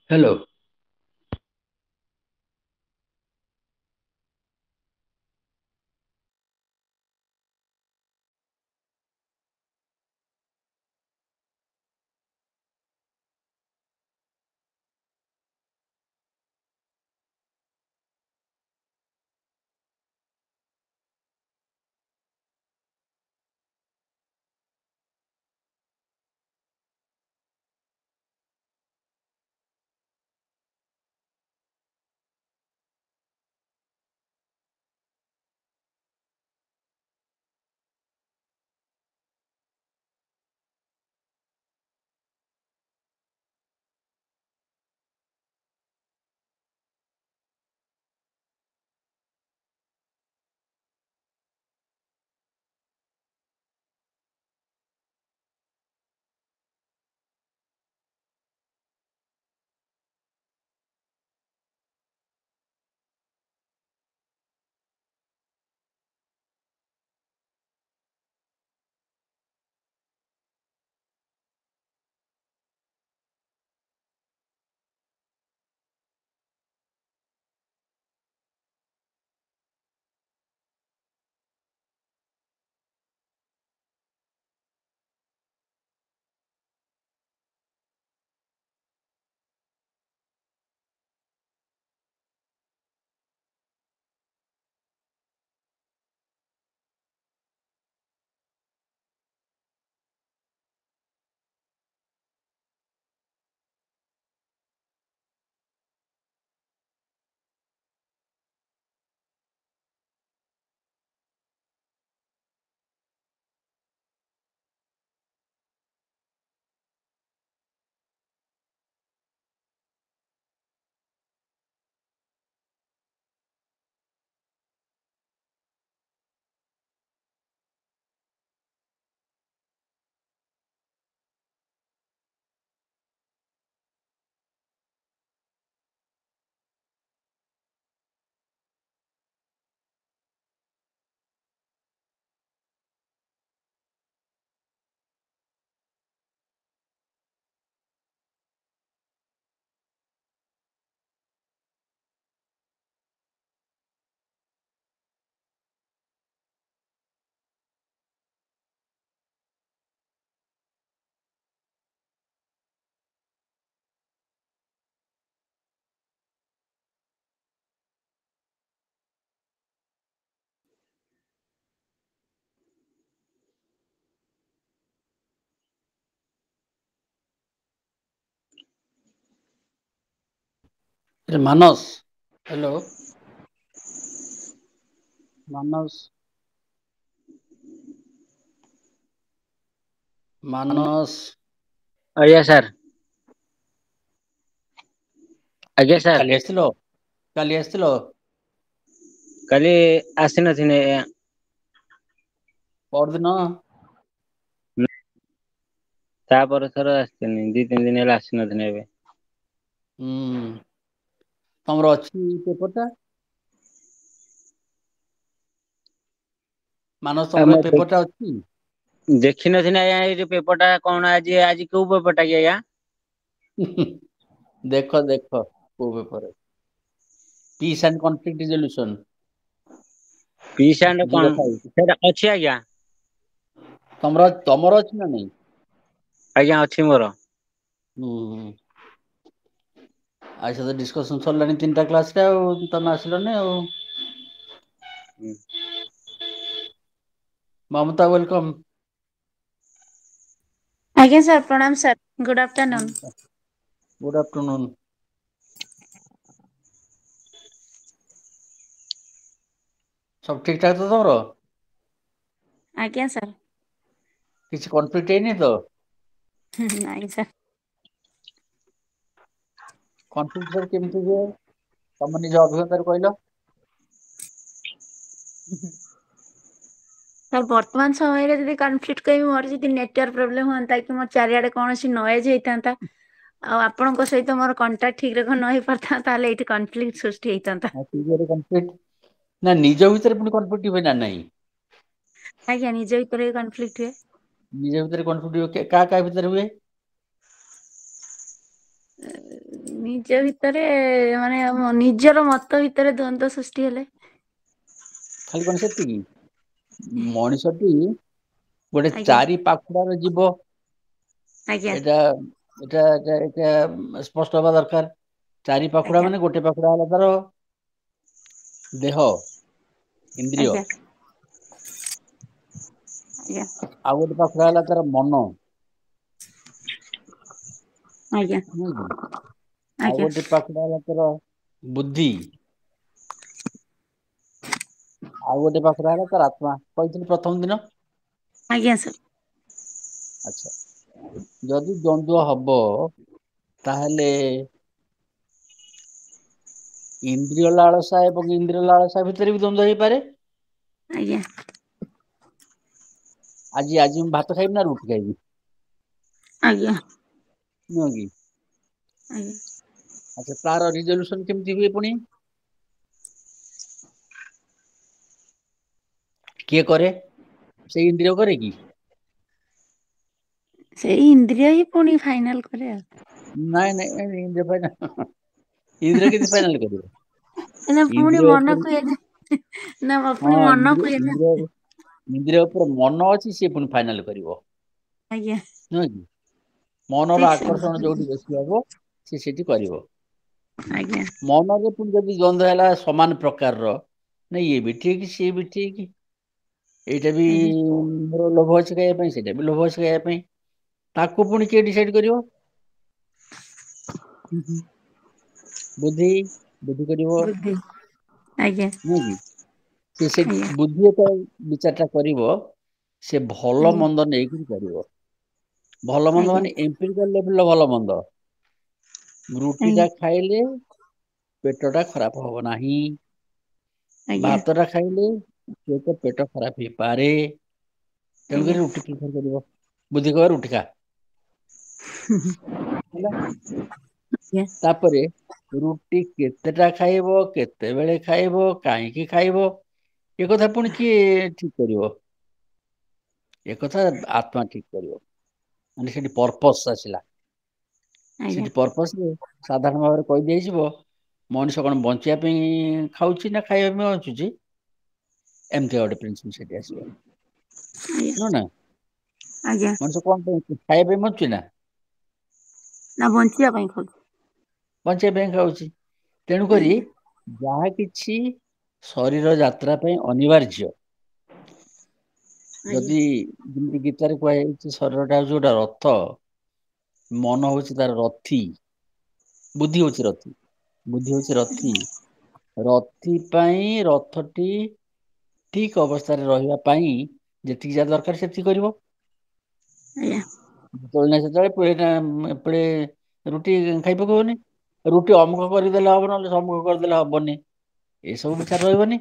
Hello. Manos. Hello. Manos. Manos. ଆଜ୍ଞା sir. ଆଜ୍ଞା sir. କାଲି ଆସିଥିଲ? କାଲି ଆସିଥିଲ? କାଲି ଆସିନଥିନି ଆଜ୍ଞା। ପରଦିନ? ତାପରେ ଥର ଆସିଥିନି 2-3 ଦିନ ହେଲା ଆସିନଥିନି ଏବେ। ହୁଁ। ତମର ଅଛି ପେପର ଟା? ମାନସ ତମର ଏ ପେପର ଟା ଅଛି? ଦେଖିନଥିନି ଆଜ୍ଞା ଏଇ ଯୋଉ ପେପର ଟା କଣ ଆଜି କୋଉ ପେପର ଟା କି ଆଜ୍ଞା? ଦେଖ ଦେଖ କୋଉ paper? Peace and conflict resolution. Peace and 05। ସେଇଟା ଅଛି ଆଜ୍ଞା। ତମର ଅଛି ନା ନାଇଁ? ଆଜ୍ଞା ଅଛି ମୋର। ହୁଁ। ଆଜି ସହିତ ଡିସକସନ ସରିଲାଣି 3ଟା କ୍ଲାସ ରେ ଆଉ ତମେ ଆସିଲନି ଆଉ। ହୁଁ। ମମତା ୱେଲକମ୍। ଆଜ୍ଞା ସାର୍ ପ୍ରଣାମ sir good afternoon. Good afternoon. ସବୁ ଠିକ ଠାକ ତ ତମର? ଆଜ୍ଞା ସାର୍। କିଛି କନଫ୍ଲିକ୍ଟ ହେଇନି ତ? ନାଇଁ ସାର୍। କନଫ୍ଲିକ୍ଟ ସବୁ କେମିତି ହୁଏ ତମ ନିଜ ଅଭିଜ୍ଞତାରୁ କହିଲ? ସାର୍ ବର୍ତ୍ତମାନ ସମୟରେ ଯଦି କନଫ୍ଲିକ୍ଟ କହିବି ମୋର ଯଦି ନେଟୱାର୍କ ପ୍ରୋବ୍ଲେମ ହୁଅନ୍ତା କି ମୋର ଚାରିଆଡେ କୌଣସି ନଏଜ ହେଇଥାନ୍ତା ଆଉ ଆପଣଙ୍କ ସହିତ ମୋର କଣ୍ଟାକ୍ଟ ଠିକ ରେ ନ ହେଇ ପାରିଥାନ୍ତା ତାହେଲେ ଏଇଠି କନଫ୍ଲିକ୍ଟ ସୃଷ୍ଟି ହେଇଥାନ୍ତା। ନା ନିଜ ଭିତରେ ପୁଣି କନଫ୍ଲିକ୍ଟ ହୁଏ ନା ନାହିଁ? ଆଜ୍ଞା ନିଜ ଭିତରେ ବି କନଫ୍ଲିକ୍ଟ ହୁଏ। ନିଜ ଭିତରେ କନଫ୍ଲିକ୍ଟ ହୁଏ କାହା କାହା ଭିତରେ ହୁଏ? ନିଜ ଭିତରେ ମାନେ ନିଜର ମତ ଭିତରେ ଦ୍ୱନ୍ଦ୍ୱ ସୃଷ୍ଟି ହେଲେ ଖାଲି କଣ ସେତିକି? ମଣିଷଟି ଗୋଟେ ଆଜ୍ଞା ଚାରି ପାଖୁଡାର ଜୀବ। ଆଜ୍ଞା ଏଇଟା ଏଇଟା ଏଇଟା ଏଇଟା ସ୍ପଷ୍ଟ ହବା ଦରକାର। ଚାରି ପାଖୁଡା ଆଜ୍ଞା ମାନେ ଗୋଟେ ପାଖୁଡା ହେଲା ତାର ଦେହ, ଇନ୍ଦ୍ରିୟ। ଆଜ୍ଞା ଆଜ୍ଞା ଆଉ ଗୋଟେ ପାଖୁଡା ହେଲା ତାର ମନ। ଆଜ୍ଞା ନୁହେଁ କି? ଆଉ ଆଜ୍ଞା ଗୋଟେ ପାଖୁଡା ହେଲା ତାର ବୁଦ୍ଧି। ଆଉ ଗୋଟେ ପାଖୁଡା ହେଲା ତାର ଆତ୍ମା। କହିଥିଲି ପ୍ରଥମ ଦିନ। ଆଜ୍ଞା ସାର୍। ଆଚ୍ଛା। ଯଦି ଦ୍ୱନ୍ଦ୍ୱ ହବ ତାହେଲେ ଇନ୍ଦ୍ରିୟ ଲାଳସା ଏବଂ ଇନ୍ଦ୍ରିୟ ଲାଳସା ଭିତରେ ବି ଦ୍ୱନ୍ଦ୍ୱ ହେଇପାରେ। ଆଜ୍ଞା। ଆଜି ମୁଁ ଭାତ ଖାଇବି ନା ରୁଟି ଖାଇବି? ଆଜ୍ଞା। ନୁହଁ କି? ଆଜ୍ଞା। ଆଚ୍ଛା ତାର ରିଜଲ୍ୟୁସନ କେମିତି ହୁଏ ପୁଣି? କିଏ କରେ? ସେଇ ଇନ୍ଦ୍ରିୟ କରେ କି? ସେଇ ଇନ୍ଦ୍ରିୟ ହିଁ ପୁଣି ଫାଇନାଲ କରେ ଆଉ। ନାଇଁ ନାଇଁ ଇନ୍ଦ୍ରିୟ ଇନ୍ଦ୍ରିୟ କେମିତି ଫାଇନାଲ କରିବ? ନା ପୁଣି ଇନ୍ଦ୍ରିୟ ଉପରେ ମନକୁ ନା ପୁଣି ହଁ ମନକୁ ଏଇନା ଇନ୍ଦ୍ରିୟ ଉପରେ ମନ ଅଛି ସିଏ ପୁଣି ଫାଇନାଲ କରିବ। ଆଜ୍ଞା। ନୁହେଁ କି? ମନର ଠିକ ଆକର୍ଷଣ ସେମିତି ଯୋଉଠି ବେଶୀ ହବ ସେ ସେଠି କରିବ। ଆଜ୍ଞା। ମନରେ ପୁଣି ଯଦି ଦ୍ୱନ୍ଦ୍ୱ ହେଲା ସମାନ ପ୍ରକାରର ନାଇଁ ଇଏ ବି ଠିକ ସିଏ ବି ଠିକ। ଏଇଟା ବି ଆଜ୍ଞା ମୋର ଲୋଭ ଅଛି ଖାଇବା ପାଇଁ, ସେଇଟା ବି ଲୋଭ ଅଛି ଖାଇବା ପାଇଁ। ତାକୁ ପୁଣି କିଏ ଡିସାଇଡ କରିବ? ହୁଁ ହୁଁ। ବୁଦ୍ଧି। ବୁଦ୍ଧି କରିବ। ବୁଦ୍ଧି ଆଜ୍ଞା ନୁହେଁ କି? ସେ ଆଜ୍ଞା ବୁଦ୍ଧି ଯେତେବେଳେ ବିଚାରଟା କରିବ ସେ ଭଲ ଆଜ୍ଞା ମନ୍ଦ ନେଇକିରି କରିବ। ଭଲ ମନ୍ଦ ଆଜ୍ଞା ମାନେ ଏମ୍ପିରିକାଲ ଲେଭେଲର ଭଲ ମନ୍ଦ। ଆଜ୍ଞା ରୁଟିଟା ଖାଇଲେ ପେଟଟା ଖରାପ ହବ ନାହିଁ। ଆଜ୍ଞା ଭାତଟା ଖାଇଲେ ହୁଏତ ପେଟ ଖରାପ ହେଇପାରେ। ଆଜ୍ଞା ତେଣୁକରି ରୁଟି ପ୍ରିଫର କରିବ। ବୁଦ୍ଧି କହିବ ରୁଟି ଖା। ହୁଁ ହୁଁ। ହେଲା। ଆଜ୍ଞା ତାପରେ ରୁଟି କେତେଟା ଖାଇବ, କେତେବେଳେ ଖାଇବ, କାହିଁକି ଖାଇବ ଏକଥା ପୁଣି କିଏ ଠିକ କରିବ? ଏକଥା ଆତ୍ମା ଠିକ କରିବ। ମାନେ ସେଠି ପର୍ପସ ଆସିଲା। ଆଜ୍ଞା ସେଠି ପର୍ପସରେ ସାଧାରଣ ଭାବରେ କହିଦିଆଯିବ ମଣିଷ କଣ ବଞ୍ଚିବା ପାଇଁ ଖାଉଛି ନା ଖାଇବା ପାଇଁ ବଞ୍ଚୁଛି? ଏମିତିଆ ଗୋଟେ ପ୍ରିନ୍ସିପଲ ସେଠି ଆସିବ। ନୁହଁ ନା? ଆଜ୍ଞା ମଣିଷ କଣ ପାଇଁ ଖାଇବା ପାଇଁ ବଞ୍ଚୁଛି ନା? ନା ବଞ୍ଚିବା ପାଇଁ ଖାଉଛି। ବଞ୍ଚିବା ପାଇଁ ଖାଉଛି। ତେଣୁକରି ଆଜ୍ଞା ଯାହା କିଛି ଶରୀର ଯାତ୍ରା ପାଇଁ ଅନିବାର୍ଯ୍ୟ ଆଜ୍ଞା ଯଦି ଯେମିତି ଗୀତାରେ କୁହାଯାଇଛି ଶରୀରଟା ହଉଛି ଗୋଟେ ରଥ ମନ ହଉଛି ତାର ରଥି। ବୁଦ୍ଧି ହଉଛି ରଥି। ବୁଦ୍ଧି ହଉଛି ରଥି। ରଥି ପାଇଁ ରଥଟି ଠିକ ଅବସ୍ଥାରେ ରହିବା ପାଇଁ ଯେତିକି ଯାହା ଦରକାର ସେତିକି କରିବ। ଆଜ୍ଞା ଯେତେବେଳେ ନାହିଁ ସେତେବେଳେ ଏପଟେ ରୁଟି ଖାଇ ପକେଇବନି। ରୁଟି ଅମୁକ କରିଦେଲେ ହବ ନହେଲେ ସମୁକ କରିଦେଲେ ହବନି। ଏସବୁ ବିଚାର ରହିବନି।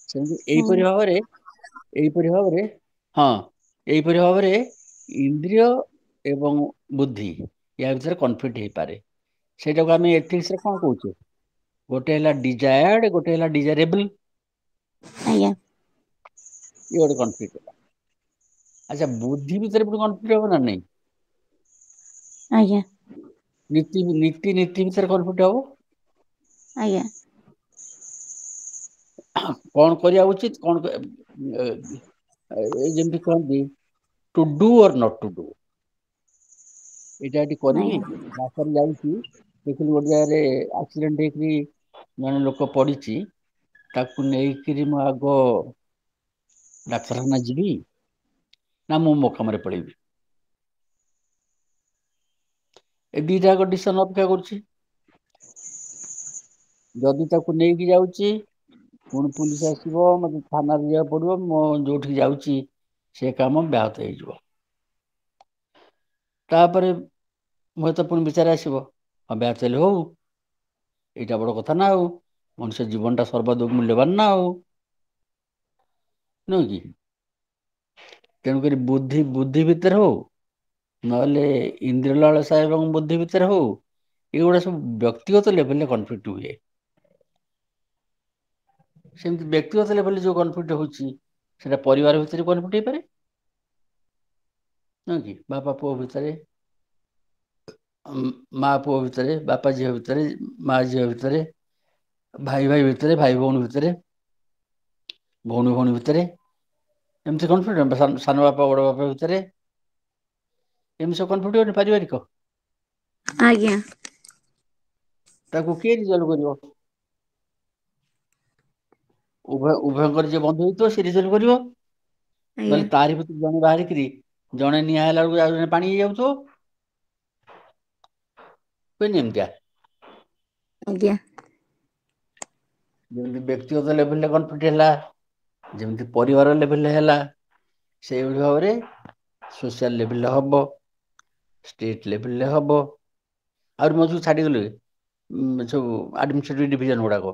ସେମିତି ଏହିପରି ଭାବରେ ହଁ ଏହିପରି ଭାବରେ ଇନ୍ଦ୍ରିୟ ଏବଂ ବୁଦ୍ଧି ୟା ଭିତରେ କନଫ୍ଲିକ୍ଟ ହେଇପାରେ। ସେଇଟାକୁ ଆମେ ଏଥିକ୍ସରେ କଣ କହୁଛେ? ଗୋଟେ ହେଲା ଡିଜାୟାର୍ଡ ଗୋଟେ ହେଲା ଡିଜାରେବଲ। ଆଜ୍ଞା ଇଏ ଗୋଟେ କନଫ୍ଲିକ୍ଟ ହେଲା। ଆଚ୍ଛା ବୁଦ୍ଧି ଭିତରେ ପୁଣି କନଫ୍ଲିକ୍ଟ ହବ ନା ନାଇଁ? ଆଜ୍ଞା ନୀତି ଭିତରେ କନଫ୍ଲିକ୍ଟ ହବ। ଆଜ୍ଞା କଣ କରିବା ଉଚିତ କଣ ଏଇ ଯେମିତି କହନ୍ତି to do or not to do. ଏଇଟା ଏଠି କରିବି ଆଜ୍ଞା ରାସ୍ତାରେ ଯାଉଛି ଦେଖିଲି ଗୋଟେ ଜାଗାରେ ଆକ୍ସିଡେଣ୍ଟ ହେଇକରି ଜଣେ ଲୋକ ପଡିଛି ତାକୁ ନେଇକିରି ମୁଁ ଆଗ ଡାକ୍ତରଖାନା ଯିବି ନା ମୁଁ ମୋ କାମରେ ପଳେଇବି? ଏ ଦିଟା ଯାକ ଡିସିସନ ଅପେକ୍ଷା କରୁଛି। ଯଦି ତାକୁ ନେଇକି ଯାଉଛି ପୁଣି ପୁଲିସ ଆସିବ ମତେ ଥାନାରେ ଯିବାକୁ ପଡିବ ମୁଁ ଯୋଉଠିକି ଯାଉଛି ସେ କାମ ବ୍ୟାହତ ହେଇଯିବ। ତାପରେ ହୁଏତ ପୁଣି ବିଚାର ଆସିବ ବ୍ୟାହତ ହେଲେ ହଉ। ଏଇଟା ବଡ କଥା ନା ଆଉ ମଣିଷ ଜୀବନ ଟା ସର୍ବାଧିକ ମୂଲ୍ୟବାନ ନା ଆଉ। ନୁହଁ କି? ତେଣୁକରି ବୁଦ୍ଧି ଭିତରେ ହଉ ନହେଲେ ଇନ୍ଦ୍ରିୟ ଲାଳସା ଏବଂ ବୁଦ୍ଧି ଭିତରେ ହଉ ଏଗୁଡା ସବୁ ବ୍ୟକ୍ତିଗତ ଲେଭେଲରେ କନଫ୍ଲିକ୍ଟ ହୁଏ। ସେମିତି ବ୍ୟକ୍ତିଗତ ଲେଭେଲରେ ଯୋଉ କନଫ୍ଲିକ୍ଟ ହଉଛି ସେଇଟା ପରିବାର ଭିତରେ କନଫ୍ଲିକ୍ଟ ହେଇପାରେ। ନୁହଁ କି? ବାପା ପୁଅ ଭିତରେ ମା ପୁଅ ଭିତରେ, ବାପା ଝିଅ ଭିତରେ, ମା ଝିଅ ଭିତରେ, ଭାଇ ଭାଇ ଭିତରେ, ଭାଇ ଭଉଣୀ ଭିତରେ, ଭଉଣୀ ଭଉଣୀ ଭିତରେ, ଏମିତି କନଫ୍ଲିକ୍ଟ, ସାନ ବାପା ବଡ଼ ବାପା ଭିତରେ, ଏମିତି ସବୁ କନଫ୍ଲିକ୍ଟ ପାରିବାରିକ। ଆଜ୍ଞା। ତାକୁ କିଏ ରିଜଲ୍ଭ କରିବ? ଉଭୟଙ୍କର ଯିଏ ବନ୍ଧୁ ହେଇଥିବ ସେ ରିଜଲ୍ଭ କରିବ। ଆଜ୍ଞା ନହେଲେ ତାରି ଭିତରୁ ଜଣେ ବାହାରିକିରି ଜଣେ ନିଆଁ ହେଲା ବେଳକୁ ଆଉ ଜଣେ ପାଣି ହେଇଯାଉଥିବ। ହୁଏନି ଏମିତିଆ? ଆଜ୍ଞା। ଯେମିତି ବ୍ୟକ୍ତିଗତ ଲେଭେଲରେ କନଫ୍ଲିକ୍ଟ ହେଲା, ଯେମିତି ପରିବାର ଲେଭେଲରେ ହେଲା, ସେଇଭଳି ଭାବରେ ସୋସିଆଲ ଲେଭେଲରେ ହବ, ଷ୍ଟେଟ ଲେଭେଲରେ ହବ। ଆହୁରି ମଝିକୁ ଛାଡିଗଲେ ସବୁ ଆଡମିନିଷ୍ଟ୍ରେଟିଭ ଡିଭିଜନ ଗୁଡାକ,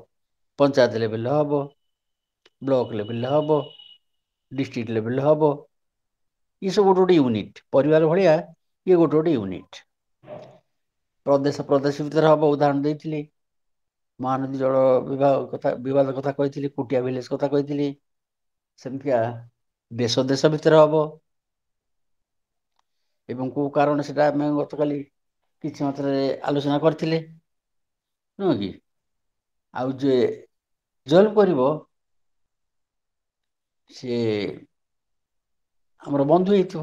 ପଞ୍ଚାୟତ ଲେଭେଲରେ ହବ, ବ୍ଲକ ଲେଭେଲରେ ହବ, ଡିଷ୍ଟ୍ରିକ୍ଟ ଲେଭେଲରେ ହବ। ଇଏ ସବୁ ଗୋଟେ ଗୋଟେ ୟୁନିଟ୍। ପରିବାର ଭଳିଆ ଇଏ ଗୋଟେ ଗୋଟେ ୟୁନିଟ୍। ପ୍ରଦେଶ ଭିତରେ ହବ, ଉଦାହରଣ ଦେଇଥିଲି। ମହାନଦୀ ଜଳ ବିବାଦ କଥା କହିଥିଲି, ପୁଟିଆ ଭିଲେଜ କଥା କହିଥିଲି। ସେମିତିଆ ଦେଶ ଭିତରେ ହବ। ଏବଂ କୋଉ କାରଣ ସେଟା ଆମେ ଗତକାଲି କିଛି ମାତ୍ରାରେ ଆଲୋଚନା କରିଥିଲେ, ନୁହଁ କି? ଆଉ ଯିଏ ରିଜଲ୍ଭ କରିବ ସିଏ ଆମର ବନ୍ଧୁ ହେଇଥିବ।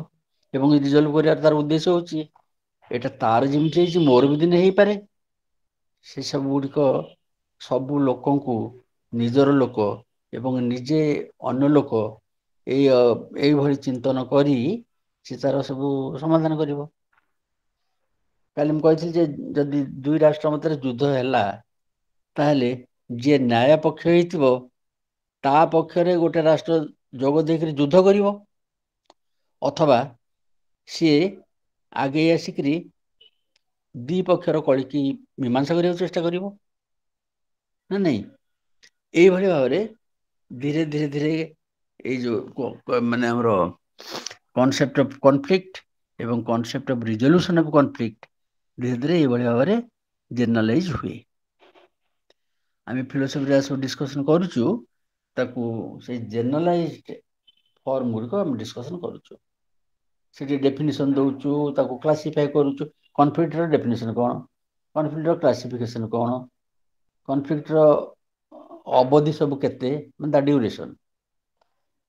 ଏବଂ ରିଜଲ୍ଭ କରିବାର ତାର ଉଦ୍ଦେଶ୍ୟ ହଉଛି ଏଇଟା ତାର ଯେମିତି ହେଇଛି ମୋର ବି ଦିନେ ହେଇପାରେ। ସେ ସବୁ ଗୁଡିକ ସବୁ ଲୋକଙ୍କୁ ନିଜର ଲୋକ ଏବଂ ନିଜେ ଅନ୍ୟ ଲୋକ ଏଇଭଳି ଚିନ୍ତନ କରି ସେ ତାର ସବୁ ସମାଧାନ କରିବ। କାଲି ମୁଁ କହିଥିଲି ଯେ ଯଦି ଦୁଇ ରାଷ୍ଟ୍ର ମଧ୍ୟରେ ଯୁଦ୍ଧ ହେଲା, ତାହେଲେ ଯିଏ ନ୍ୟାୟ ପକ୍ଷ ହେଇଥିବ ତା ପକ୍ଷରେ ଗୋଟେ ରାଷ୍ଟ୍ର ଯୋଗ ଦେଇକରି ଯୁଦ୍ଧ କରିବ। ଅଥବା ସିଏ ଆଗେଇ ଆସିକିରି ଦି ପକ୍ଷର କଳିକି ମୀମାଂସା କରିବାକୁ ଚେଷ୍ଟା କରିବ, ନା ନାଇଁ? ଏଇଭଳି ଭାବରେ ଧୀରେ ଧୀରେ ଏଇ ଯୋଉ ମାନେ ଆମର କନସେପ୍ଟ ଅଫ କନଫ୍ଲିକ୍ଟ ଏବଂ concept of resolution of conflict ଧୀରେ ଧୀରେ ଏଇଭଳି ଭାବରେ ଜେନେରାଲାଇଜ ହୁଏ। ଆମେ ଫିଲୋସଫିରେ ସବୁ ଡିସକସନ କରୁଛୁ, ତାକୁ ସେଇ ଜେନେରାଲାଇଜ୍ଡ ଫର୍ମ ଗୁଡିକ ଆମେ ଡିସକସନ କରୁଛୁ। ସେଠି ଡେଫିନିସନ ଦଉଛୁ, ତାକୁ କ୍ଲାସିଫାଇ କରୁଛୁ। କନଫ୍ଲିକ୍ଟର ଡେଫିନେସନ କଣ? କନଫ୍ଲିକ୍ଟର କ୍ଲାସିଫିକେସନ କଣ? କନଫ୍ଲିକ୍ଟର ଅବଧି ସବୁ କେତେ, ମାନେ ତା ଡ୍ୟୁରେସନ।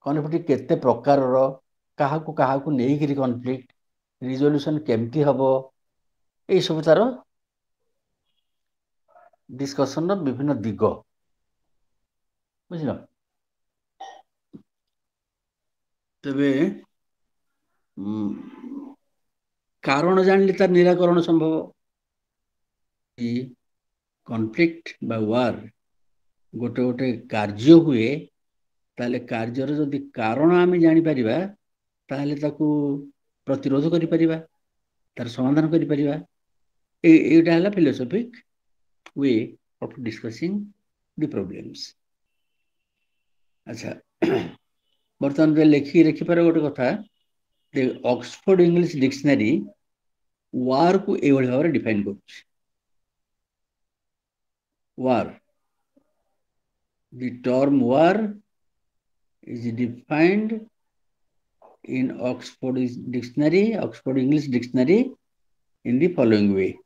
କନଫ୍ଲିକ୍ଟ କେତେ ପ୍ରକାରର, କାହାକୁ ନେଇକିରି କନଫ୍ଲିକ୍ଟ, ରିଜଲ୍ୟୁସନ କେମିତି ହବ, ଏଇ ସବୁ ତାର ଡିସକସନର ବିଭିନ୍ନ ଦିଗ, ବୁଝିଲ? ତେବେ କାରଣ ଜାଣିଲେ ତାର ନିରାକରଣ ସମ୍ଭବ। କନଫ୍ଲିକ୍ଟ ବା ୱାର ଗୋଟେ ଗୋଟେ କାର୍ଯ୍ୟ ହୁଏ, ତାହେଲେ କାର୍ଯ୍ୟର ଯଦି କାରଣ ଆମେ ଜାଣିପାରିବା, ତାହେଲେ ତାକୁ ପ୍ରତିରୋଧ କରିପାରିବା, ତାର ସମାଧାନ କରିପାରିବା। ଏଇଟା ହେଲା ଫିଲୋସଫିକ୍ ୱେ ଅଫ୍ ଡିସକସିଂ ଦି ପ୍ରୋବ୍ଲେମ୍ସ। ଆଚ୍ଛା, ବର୍ତ୍ତମାନ ଲେଖିପାର ଗୋଟେ କଥା, ଅକ୍ସଫୋର୍ଡ ଇଂଲିଶ ଡିକ୍ସନାରୀ ୱାରକୁ ଏଇଭଳି ଭାବରେ ଡିଫାଇନ୍ କରୁଛି। War. The term war is defined in Oxford English Dictionary in the following way.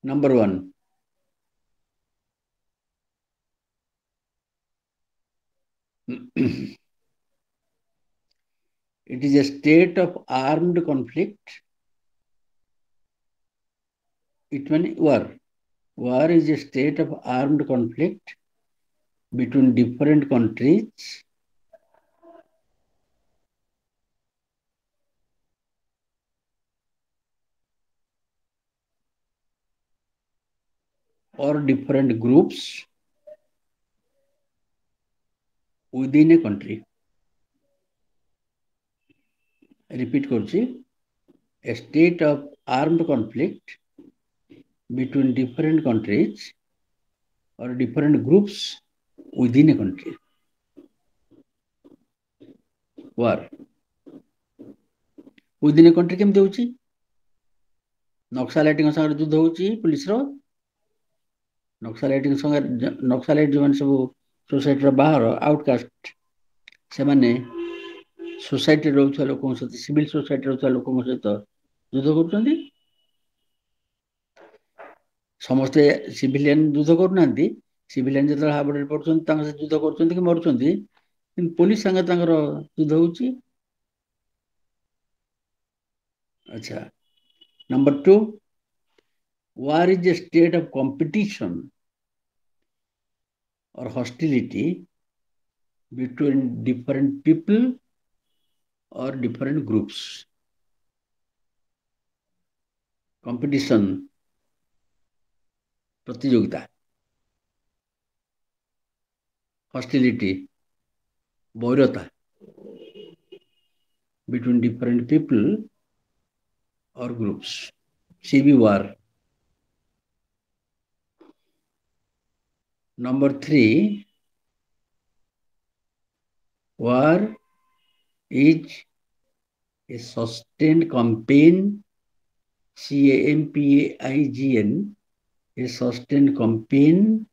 Number one, it is a state of armed conflict. It means war. War is a state of armed conflict between different countries or different groups within a country. Repeat করছি, a state of armed conflict between different countries or different groups within a country. War. Within a country କେମିତି ହଉଛି? ନକ୍ସାଲାଇଟଙ୍କ ସାଙ୍ଗରେ ଯୁଦ୍ଧ ହଉଛି ପୁଲିସର। ନକ୍ସାଲାଇଟ ଯେଉଁମାନେ ସବୁ ସୋସାଇଟିର ବାହାର ଆଉଟକାଷ୍ଟ, ସେମାନେ ସୋସାଇଟିରେ ରହୁଥିବା ଲୋକଙ୍କ ସହିତ, ସିଭିଲ ସୋସାଇଟିରେ ରହୁଥିବା ଲୋକଙ୍କ ସହିତ ଯୁଦ୍ଧ କରୁଛନ୍ତି। ସମସ୍ତେ ସିଭିଲିଆନ ଯୁଦ୍ଧ କରୁନାହାନ୍ତି। ସିଭିଲିଆନ ଯେତେବେଳେ ହାବୁଡରେ ପଡୁଛନ୍ତି ତାଙ୍କ ସହିତ ଯୁଦ୍ଧ କରୁଛନ୍ତି କି ମରୁଛନ୍ତି, କିନ୍ତୁ ପୋଲିସ ସାଙ୍ଗେ ତାଙ୍କର ଯୁଦ୍ଧ ହଉଛି। ଆଚ୍ଛା, number 2, war is a state of competition or hostility between different people or different groups. competition, प्रतियोगिता, hostility, बौरता, between different people or groups. See भी war. Number 3, war is a sustained campaign, CAMPAIGN, a sustained campaign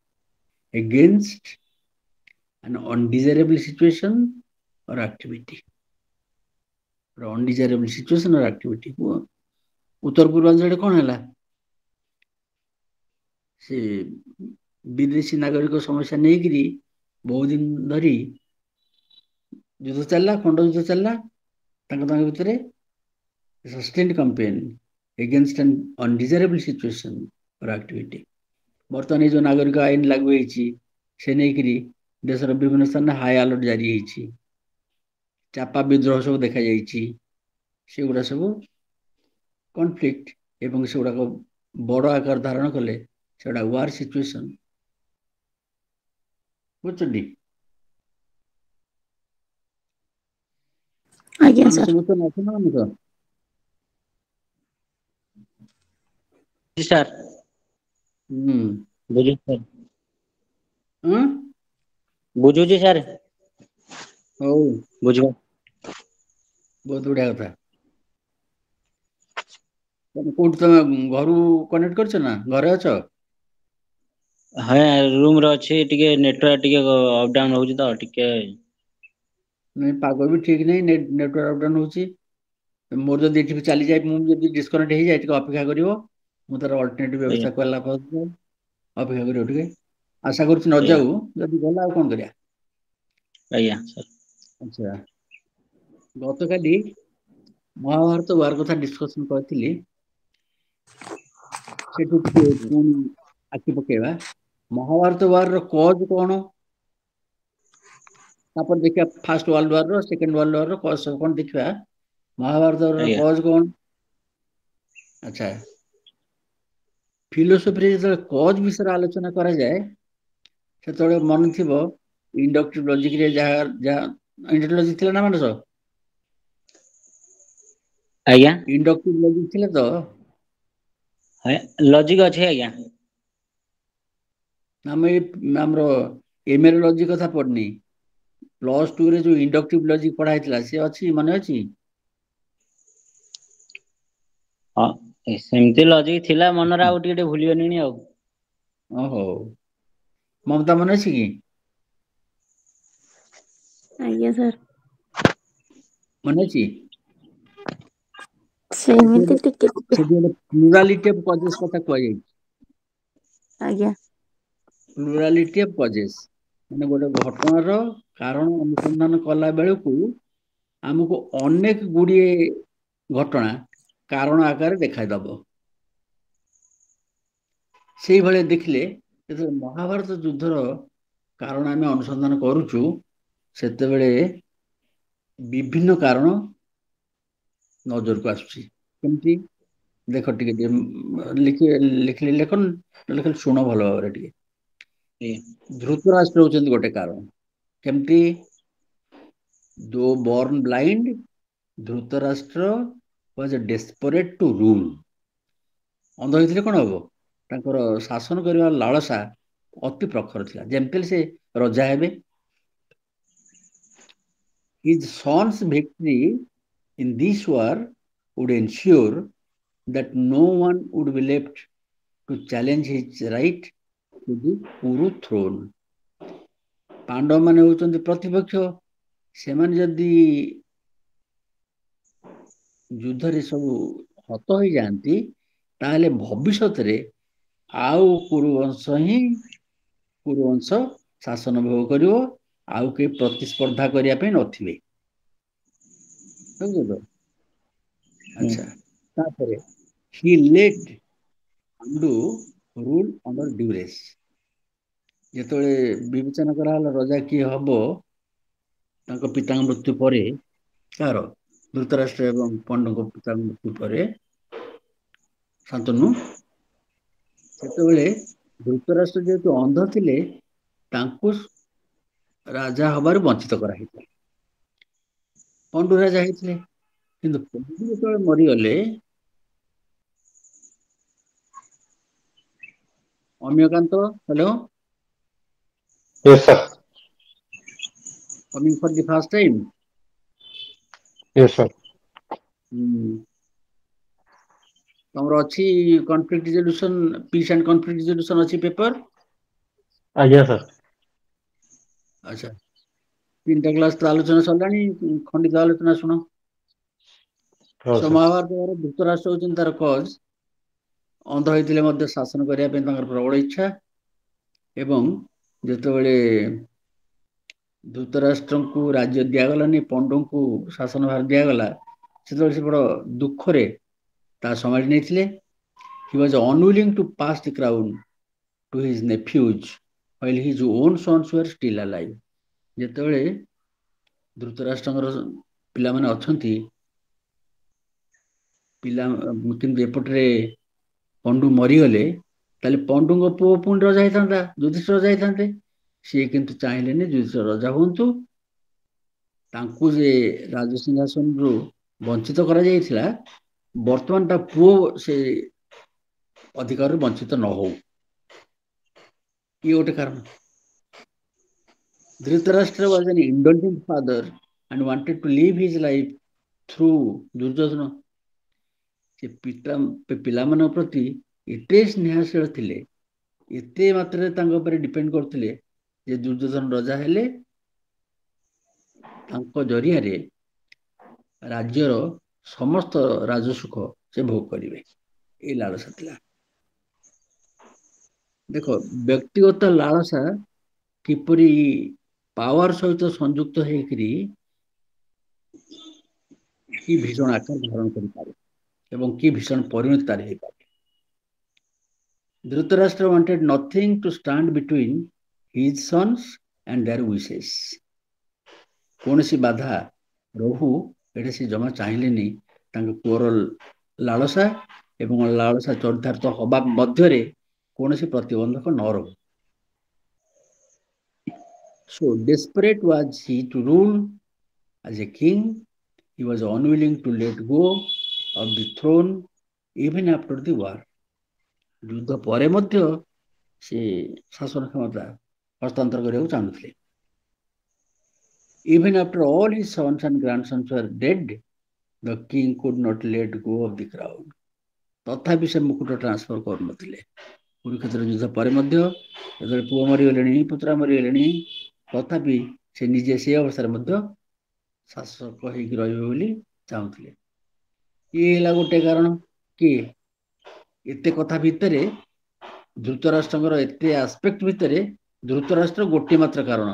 against an undesirable situation or activity. Undesirable situation or activity. उत्तर पूर्वांचल कौन है से विदेशी नागरिक समस्या नहीं करी बहुत दिन धरी युद्ध चलला, खंड युद्ध चलला भितर sustained campaign against an undesirable situation और एक्टिविटी। बर्तमान ये जो नागरिक आईन लागू होती से नहीं करी देशर विभिन्न स्थान हाई अलर्ट जारी होती, चापा विद्रोह सब देखा जाइए, से गुड़ा सब कॉन्फ्लिक्ट एवं से गुड़ा बड़ आकार धारण कले से वार सिचुएशन। बुझी ଆଜ୍ଞା मान ସାର୍। सब तो ना ସାର୍ ବୁଝୁଛି ସାର୍, ବୁଝୁଛି ସାର୍, ହଉ ବୁଝିବ। ବହୁତ ବଢିଆ କଥା। କୋଉଠି ତମେ ଘରୁ କନେକ୍ଟ କରିଛ ନା ଘରେ ଅଛ? ହଁ ରୁମ ରେ ଅଛି, ଟିକେ ନେଟୱାର୍କ ଟିକେ ଅପ ଡାଉନ ହଉଛି ତ ଟିକେ। ନାଇଁ ପାଗ ବି ଠିକ ନାହିଁ, ନେଟୱାର୍କ ଅପ ଡାଉନ ହଉଛି। ମୋର ଯଦି ଏଠି ଚାଲିଯାଏ, ମୁଁ ଯଦି ଡିସକନେକ୍ଟ ହେଇଯାଏ ଟିକେ ଅପେକ୍ଷା କରିବ, ମୁଁ ତାର ଅଲ୍ଟରନେଟିଭ ଆଜ୍ଞା ବ୍ୟବସ୍ଥା କଲା ପରେ ଅପେକ୍ଷା କରିବ ଟିକେ। ଆଶା କରୁଛି ନ ଆଜ୍ଞା ଯାଉ, ଯଦି ଗଲା ଆଉ କଣ କରିବା। ଆଜ୍ଞା ସାର୍। ଆଚ୍ଛା, ଗତକାଲି ମହାଭାରତ ୱାର କଥା ଡିସ୍କସନ କରିଥିଲି, ସେଠୁ ଟିକେ ପୁଣି ଆଖି ପକେଇବା। ମହାଭାରତ ୱାର ର କଜ କଣ, ତାପରେ ଦେଖିବା ଫାଷ୍ଟ ୱାର୍ଲଡ ୱାର ର, ସେକେଣ୍ଡ ୱାର୍ଲଡ ୱାର ର କଜ ସବୁ କଣ ଦେଖିବା। ମହାଭାରତ ର ଆଜ୍ଞା କଜ କଣ? ଆଚ୍ଛା, ଫିଲୋସଫିରେ ଯେତେବେଳେ କଜ ବିଷୟରେ ଆଲୋଚନା କରାଯାଏ, ସେତେବେଳେ ମନେ ଥିବ ଇଣ୍ଡକ୍ଟିଭ ଲଜିକରେ ଯାହା ଇଣ୍ଡକ୍ଟିଭ ଲଜିକ ଥିଲା ନା ମାନସ? ଆଜ୍ଞା ଇଣ୍ଡକ୍ଟିଭ ଲଜିକ ଥିଲା ତ? ଲଜିକ ଅଛି ଆଜ୍ଞା। ଆମେ ଆମର ଏମଏ ର ଲଜିକ କଥା ପଢିନି, +2 ରେ ଯୋଉ ଇଣ୍ଡକ୍ଟିଭ ଲଜିକ ପଢା ହେଇଥିଲା ସେ ଅଛି, ମନେ ଅଛି? ହଁ ସେମିତି ଲଜିକ ଥିଲା ମନରେ, ଆଉ ଟିକେ ଟିକେ ଭୁଲିଗଲିଣି ଆଉ। ଓ ହଉ, ମମତା ମନେ ଅଛି କି? ଆଜ୍ଞା ସାର୍। ମନେ ଅଛି? ସେମିତି ଟିକେ ଟିକେ। ସେଠି ଗୋଟେ ପ୍ଲୁରାଲିଟି ଅଫ କଜେସ କଥା କୁହାଯାଇଛି। ଆଜ୍ଞା। ପ୍ଲୁରାଲିଟି ଅଫ କଜେସ ମାନେ ଗୋଟେ ଘଟଣାର କାରଣ ଅନୁସନ୍ଧାନ କଲା ବେଳକୁ ଆମକୁ ଅନେକ ଗୁଡିଏ ଘଟଣା କାରଣ ଆକାରରେ ଦେଖାଦବ। ସେଇଭଳିଆ ଦେଖିଲେ, ଯେତେବେଳେ ମହାଭାରତ ଯୁଦ୍ଧର କାରଣ ଆମେ ଅନୁସନ୍ଧାନ କରୁଛୁ, ସେତେବେଳେ ବିଭିନ୍ନ କାରଣ ନଜରକୁ ଆସୁଛି। କେମିତି ଦେଖ, ଟିକେ ଟିକେ ଲେଖିଲେ ଲେଖ, ନହେଲେ ଖାଲି ଶୁଣ ଭଲ ଭାବରେ ଟିକେ। ଧୃତରାଷ୍ଟ୍ର ହଉଛନ୍ତି ଗୋଟେ କାରଣ। କେମିତି? Though born blind, Dhritarashtra was desperate to rule. ଅନ୍ଧ ହେଇଥିଲେ କଣ ହବ? ତାଙ୍କର ଶାସନ କରିବାର ଲାଳସା ଅତି ପ୍ରଖର ଥିଲା, ଯେମିତି ହେଲେ ସେ ରଜା ହେବେ। His son's victory in this war would ensure that no one would be left to challenge his right to the Kuru throne. Pandava ମାନେ ହଉଛନ୍ତି ପ୍ରତିପକ୍ଷ, ସେମାନେ ଯଦି ଯୁଦ୍ଧରେ ସବୁ ହତ ହୋଇଯାଆନ୍ତି, ତାହେଲେ ଭବିଷ୍ୟତରେ ଆଉ କୁରୁବଂଶ ହିଁ କୁରୁବଂଶ ଶାସନ ଭୋଗ କରିବ, ଆଉ କେହି ପ୍ରତିସ୍ପର୍ଦ୍ଧା କରିବା ପାଇଁ ନଥିବେ। ବୁଝିଲ? ଆଚ୍ଛା, ତାପରେ he let Pandu rule under duress। ଯେତେବେଳେ ବିବେଚନା କରାହେଲା ରାଜା କିଏ ହବ, ତାଙ୍କ ପିତାଙ୍କ ମୃତ୍ୟୁ ପରେ, କାହାର? ଧୃତରାଷ୍ଟ୍ର ଏବଂ ପାଣ୍ଡୁଙ୍କ ପିତାଙ୍କ ମୃତ୍ୟୁ ପରେ ଶାନ୍ତନୁ, ସେତେବେଳେ ଧୃତରାଷ୍ଟ୍ର ଯେହେତୁ ଅନ୍ଧ ଥିଲେ, ତାଙ୍କୁ ରାଜା ହବାରୁ ବଞ୍ଚିତ କରାହେଇଥିଲା। ପଣ୍ଡୁ ରାଜା ହେଇଥିଲେ, କିନ୍ତୁ ପଣ୍ଡୁ ଯେତେବେଳେ ମରିଗଲେ, Amiyakanta, hello, Yes, sir. coming for the first time? Yes, sir. ତମର ଅଛି conflict resolution, peace and conflict resolution ଅଛି ପେପର? Yes, sir. ଆଚ୍ଛା, 3ଟା କ୍ଲାସ ତ ଆଲୋଚନା ସରିଲାଣି, ଖଣ୍ଡିତ ଆଲୋଚନା ଶୁଣ। Oh, sir. ମହାଭାରତର ଧୃତରାଷ୍ଟ୍ର ହଉଛନ୍ତି ତାର କଜ। ଅନ୍ଧ ହେଇଥିଲେ ମଧ୍ୟ ଶାସନ କରିବା ପାଇଁ ତାଙ୍କର ପ୍ରବଳ ଇଚ୍ଛା, ଏବଂ ଯେତେବେଳେ ଧୃତରାଷ୍ଟ୍ରଙ୍କୁ ରାଜ୍ୟ ଦିଆଗଲାନି, ପଣ୍ଡୁଙ୍କୁ ଶାସନ ଭାର ଦିଆଗଲା, ସେତେବେଳେ ସେ ବଡ଼ ଦୁଃଖରେ ତାହା ସମାଳି ନେଇଥିଲେ। He was unwilling to pass the crown to his nephews while his own sons were still alive। ଯେତେବେଳେ ଧୃତରାଷ୍ଟ୍ରଙ୍କର ପିଲାମାନେ ଅଛନ୍ତି, କିନ୍ତୁ ଏପଟରେ ପଣ୍ଡୁ ମରିଗଲେ, ତାହେଲେ ପଣ୍ଡୁଙ୍କ ପୁଅ ପୁଣି ରଜା ହେଇଥାନ୍ତା, ଯୁଧିଷ୍ଠିର ରଜା ହେଇଥାନ୍ତେ। ସିଏ କିନ୍ତୁ ଚାହିଁଲେନି ଯୁଧିଷ୍ଠିର ରଜା ହୁଅନ୍ତୁ। ତାଙ୍କୁ ଯେ ରାଜସିଂହାସନରୁ ବଞ୍ଚିତ କରାଯାଇଥିଲା, ବର୍ତ୍ତମାନ ତା ପୁଅ ସେ ଅଧିକାରରୁ ବଞ୍ଚିତ ନ ହଉ, ଇଏ ଗୋଟେ କାରଣ। Dhritarashtra was an indulgent father and wanted to live his life through Duryodhana. ସେ ପିଲାମାନଙ୍କ ପ୍ରତି ଏତେ ସ୍ନେହଶୀଳ ଥିଲେ, ଏତେ ମାତ୍ରାରେ ତାଙ୍କ ଉପରେ ଡିପେଣ୍ଡ କରୁଥିଲେ, ଯେ ଦୁର୍ଯ୍ୟୋଧନ ରଜା ହେଲେ ତାଙ୍କ ଜରିଆରେ ରାଜ୍ୟର ସମସ୍ତ ରାଜସୁଖ ସେ ଭୋଗ କରିବେ, ଏଇ ଲାଳସା ଥିଲା। ଦେଖ, ବ୍ୟକ୍ତିଗତ ଲାଳସା କିପରି ପାୱାର ସହିତ ସଂଯୁକ୍ତ ହେଇକରି କି ଭୀଷଣ ଆକାର ଧାରଣ କରିପାରେ ଏବଂ କି ଭୀଷଣ ପରିଣତି ତାର ହେଇପାରେ। Dhritarashtra wanted nothing to stand between his sons and their wishes। କୌଣସି ବାଧା ରହୁ, ଏଟା ସେ ଜମା ଚାହିଁଲେନି ତାଙ୍କ ପୁଅର ଲାଳସା ଏବଂ ଲାଳସା ଚରିତାର୍ଥ ହବା ମଧ୍ୟରେ କୌଣସି ପ୍ରତିବନ୍ଧକ ନ ରହୁ। So desperate was he to rule as a king, he was unwilling to let go of the throne even after the war। ଯୁଦ୍ଧ ପରେ ମଧ୍ୟ ସେ ଶାସନ କ୍ଷମତା ହସ୍ତାନ୍ତର କରିବାକୁ ଚାହୁଁଥିଲେ। Even after all his sons and grandsons were dead, the king could not let go of the crown। ତଥାପି ସେ ମୁକୁଟ ଟ୍ରାନ୍ସଫର କରୁନଥିଲେ। କୁରୁକ୍ଷେତ୍ର ଯୁଦ୍ଧ ପରେ ମଧ୍ୟ ଯେତେବେଳେ ପୁଅ ମରିଗଲେଣି, ପୁତ୍ରା ମରିଗଲେଣି, ତଥାପି ସେ ନିଜେ ସେ ଅବସ୍ଥାରେ ମଧ୍ୟ ଶାସକ ହେଇକି ରହିବେ ବୋଲି ଚାହୁଁଥିଲେ। ଇଏ ହେଲା ଗୋଟେ କାରଣ। କି ଏତେ କଥା ଭିତରେ, ଧୃତରାଷ୍ଟ୍ରଙ୍କର ଏତେ ଆସ୍ପେକ୍ଟ ଭିତରେ, ଧୃତରାଷ୍ଟ୍ର ଗୋଟିଏ ମାତ୍ର କାରଣ।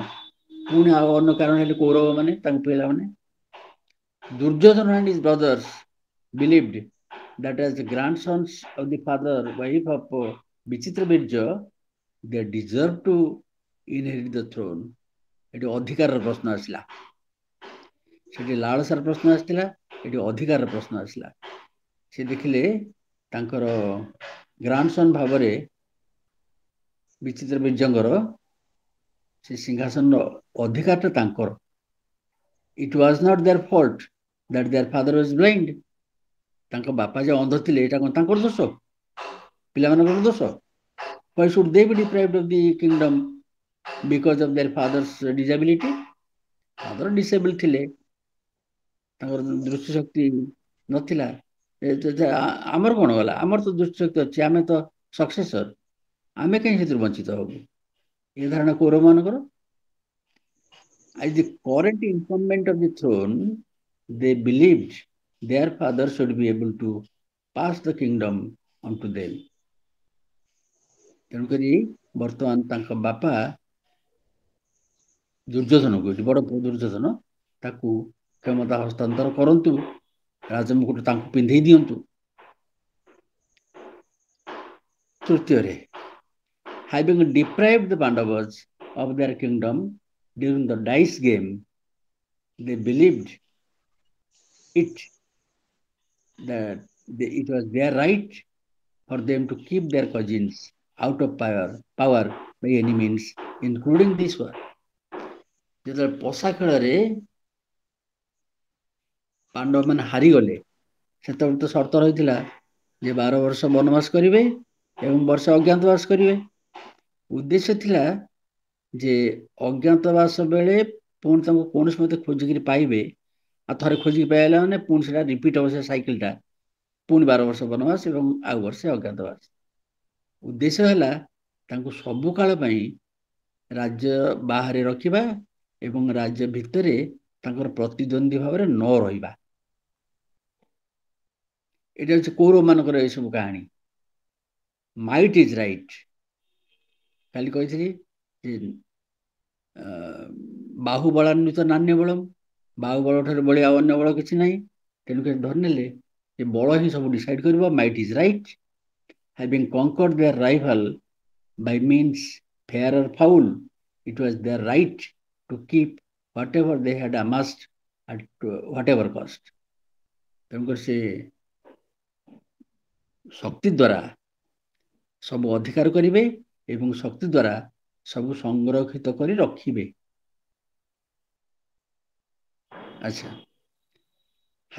ପୁଣି ଆଉ ଅନ୍ୟ କାରଣ ହେଲେ କୌରବ ମାନେ, ତାଙ୍କ ପିଲାମାନେ। Duryodhana and his brothers believed that as the grandsons of the father wife of Vichitravirya, they deserve to inherit the throne। ଏଠି ଅଧିକାରର ପ୍ରଶ୍ନ ଆସିଲା, ସେଠି ଲାଳସାର ପ୍ରଶ୍ନ ଆସିଥିଲା, ଏଠି ଅଧିକାରର ପ୍ରଶ୍ନ ଆସିଲା। ସେ ଦେଖିଲେ ତାଙ୍କର ଗ୍ରାଣ୍ଡସନ୍ ଭାବରେ ବିଚିତ୍ରବୀର୍ଯ୍ୟଙ୍କର ସେ ସିଂହାସନର ଅଧିକାରଟା ତାଙ୍କର। It was not their fault that their father was blind। ତାଙ୍କ ବାପା ଯେ ଅନ୍ଧ ଥିଲେ, ଏଇଟା କଣ ତାଙ୍କର ଦୋଷ? ପିଲାମାନଙ୍କର ଦୋଷ? Why should they be deprived of the kingdom because of their father's disability? father disabled ଥିଲେ, ତାଙ୍କର ଦୃଷ୍ଟି ଶକ୍ତି ନଥିଲା। ଆମର କଣ ଗଲା? ଆମର ତ ଦୃଷ୍ଟି ଶକ୍ତି ଅଛି, ଆମେ ତ ସକ୍ସେସର, ଆମେ କାହିଁ ସେଥିରୁ ବଞ୍ଚିତ ହବୁ? ଏ ଧାରଣା କୌରବମାନଙ୍କର। As the current incumbent of the throne, they believed their father should be able to pass the kingdom on to them। ତେଣୁକରି ବର୍ତ୍ତମାନ ତାଙ୍କ ବାପା ଦୁର୍ଯ୍ୟୋଧନକୁ, ଏଠି ବଡ଼ ପୁଅ ଦୁର୍ଯ୍ୟୋଧନ, ତାକୁ କ୍ଷମତା ହସ୍ତାନ୍ତର କରନ୍ତୁ, ରାଜମୁକୁଟ ତାଙ୍କୁ ପିନ୍ଧେଇ ଦିଅନ୍ତୁ। ତୃତୀୟରେ, having deprived the Pandavas of their kingdom during the dice game, they believed it that it was their right for them to keep their cousins out of power by any means, including this one. ଯେତେବେଳେ ପଶା ଖେଳରେ ପାଣ୍ଡବ ମାନେ ହାରିଗଲେ, ସେତେବେଳେ ତ ସର୍ତ୍ତ ରହିଥିଲା ଯେ 12 ବର୍ଷ ବନବାସ କରିବେ ଏବଂ ବର୍ଷ ଅଜ୍ଞାତବାସ କରିବେ। ଉଦ୍ଦେଶ୍ୟ ଥିଲା ଯେ ଅଜ୍ଞାତବାସ ବେଳେ ପୁଣି ତାଙ୍କୁ କୌଣସି ମତେ ଖୋଜିକିରି ପାଇବେ, ଆଉ ଥରେ ଖୋଜିକି ପାଇଲା ମାନେ ପୁଣି ସେଟା ରିପିଟ୍ ହବ, ସେ ସାଇକେଲଟା, ପୁଣି 12 ବର୍ଷ ବନବାସ ଏବଂ ଆଉ ବର୍ଷେ ଅଜ୍ଞାତବାସ। ଉଦ୍ଦେଶ୍ୟ ହେଲା ତାଙ୍କୁ ସବୁ କାଳ ପାଇଁ ରାଜ୍ୟ ବାହାରେ ରଖିବା ଏବଂ ରାଜ୍ୟ ଭିତରେ ତାଙ୍କର ପ୍ରତିଦ୍ୱନ୍ଦ୍ୱୀ ଭାବରେ ନ ରହିବା। এটা হচ্ছে କୌରବମାନଙ୍କର ଏସବୁ କାହାଣୀ। Might is right. କାଲି କହିଥିଲି ଯେ ବାହୁବଳାନ୍ୱିତ ନାନ୍ୟବଳମ୍, ବାହୁବଳ ଠାରୁ ବଳି ଆଉ ଅନ୍ୟ ବଳ କିଛି ନାହିଁ। ତେଣୁକରି ଧରିନେଲେ ଯେ ବଳ ହିଁ ସବୁ ଡିସାଇଡ୍ କରିବ। Might is right. Having conquered their rival by means fair or foul, it was their right to keep whatever they had amassed at whatever cost. ତେଣୁକରି ସେ ଶକ୍ତି ଦ୍ୱାରା ସବୁ ଅଧିକାର କରିବେ ଏବଂ ଶକ୍ତି ଦ୍ୱାରା ସବୁ ସଂରକ୍ଷିତ କରି ରଖିବେ। ଆଚ୍ଛା,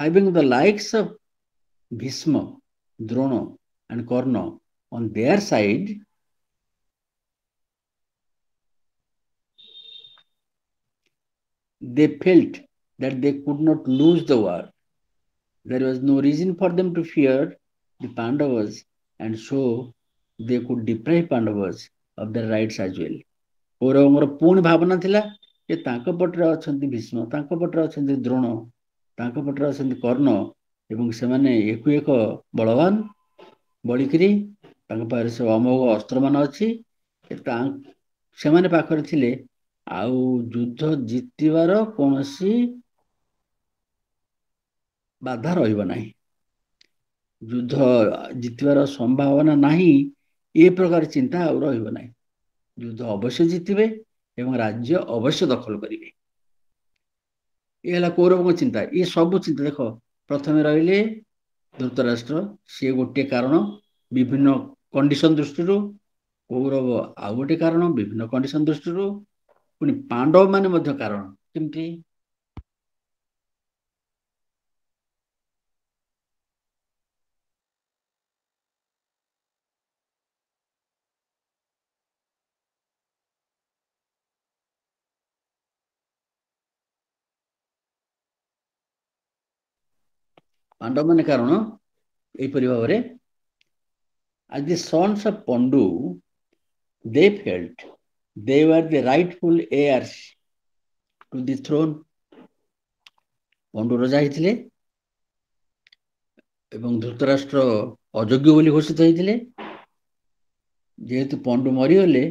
having the likes of Bhishma, Drona and Karna on their side, they felt that they could not lose the war. There was no reason for them to fear the Pandavas, and so they could deprive Pandavas of their rights as well. କୌରବଙ୍କର ପୁଣି ଭାବନା ଥିଲା ଯେ ତାଙ୍କ ପଟରେ ଅଛନ୍ତି ଭୀଷ୍ମ, ତାଙ୍କ ପଟରେ ଅଛନ୍ତି ଦ୍ରୋଣ, ତାଙ୍କ ପଟରେ ଅଛନ୍ତି କର୍ଣ୍ଣ, ଏବଂ ସେମାନେ ଏକୁ ଏକ ବଳବାନ ବଳିକିରି ତାଙ୍କ ପାଖରେ ସବୁ ଅମୋଘ ଅସ୍ତ୍ରମାନ ଅଛି, ସେମାନେ ପାଖରେ ଥିଲେ, ଆଉ ଯୁଦ୍ଧ ଜିତିବାର କୌଣସି ବାଧା ରହିବ ନାହିଁ, ଯୁଦ୍ଧ ଜିତିବାର ସମ୍ଭାବନା ନାହିଁ, ଏ ପ୍ରକାର ଚିନ୍ତା ଆଉ ରହିବ ନାହିଁ। ଯୁଦ୍ଧ ଅବଶ୍ୟ ଜିତିବେ ଏବଂ ରାଜ୍ୟ ଅବଶ୍ୟ ଦଖଲ କରିବେ। ଏ ହେଲା କୌରବଙ୍କ ଚିନ୍ତା। ଏ ସବୁ ଚିନ୍ତା ଦେଖ, ପ୍ରଥମେ ରହିଲେ ଧୃତରାଷ୍ଟ୍ର, ସିଏ ଗୋଟିଏ କାରଣ ବିଭିନ୍ନ କଣ୍ଡିସନ ଦୃଷ୍ଟିରୁ, କୌରବ ଆଉ ଗୋଟେ କାରଣ ବିଭିନ୍ନ କଣ୍ଡିସନ ଦୃଷ୍ଟିରୁ, ପୁଣି ପାଣ୍ଡବ ମାନେ ମଧ୍ୟ କାରଣ। କେମିତି? ପାଣ୍ଡବ ମାନେ କାରଣ ଏହିପରି ଭାବରେ, as the sons of Pandu, they felt they were the rightful heirs to the throne. Pandu ରାଜା ହେଇଥିଲେ ଏବଂ ଧୃତରାଷ୍ଟ୍ର ଅଯୋଗ୍ୟ ବୋଲି ଘୋଷିତ ହେଇଥିଲେ। ଯେହେତୁ ପଣ୍ଡୁ ମରିଗଲେ,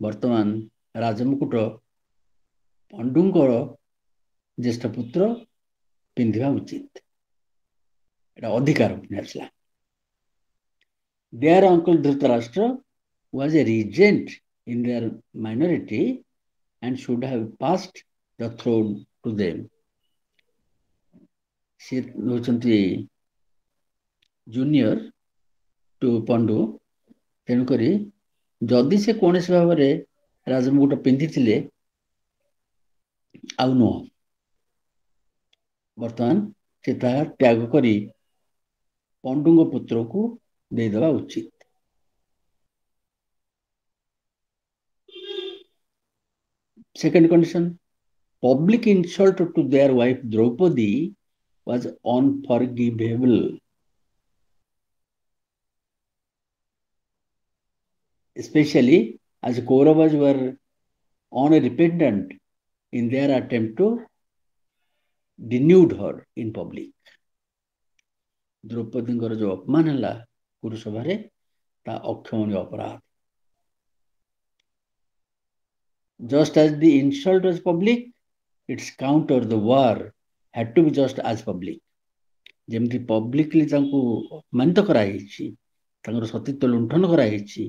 ବର୍ତ୍ତମାନ ରାଜମୁକୁଟ ପଣ୍ଡୁଙ୍କର ଜ୍ୟେଷ୍ଠ ପୁତ୍ର ପିନ୍ଧିବା ଉଚିତ, এটা ଅଧିକାର ଆସିଲା। Their uncle Dhritarashtra was a regent in their minority and should have passed the throne to them. ସେ ହେଉଛନ୍ତି ଜୁନିୟର ଟୁ ପଣ୍ଡୁ, ତେଣୁକରି ଯଦି ସେ କୌଣସି ଭାବରେ ରାଜମୁକୁଟ ପିନ୍ଧିଥିଲେ ଆଉ ନୁହଁ, ବର୍ତ୍ତମାନ ସେ ତାହା ତ୍ୟାଗ କରି ପଣ୍ଡୁଙ୍କ ପୁତ୍ରକୁ ଦେଇଦେବା ଉଚିତ। Second condition, public insult to their wife Draupadi was unforgivable, especially as Kauravas were unrepentant in their attempt to denude her in public. ଦ୍ରୌପଦୀଙ୍କର ଯୋଉ ଅପମାନ ହେଲା କୁରୁସଭାରେ, ତା ଅକ୍ଷମଣୀୟ ଅପରାଧ। Just as the insult was public, its counter, the war, had to be just as public. ଯେମିତି publicly ତାଙ୍କୁ ଅପମାନିତ କରାଯାଇଛି, ତାଙ୍କର ସତୀତ୍ୱ ଲୁଣ୍ଠନ କରାଯାଇଛି,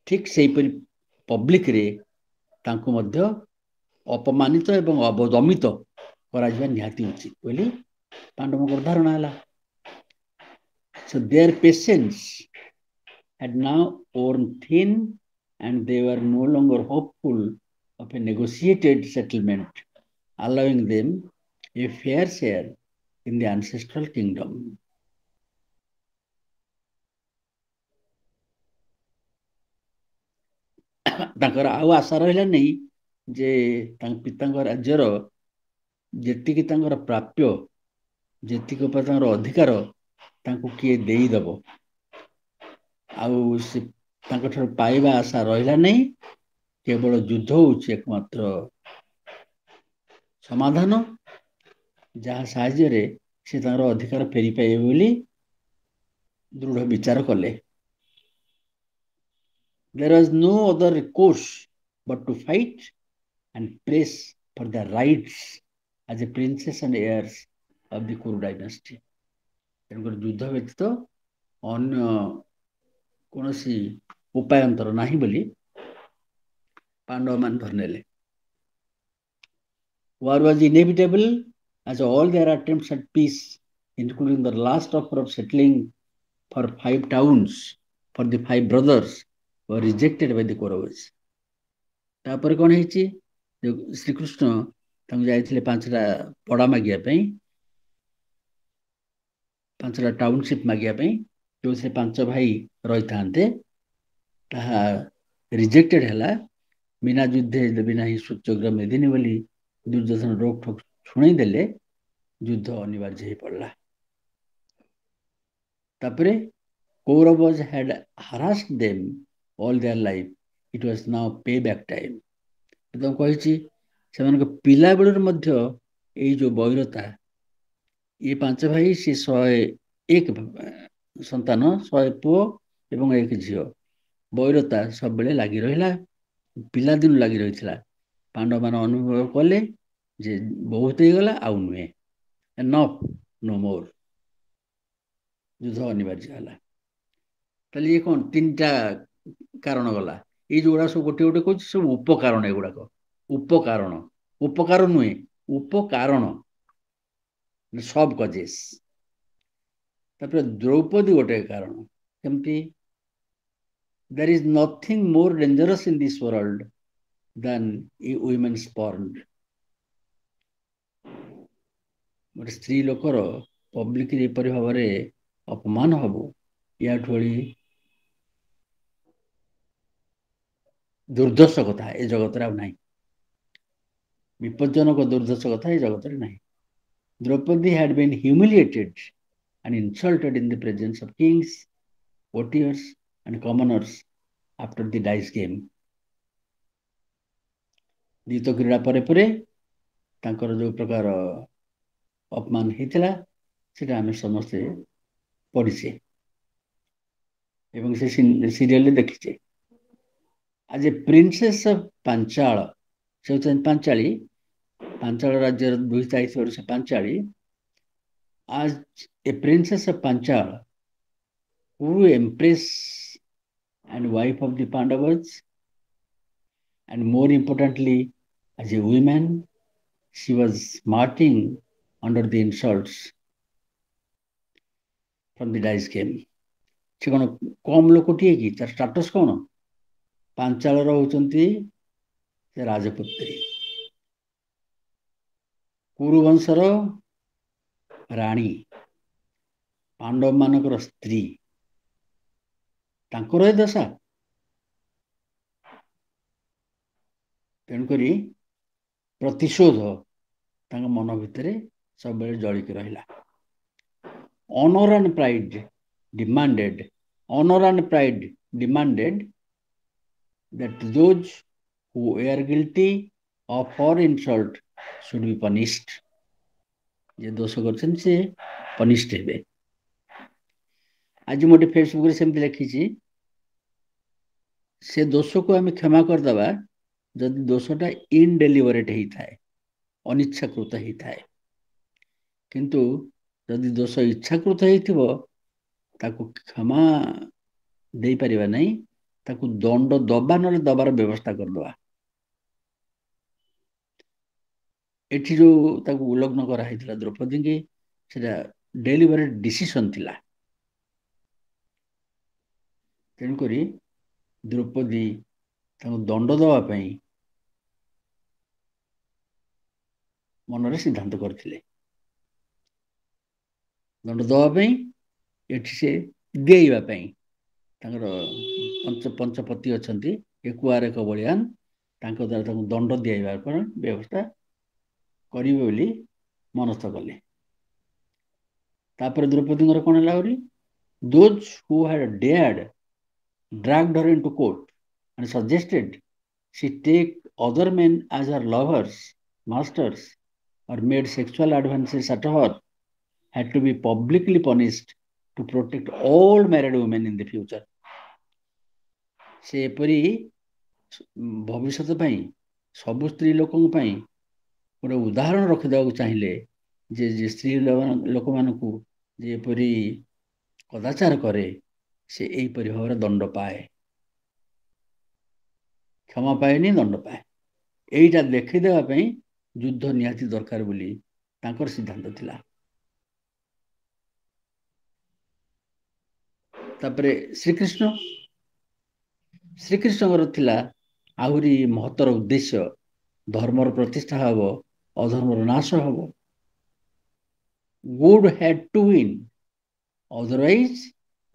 ଠିକ୍ ସେହିପରି ପବ୍ଲିକରେ ତାଙ୍କୁ ମଧ୍ୟ ଅପମାନିତ ଏବଂ ଅବଦମିତ କରାଯିବା ନିହାତି ଉଚିତ ବୋଲି ପାଣ୍ଡବଙ୍କର ଧାରଣା ହେଲା। So their patience had now worn thin and they were no longer hopeful of a negotiated settlement, allowing them a fair share in the ancestral kingdom. ତାଙ୍କର ଆଉ ଆଶା ରହିଲା ନାହିଁ ଯେ ତାଙ୍କ ପିତାଙ୍କ ରାଜ୍ୟର ଯେତିକି ତାଙ୍କର ପ୍ରାପ୍ୟ, ଯେତିକି ତାଙ୍କର ଅଧିକାର ତାଙ୍କୁ କିଏ ଦେଇଦବ, ଆଉ ସେ ତାଙ୍କଠାରୁ ପାଇବା ଆଶା ରହିଲା ନାହିଁ। କେବଳ ଯୁଦ୍ଧ ହେଉଛି ଏକମାତ୍ର ସମାଧାନ, ଯାହା ସାହାଯ୍ୟରେ ସେ ତାଙ୍କର ଅଧିକାର ଫେରି ପାଇବେ ବୋଲି ଦୃଢ଼ ବିଚାର କଲେ। There was no other recourse but to fight and press for their rights as a princess and heirs of the Kuru dynasty. ତେଣୁକରି ଯୁଦ୍ଧ ବ୍ୟତୀତ ଅନ୍ୟ କୌଣସି ଉପାୟନ୍ତର ନାହିଁ ବୋଲି ପାଣ୍ଡବମାନେ ଧରିନେଲେ। War was inevitable as all their attempts at peace, including the last offer of settling for 5 towns for the 5 brothers, were rejected by the Kauravas. ତାପରେ କ'ଣ ହେଇଛି, ଶ୍ରୀକୃଷ୍ଣ ତାଙ୍କୁ ଯାଇଥିଲେ 5ଟା ପଡ଼ା ମାଗିବା ପାଇଁ, 5ଟା ଟାଉନସିପ୍ ମାଗିବା ପାଇଁ, ଯେଉଁଥିରେ 5 ଭାଇ ରହିଥାନ୍ତେ, ତାହା ରିଜେକ୍ଟେଡ୍ ହେଲା। ବିନା ଯୁଦ୍ଧେ ଦେବି ନାହିଁ ସୂଚ୍ୟଗ୍ର ମେଦିନୀ ବୋଲି ଦୁର୍ଯୋଧନ ରୋକଠୋକ ଶୁଣେଇ ଦେଲେ, ଯୁଦ୍ଧ ଅନିବାର୍ଯ୍ୟ ହେଇ ପଡ଼ିଲା। ତାପରେ Kauravas had harassed them all their life. It was now payback time. ମୁଁ କହିଛି ସେମାନଙ୍କ ପିଲାବେଳରୁ ମଧ୍ୟ ଏଇ ଯେଉଁ ବୈରତା, ଏ 5 ଭାଇ, ସେ 101 ସନ୍ତାନ, 100 ପୁଅ ଏବଂ 1 ଝିଅ, ବୈରତା ସବୁବେଳେ ଲାଗି ରହିଲା, ପିଲାଦିନୁ ଲାଗି ରହିଥିଲା। ପାଣ୍ଡବମାନେ ଅନୁଭବ କଲେ ଯେ ବହୁତ ହେଇଗଲା, ଆଉ ନୁହେଁ, ଏନଫ୍, ନୋ ମୋର୍, ଯୁଦ୍ଧ ଅନିବାର୍ଯ୍ୟ ହେଲା। ତାହେଲେ ଇଏ କ'ଣ 3ଟା କାରଣ ଗଲା। ଏଇ ଯେଉଁଗୁଡ଼ା ସବୁ ଗୋଟେ ଗୋଟେ କହୁଛି, ସବୁ ଉପକାରଣ, ଏଗୁଡ଼ାକ ଉପକାରଣ, ଉପକାର ନୁହେଁ, ଉପକାରଣ, ସବ୍ କଜେସ୍। ତାପରେ ଦ୍ରୌପଦୀ ଗୋଟେ କାରଣ। କେମିତି? There is nothing more dangerous in this world than a woman spurned. ଗୋଟେ ସ୍ତ୍ରୀ ଲୋକର ପବ୍ଲିକରେ ଏପରି ଭାବରେ ଅପମାନ ହବ, ୟାଠୁ ଭଳି ଦୁର୍ଦ୍ଦଶ କଥା ଏ ଜଗତରେ ଆଉ ନାହିଁ। ବିପଜ୍ଜନକ ଦୁର୍ଦ୍ଦଶ କଥା ଏ ଜଗତରେ ନାହିଁ। Draupadi had been humiliated and insulted in the presence of kings, courtiers and commoners after the dice game. ଦ୍ୱିତ କ୍ରୀଡ଼ା ପରେ ପରେ ତାଙ୍କର ଯେଉଁ ପ୍ରକାର ଅପମାନ ହେଇଥିଲା, ସେଟା ଆମେ ସମସ୍ତେ ପଢ଼ିଛେ ଏବଂ ସେ ସିରିଏଲରେ ଦେଖିଛେ। As a princess of Panchala, ସେ ହେଉଛନ୍ତି ପାଞ୍ଚାଳୀ, ପାଞ୍ଚାଳ ରାଜ୍ୟର ଦୁହିତା ହେଇଥିବାରୁ ସେ Panchali. As a princess of Panchal, Kuru empress and wife of the Pandavas, and more importantly, as a woman, she was smarting under the insults from the dice game. ସେ କ'ଣ କମ୍ ଲୋକଟିଏ କି? ତାର ଷ୍ଟାଟସ୍ କ'ଣ? ପାଞ୍ଚାଳର ହେଉଛନ୍ତି ସେ ରାଜପୁତ୍ରୀ, କୁରୁବଂଶର ରାଣୀ, ପାଣ୍ଡବମାନଙ୍କର ସ୍ତ୍ରୀ, ତାଙ୍କର ଏ ଦଶା। ତେଣୁକରି ପ୍ରତିଶୋଧ ତାଙ୍କ ମନ ଭିତରେ ସବୁବେଳେ ଜଳିକି ରହିଲା। Honor and pride demanded that those who were guilty of her insult should be punished. ଯେ ଦୋଷ କରିଛନ୍ତି ସେ ପନିଷ୍ଡ ହେବେ। ଆଜି ମୁଁ ଗୋଟେ ଫେସବୁକରେ ସେମିତି ଲେଖିଛି, ସେ ଦୋଷକୁ ଆମେ କ୍ଷମା କରିଦେବା जदि दोषटा इनडेलिवरेट होता है, अनिच्छाकृत होता है, किंतु जदि दोष इच्छाकृत हो ताकू क्षमा दे परिबा नहीं, ताकू दंड दबा न दबार व्यवस्था करदवा। एठी जो ताकू उल्लग्न करा द्रौपदी की सेटा डेलिवरेट डिसीजन थिला। तेणुक द्रौपदी दंड दवाई मनरे सिद्धांत करथिले। दंड दवाई एठी से देइबा पई पंच पंचपति अछंती एकुआर एक बलियान तांको द्वारा दंड दिया व्यवस्था करिवे बोली मनस्थ कले। तापर द्रौपदी कौन है, those who had dared dragged her into court and suggested she take other men as her lovers, masters, or made sexual advances at her had to be publicly punished to protect all married women in the future. से एपरी भविष्य सब स्त्री लोक गोटे उदाहरण रखिदेवा चाहिए जे स्त्री लोक मानक जेपरी कदाचार करे से यहीपरि भाव दंड पाए, क्षमा पाएनी दंड पाए। यहीटा देखीदेवाई युद्ध निहाती दरकार बोली तांकर सिद्धांत थिला। तापरे श्रीकृष्ण थिला आहुरी महत्तर उद्देश्य धर्मर प्रतिष्ठा हब, अधर्मर नाश हब। Good had to win, otherwise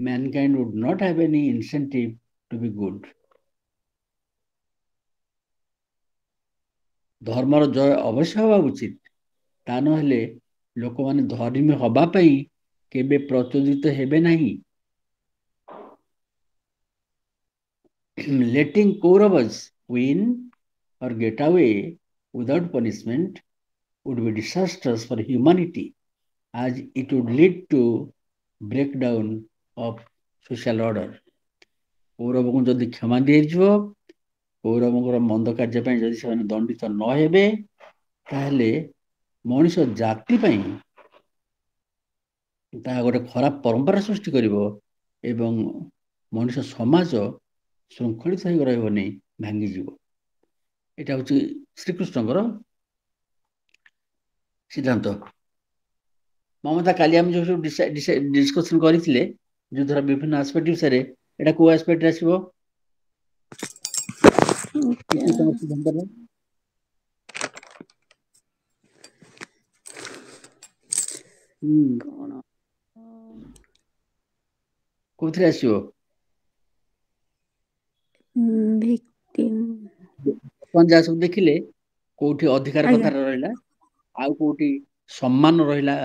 mankind would not have any incentive to be good. धर्मर जय अवश्य हवा उचित, ता नहेले लोक माने धर्मी हबा पई केबे प्रचोदित हेबे नहीं। Letting Kauravas win or get away without punishment would be disastrous for humanity, as it would lead to breakdown of social order. Kaurava को जदि क्षमा दिज्व, कौरव मंद कार्य जदि से दंडित न हेबे ताहले मनुष्य जाति गोटे खराब परंपरा सृष्टि करिवो एवं मनुष्य समाज श्रृंखलित हो रही भांगी जीव। यहाँ हूँ श्रीकृष्णकर सिद्धांत। ममता काली आम जो डिस्कसन करते युद्धर विभिन्न आस्पेक्ट विषय एटा को आस्पेक्ट आसो सिद्धांत कौन आसो जहाँ सब देखिले कोठी अधिकार कथा रहा आउ कोठी सम्मान रहा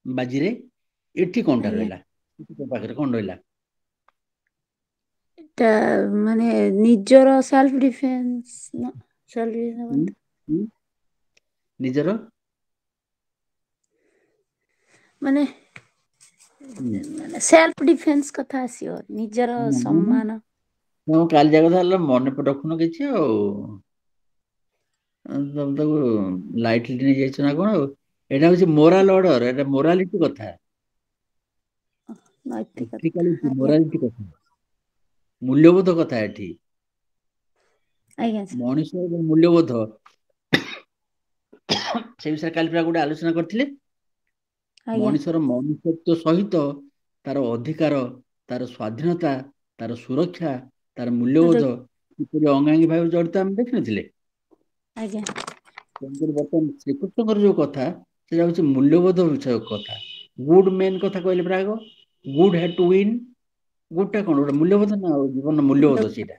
बाजी रे एठी कोनटा रहा पाखरे कोन रहा माने निजर सेल्फ डिफेंस ना सेल्फ डिफेंस निजर माने सेल्फ डिफेंस कथा आसियो निजर सम्मान हम काल जगह था मन पे रखुन किछि तुम तो लाइटली नहीं जाइछ ना कोन एटा होछि मोरल ऑर्डर एटा मोरालिटी कथा नैतिकता मोरालिटी कथा मूल्यबोध कथा एठी मनुष्य मूल्यबोध से विषय काल गोटे आलोचना करथिले। मनुष्यर मनुष्यत्व सहित तार अधिकार, तार स्वाधीनता, तार सुरक्षा, तार मूल्यबोध किपरि अंगांगी भाव जड़ित आम देख नथिले। बर्तमान श्रीकृष्ण जो कथा से हूँ मूल्यबोध विषय कथा। गुड मेन कथा कहले प्राग गुड हैड टू विन। गुडटा कौन गोटे मूल्यबोध ना जीवन मूल्यबोध सीटा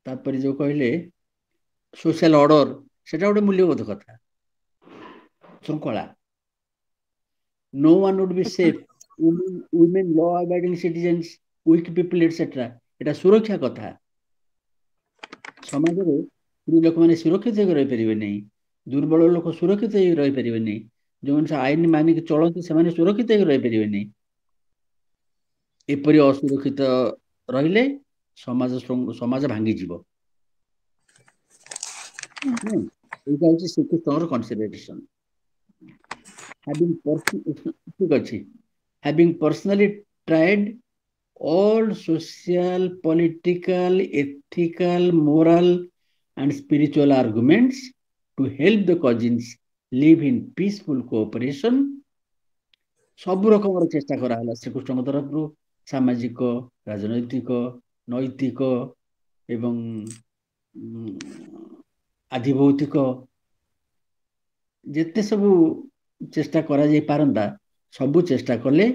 तापर जो कहले सोशल ऑर्डर सेटा गोटे मूल्यबोध कथा श्रृंखला। No one would be safe, women law abiding citizens, weak people etcetera एटा सुरक्षा कथा। समाज में स्त्री लोक मैंने सुरक्षित रही पारे नहीं, दुर्बल लोक सुरक्षित रही पारे नहीं, जो मैंने आईन मानिक चलती से सुरक्षित रही पारे नहीं। एपरी असुरक्षित ରହିଲେ ସମାଜ ଭାଙ୍ଗିଯିବ। ଏଇଟା ହଉଛି ଶ୍ରୀକୃଷ୍ଣଙ୍କର କନସିଡରେସନ। ଠିକ ଅଛି। having personally tried all social, political, ethical, moral and spiritual arguments to help the cousins live in peaceful cooperation, ସବୁ ରକମର ଚେଷ୍ଟା କରାହେଲା ଶ୍ରୀକୃଷ୍ଣଙ୍କ ତରଫରୁ, ସାମାଜିକ, ରାଜନୈତିକ, ନୈତିକ ଏବଂ ଆଧିଭୌତିକ ଯେତେ ସବୁ ଚେଷ୍ଟା କରାଯାଇ ପାରନ୍ତା ସବୁ ଚେଷ୍ଟା କଲେ,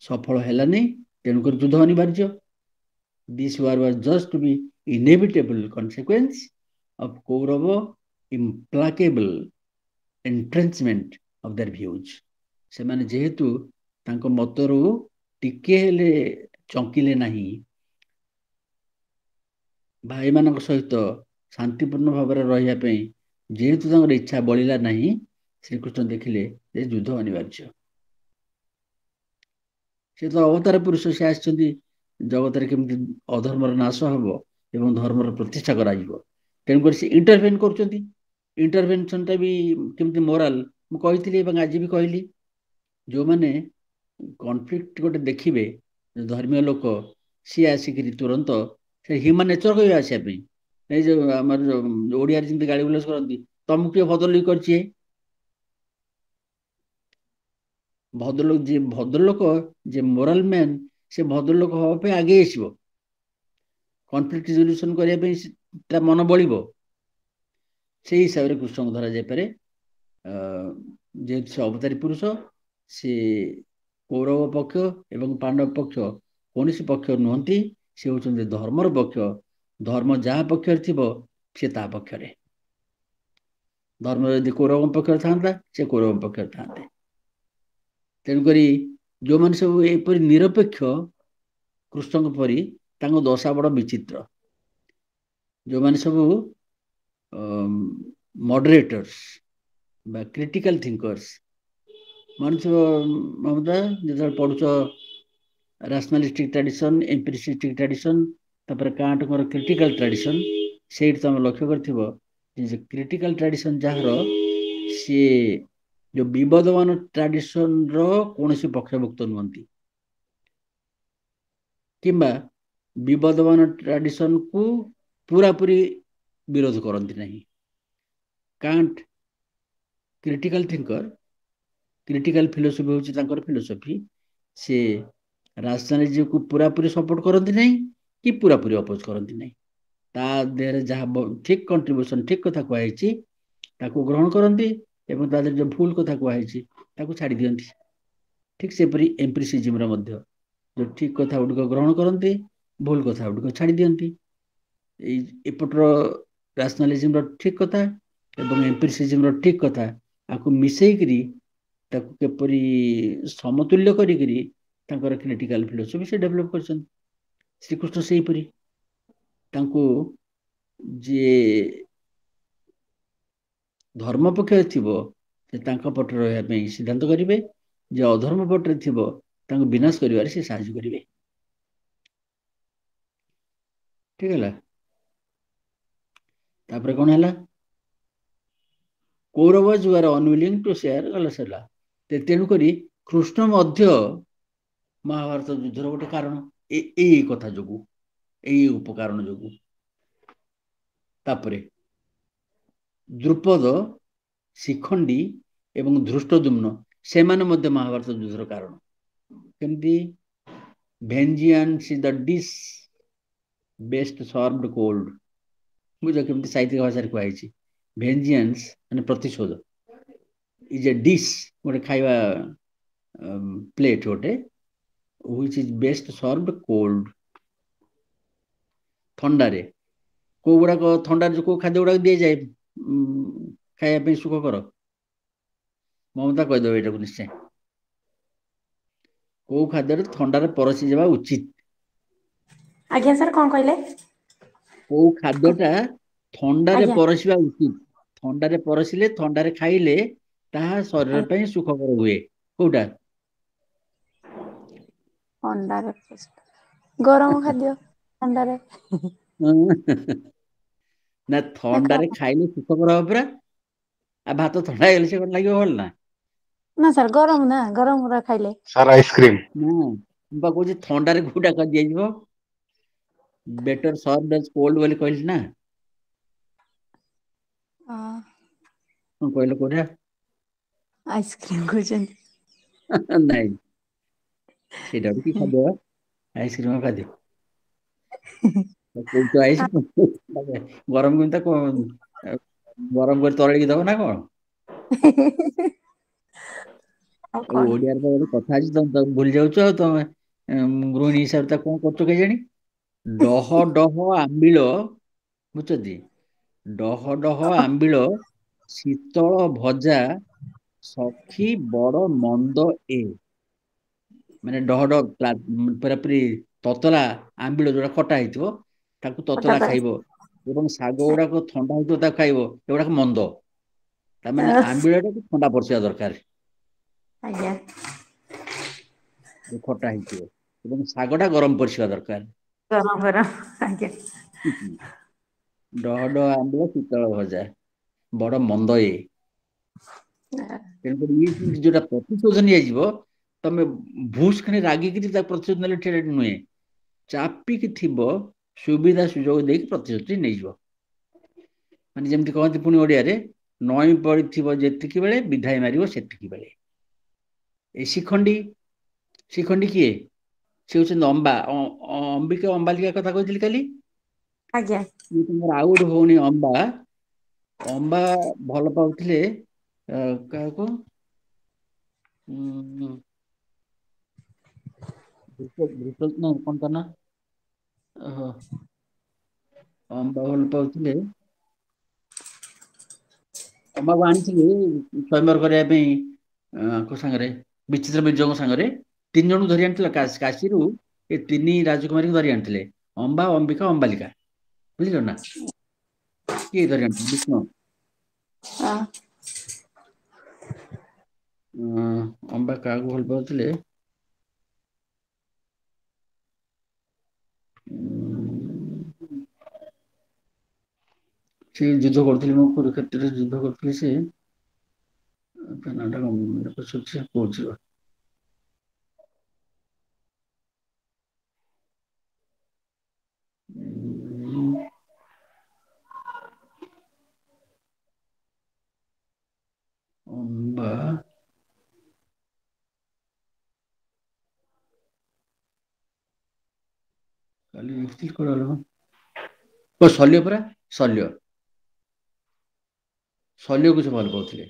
ସଫଳ ହେଲାନି, ତେଣୁକରି ଯୁଦ୍ଧ ଅନିବାର୍ଯ୍ୟ। This war was just to be inevitable consequence of Kaurava implacable entrenchment of their views. ସେମାନେ ଯେହେତୁ ତାଙ୍କ ମତରୁ ଟିକେ ହେଲେ ଚଙ୍କିଲେ ନାହିଁ, ଭାଇମାନଙ୍କ ସହିତ ଶାନ୍ତିପୂର୍ଣ୍ଣ ଭାବରେ ରହିବା ପାଇଁ ଯେହେତୁ ତାଙ୍କର ଇଚ୍ଛା ବଳିଲା ନାହିଁ, ଶ୍ରୀକୃଷ୍ଣ ଦେଖିଲେ ଯେ ଯୁଦ୍ଧ ଅନିବାର୍ଯ୍ୟ। ସେ ତ ଅବତାର ପୁରୁଷ, ସେ ଆସିଛନ୍ତି ଜଗତରେ କେମିତି ଅଧର୍ମର ନାଶ ହେବ ଏବଂ ଧର୍ମର ପ୍ରତିଷ୍ଠା କରାଯିବ। ତେଣୁକରି ସେ ଇଣ୍ଟରଭେନ୍ କରୁଛନ୍ତି। ଇଣ୍ଟରଭେନସନଟା ବି କେମିତି ମୋରାଲ, ମୁଁ କହିଥିଲି ଏବଂ ଆଜି ବି କହିଲି, ଯେଉଁମାନେ କନଫ୍ଲିକ୍ଟ ଗୋଟେ ଦେଖିବେ ଧର୍ମୀୟ ଲୋକ, ସିଏ ଆସିକିରି ତୁରନ୍ତ ସେ ହ୍ୟୁମାନ ନେଚର କହିବେ ଆସିବା ପାଇଁ। ଏଇ ଯୋଉ ଆମର ଓଡ଼ିଆରେ ଯେମିତି ଗାଳି ଗୁଲଜ କରନ୍ତି, ତମକୁ କିଏ ଭଦ୍ରଲୋକ କରିଛି? ଭଦ୍ରଲୋକ ଯେ ମୋରାଲ ମ୍ୟାନ୍, ସେ ଭଦ୍ରଲୋକ ହବା ପାଇଁ ଆଗେଇ ଆସିବ, କନଫ୍ଲିକ୍ଟ ରିଜଲ୍ୟୁସନ କରିବା ପାଇଁ ତା ମନ ବଳିବ। ସେଇ ହିସାବରେ କୃଷ୍ଣଙ୍କୁ ଧରାଯାଇପାରେ। ଯେହେତୁ ସେ ଅବତାରୀ ପୁରୁଷ, ସେ କୌରବ ପକ୍ଷ ଏବଂ ପାଣ୍ଡବ ପକ୍ଷ କୌଣସି ପକ୍ଷ ନୁହନ୍ତି, ସେ ହେଉଛନ୍ତି ଧର୍ମର ପକ୍ଷ। ଧର୍ମ ଯାହା ପକ୍ଷରେ ଥିବ ସେ ତା ପକ୍ଷରେ। ଧର୍ମ ଯଦି କୌରବ ପକ୍ଷରେ ଥାନ୍ତା, ସେ କୌରବ ପକ୍ଷରେ ଥାନ୍ତେ। ତେଣୁକରି ଯେଉଁମାନେ ସବୁ ଏପରି ନିରପେକ୍ଷ କୃଷ୍ଣଙ୍କ ପରି, ତାଙ୍କ ଦଶା ବଡ଼ ବିଚିତ୍ର। ଯେଉଁମାନେ ସବୁ ମଡରେଟର୍ସ ବା କ୍ରିଟିକାଲ ଥିଙ୍କର୍ସ, ମଣିଷ ମମତା ଯେତେବେଳେ ପଢୁଛ ରାସନାଲିଷ୍ଟିକ ଟ୍ରାଡିସନ, ଏମ୍ପିରିସିଷ୍ଟିକ ଟ୍ରାଡିସନ, ତାପରେ କାଣ୍ଟଙ୍କର କ୍ରିଟିକାଲ ଟ୍ରାଡିସନ, ସେଇଠି ତମେ ଲକ୍ଷ୍ୟ କରିଥିବ ଯେ କ୍ରିଟିକାଲ ଟ୍ରାଡିସନ ଯାହାର, ସିଏ ଯୋଉ ବିବଦମାନ ଟ୍ରାଡିସନର କୌଣସି ପକ୍ଷଭୁକ୍ତ ନୁହନ୍ତି, କିମ୍ବା ବିବଦମାନ ଟ୍ରାଡିସନକୁ ପୁରାପୁରି ବିରୋଧ କରନ୍ତି ନାହିଁ। କାଣ୍ଟ କ୍ରିଟିକାଲ ଥିଙ୍କର, କ୍ରିଟିକାଲ ଫିଲୋସଫି ହେଉଛି ତାଙ୍କର ଫିଲୋସଫି। ସେ ରାସନାଲିଜିମକୁ ପୁରାପୁରି ସପୋର୍ଟ କରନ୍ତି ନାହିଁ କି ପୁରାପୁରି ଅପୋଜ କରନ୍ତି ନାହିଁ। ତା ଦେହରେ ଯାହା ଠିକ କଣ୍ଟ୍ରିବ୍ୟୁସନ, ଠିକ କଥା କୁହାଯାଇଛି ତାକୁ ଗ୍ରହଣ କରନ୍ତି ଏବଂ ତା ଦେହରେ ଯୋଉ ଭୁଲ କଥା କୁହାଯାଇଛି ତାକୁ ଛାଡ଼ି ଦିଅନ୍ତି। ଠିକ ସେପରି ଏମ୍ପିରିସିଜିମର ମଧ୍ୟ ଯୋଉ ଠିକ କଥା ଗୁଡ଼ିକ ଗ୍ରହଣ କରନ୍ତି, ଭୁଲ କଥା ଗୁଡ଼ିକ ଛାଡ଼ି ଦିଅନ୍ତି। ଏଇ ଏପଟର ରାସନାଲିଜିମର ଠିକ କଥା ଏବଂ ଏମ୍ପିରିସିଜିମର ଠିକ କଥା ଆକୁ ମିଶେଇକିରି ତାକୁ କିପରି ସମତୁଲ୍ୟ କରିକିରି ତାଙ୍କର କ୍ରିଟିକାଲ ଫିଲୋସଫି ସେ ଡେଭଲପ କରିଛନ୍ତି। ଶ୍ରୀକୃଷ୍ଣ ସେଇପରି, ତାଙ୍କୁ ଯିଏ ଧର୍ମ ପକ୍ଷରେ ଥିବ ସେ ତାଙ୍କ ପଟରେ ରହିବା ପାଇଁ ସିଦ୍ଧାନ୍ତ କରିବେ, ଯେ ଅଧର୍ମ ପଟରେ ଥିବ ତାଙ୍କୁ ବିନାଶ କରିବାରେ ସେ ସାହାଯ୍ୟ କରିବେ। ଠିକ ହେଲା। ତାପରେ କଣ ହେଲା? କୌରବଜ ୱେର୍ ଅନୱିଲିଂ ଟୁ ସେୟାର, ଗଲା ସରିଲା। ତେଣୁକରି କୃଷ୍ଣ ମଧ୍ୟ ମହାଭାରତ ଯୁଦ୍ଧର ଗୋଟେ କାରଣ, ଏଇ କଥା ଯୋଗୁ, ଏଇ ଉପକାରଣ ଯୋଗୁ। ତାପରେ ଦ୍ରୁପଦ, ଶିଖଣ୍ଡୀ ଏବଂ ଧୃଷ୍ଟଦ୍ୟୁମ୍ନ, ସେମାନେ ମଧ୍ୟ ମହାଭାରତ ଯୁଦ୍ଧର କାରଣ। କେମିତି? Vengeance is the dish best served cold. ବୁଝ କେମିତି ସାହିତ୍ୟିକ ଭାଷାରେ କୁହାଯାଇଛି। ଭେଞ୍ଜିଆନ୍ସ ମାନେ ପ୍ରତିଶୋଧ, ଇଜ ଏ ଡିସ୍, ଗୋଟେ ଖାଇବା ପ୍ଲେଟ୍ ଗୋଟେ, which is best served cold, ଥଣ୍ଡାରେ। କୋଉ ଗୁଡାକ ଥଣ୍ଡାରେ କୋଉ ଖାଦ୍ୟ ଗୁଡାକ ଦିଆଯାଏ ଖାଇବା ପାଇଁ ସୁଖକର? ମମତା କହିଦେବ ଏଇଟାକୁ ନିଶ୍ଚୟ। କୋଉ ଖାଦ୍ୟରେ ଥଣ୍ଡାରେ ପରସି ଯିବା ଉଚିତ? ଆଜ୍ଞା ସାର୍, କଣ କହିଲେ? କୋଉ ଖାଦ୍ୟଟା ଥଣ୍ଡାରେ ଆଜ୍ଞା, ପରସିବା ଉଚିତ? ଥଣ୍ଡାରେ ପରସିଲେ, ଥଣ୍ଡାରେ ଖାଇଲେ ତାହା ଶରୀର ପାଇଁ ସୁଖକର ହୁଏ। କୋଉଟା? ଥଣ୍ଡାରେ ଗରମ ଖାଦ୍ୟ ଥଣ୍ଡାରେ। ନା ଥଣ୍ଡାରେ ଖାଇଲେ ସୁଖକର ହବ ପୁରା। ଆଉ ଭାତ ଥଣ୍ଡା ହେଇଗଲେ ସେ କଣ ଲାଗିବ ଭଲ ନା? ନା ସାର୍ ଗରମ ନା ଗରମ ଗୁରା ଖାଇଲେ। Sir, ice cream. ନା ମୁଁ ବା କହୁଛି ଥଣ୍ଡାରେ କୋଉଟା ଦିଆଯିବ। ବେଟର ସର୍ଭ ଆଜ୍ କୋଲ୍ଡ ବୋଲି କହିଲି ନା। କଣ କହିଲ କୋଉଟା? ଆଇସ୍କ୍ରିମ କହୁଛନ୍ତି। ନାଇଁ ସେଇଟା ବି କି ଖାଦ୍ୟ ଆଇସ୍କ୍ରିମ ଖାଦ୍ୟ। କହୁଛ ଆଇସ ଗରମ କରି ତାକୁ ଗରମ କରି ତରଳିକି ଦବ ନା କଣ? ଆଉ ଆଉ କଣ ଓଡିଆରେ ତ ଗୋଟେ କଥା ଅଛି ତମେ ତାକୁ ଭୁଲି ଯାଉଛ ଆଉ ତମେ ଗୃହିଣୀ ହିସାବରେ ତାକୁ କଣ କରୁଛ କେଜାଣି? ଡହ ଡହ ଆମ୍ବିଳ ବୁଝୁଛନ୍ତି? ଡହ ଡହ ଆମ୍ବିଳ ଶୀତଳ ଭଜା ସଖୀ ବଡ ମନ୍ଦ ଏ। ମାନେ ଡହ ଡହ ପୁରାପୁରି ତତଲା ଆମ୍ବିଳ ଯୋଉଟା ଖଟା ହେଇଥିବ ତାକୁ ଖଟା ତତଲା ତ ଖାଇବ ଏବଂ ଶାଗ ଗୁଡାକ ଥଣ୍ଡା ହେଇଥିବ ତାକୁ ଖାଇବ ଏଗୁଡାକ ମନ୍ଦ। ତାମାନେ ଆମ୍ବିଳଟାକୁ ଥଣ୍ଡା ବସିବା ଦରକାର। ଆଜ୍ଞା। ଖଟା ହେଇଥିବ ଏବଂ ଶାଗ ଟା ଗରମ ପରିଥିବା ଦରକାର। ଗରମ ଗରମ ଆଜ୍ଞା। ଡହ ଡହ ଆମ୍ବିଳ ଶୀତଳ ଭଜା ବଡ ମନ୍ଦ ଏ। ତେଣୁକରି ଇଏ ଯୋଉଟା ପ୍ରତିଶୋଧ ନିଆଯିବ ତମେ ଭୁଷ କିଣି ରାଗିକିରି ତା ପ୍ରତିଶୋଧ ନେଲେ ଠିକ ନୁହେଁ। ଚାପିକି ଥିବ ସୁବିଧା ସୁଯୋଗ ଦେଇକି ପ୍ରତିଶ୍ରୁତି ନେଇଯିବ। ମାନେ ଯେମିତି କହନ୍ତି ପୁଣି ଓଡିଆରେ ନଈ ପଡିଥିବ ଯେତିକି ବେଳେ ବିଧାଇ ମାରିବ ସେତିକି ବେଳେ। ଏ ଶିଖଣ୍ଡୀ ଶିଖଣ୍ଡୀ କିଏ? ସେ ହଉଛନ୍ତି ଅମ୍ବା ଅମ୍ବିକା ଅମ୍ବାଲିକା କଥା କହିଥିଲି କାଲି। ଆଜ୍ଞା। ତମର ଆଉ ଗୋଟେ ଭଉଣୀ ଅମ୍ବା ଅମ୍ବା ଭଲ ପାଉଥିଲେ କାହାକୁ କଣ ତା ନା ଓହୋ ଅମ୍ବା ଭଲ ପାଉଥିଲେ ଅମ୍ବାକୁ ଆଣିଥିଲି ସ୍ଵୟଂବର କରିବା ପାଇଁ ଆଙ୍କ ସାଙ୍ଗରେ ବିଚିତ୍ର ବୀର୍ୟଙ୍କ ସାଙ୍ଗରେ 3 ଜଣଙ୍କୁ ଧରି ଆଣିଥିଲା କାଶୀରୁ ଏ 3 ରାଜକୁମାରୀଙ୍କୁ ଧରି ଆଣିଥିଲେ ଅମ୍ବା ଅମ୍ବିକା ଅମ୍ବାଲିକା ବୁଝିଲ ନା କିଏ ଧରି ଆଣିଥିଲେ ବିଷ୍ଣୁ। ହଁ। ଅମ୍ବା କାହାକୁ ଭଲ ପାଉଥିଲେ ସେ ଯୁଦ୍ଧ କରୁଥିଲେ ମୁଁ କୁରୁକ୍ଷେତ୍ରରେ ଯୁଦ୍ଧ କରୁଥିଲେ ସେ ତା ନାଁ ଟା ମନେ ପଶୁଛି କହୁଛି ରୁହ। ଅମ୍ବା କାଲି ଲେଖିଥିଲି କୁଆଡେ ଗଲା ମ ଓ ଶଲ୍ୟ ପରା ଶଲ୍ୟ। ଶଲ୍ୟକୁ ସେ ଭଲ ପାଉଥିଲେ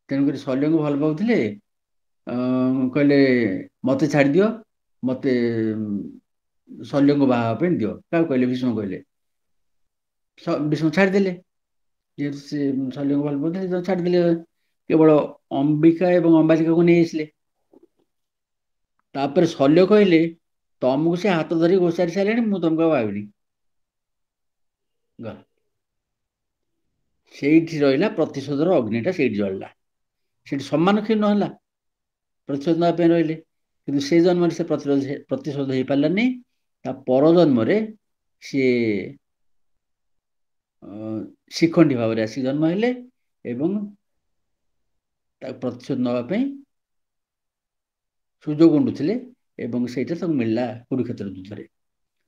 ତେଣୁକରି ଶଲ୍ୟକୁ ଭଲ ପାଉଥିଲେ କହିଲେ ମତେ ଛାଡିଦିଅ ମତେ ଶଲ୍ୟଙ୍କୁ ବାହା ହେବା ପାଇଁ ଦିଅ କାହାକୁ କହିଲେ ବିଷ୍ଣୁକୁ କହିଲେ। ବିଷ୍ଣୁ ଛାଡିଦେଲେ ଯେହେତୁ ସେ ଶଲ୍ୟକୁ ଭଲ ପାଉଥିଲେ ତ ଛାଡିଦେଲେ କେବଳ ଅମ୍ବିକା ଏବଂ ଅମ୍ବାଲିକାକୁ ନେଇ ଆସିଲେ। ତାପରେ ଶଲ୍ୟ କହିଲେ ତମକୁ ସେ ହାତ ଧରି ଘୋଷାରି ସାରିଲେଣି ମୁଁ ତମକୁ ଆଉ ବାହାହେବିନି। ଗଲା। ସେଇଠି ରହିଲା ପ୍ରତିଶୋଧର ଅଗ୍ନିଟା ସେଇଠି ଜଳିଲା ସେଇଠି ସମ୍ମାନ କ୍ଷୁର୍ଣ୍ଣ ହେଲା। ପ୍ରତିଶୋଧ ନେବା ପାଇଁ ରହିଲେ କିନ୍ତୁ ସେ ଜନ୍ମରେ ସେ ପ୍ରତିଶୋଧ ହେଇପାରିଲାନି। ତା ପର ଜନ୍ମରେ ସିଏ ଶିଖଣ୍ଡୀ ଭାବରେ ଆସି ଜନ୍ମ ହେଲେ ଏବଂ ତାକୁ ପ୍ରତିଶୋଧ ନବା ପାଇଁ ସୁଯୋଗ ଉଣ୍ଡୁଥିଲେ ଏବଂ ସେଇଟା ତାଙ୍କୁ ମିଳିଲା କୁରୁକ୍ଷେତ୍ର ଯୁଦ୍ଧରେ।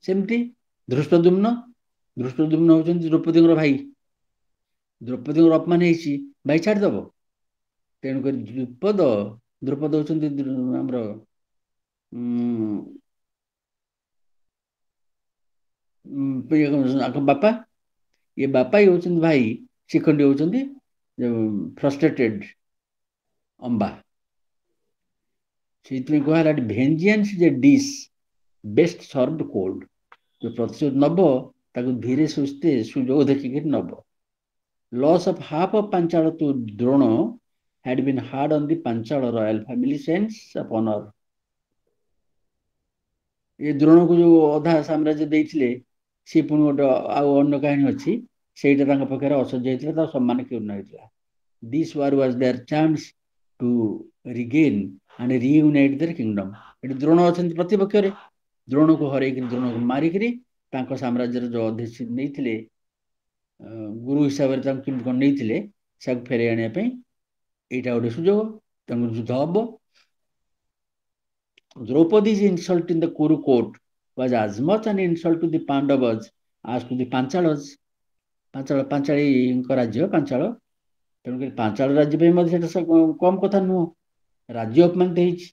ସେମିତି ଧୃଷ୍ଟଦ୍ୟୁମ୍ନ ହଉଛନ୍ତି ଦ୍ରୌପଦୀଙ୍କର ଭାଇ। ଦ୍ରୌପଦୀଙ୍କର ଅପମାନ ହେଇଛି ଭାଇ ଛାଡିଦବ। ତେଣୁକରି ଦ୍ରୁପଦ ହଉଛନ୍ତି ଆମର ଆଙ୍କ ବାପା ଇଏ ବାପା ଇଏ ହଉଛନ୍ତି ଭାଇ ଶିଖଣ୍ଡୀ ହଉଛନ୍ତି ଫ୍ରଷ୍ଟ୍ରେଟେଡ ଅମ୍ବା। ସେଇଥିପାଇଁ କୁହାହେଲା vengeance is a dish best served cold. ଯୋଉ ପ୍ରତିଶୋଧ ନବ ତାକୁ ଧୀରେ ସୁସ୍ଥେ ସୁଯୋଗ ଦେଖିକିରି ନବ। Loss of half of Panchala to Drona had been hard on the Panchala royal family sense of honor. ଏ ଦ୍ରୋଣକୁ ଯୋଉ ଅଧା ସାମ୍ରାଜ୍ୟ ଦେଇଥିଲେ ସିଏ ପୁଣି ଗୋଟେ ଆଉ ଅନ୍ୟ କାହାଣୀ ଅଛି ସେଇଟା ତାଙ୍କ ପାଖରେ ଅସହ୍ୟ ହେଇଥିଲା ତାଙ୍କ ସମ୍ମାନ କ୍ଷୁର୍ଣ୍ଣ ହେଇଥିଲା। This war was their chance to regain and reunite their kingdom। ଏଠି ଦ୍ରୋଣ ଅଛନ୍ତି ପ୍ରତିପକ୍ଷରେ ଦ୍ରୋଣକୁ ହରେଇକି ଦ୍ରୋଣକୁ ମାରିକିରି ତାଙ୍କ ସାମ୍ରାଜ୍ୟର ଯୋଉ ଅଧିଷ୍ଠ ନେଇଥିଲେ ଗୁରୁ ହିସାବରେ ତାଙ୍କୁ କେମିତି କ'ଣ ନେଇଥିଲେ ସେକୁ ଫେରେଇ ଆଣିବା ପାଇଁ ଏଇଟା ଗୋଟେ ସୁଯୋଗ। ତାଙ୍କୁ ଯୁଦ୍ଧ ହବ। Draupadi's insult in the Kuru court was as much an insult to the Pandavas as to the Panchalas. ପାଞ୍ଚାଳୀଙ୍କ ରାଜ୍ୟ ପାଞ୍ଚାଳ, ତେଣୁକରି ପାଞ୍ଚାଳ ରାଜ୍ୟ ପାଇଁ ମଧ୍ୟ ସେଟା କମ କଥା ନୁହଁ, ରାଜ୍ୟ ଅପମାନିତ ହେଇଛି।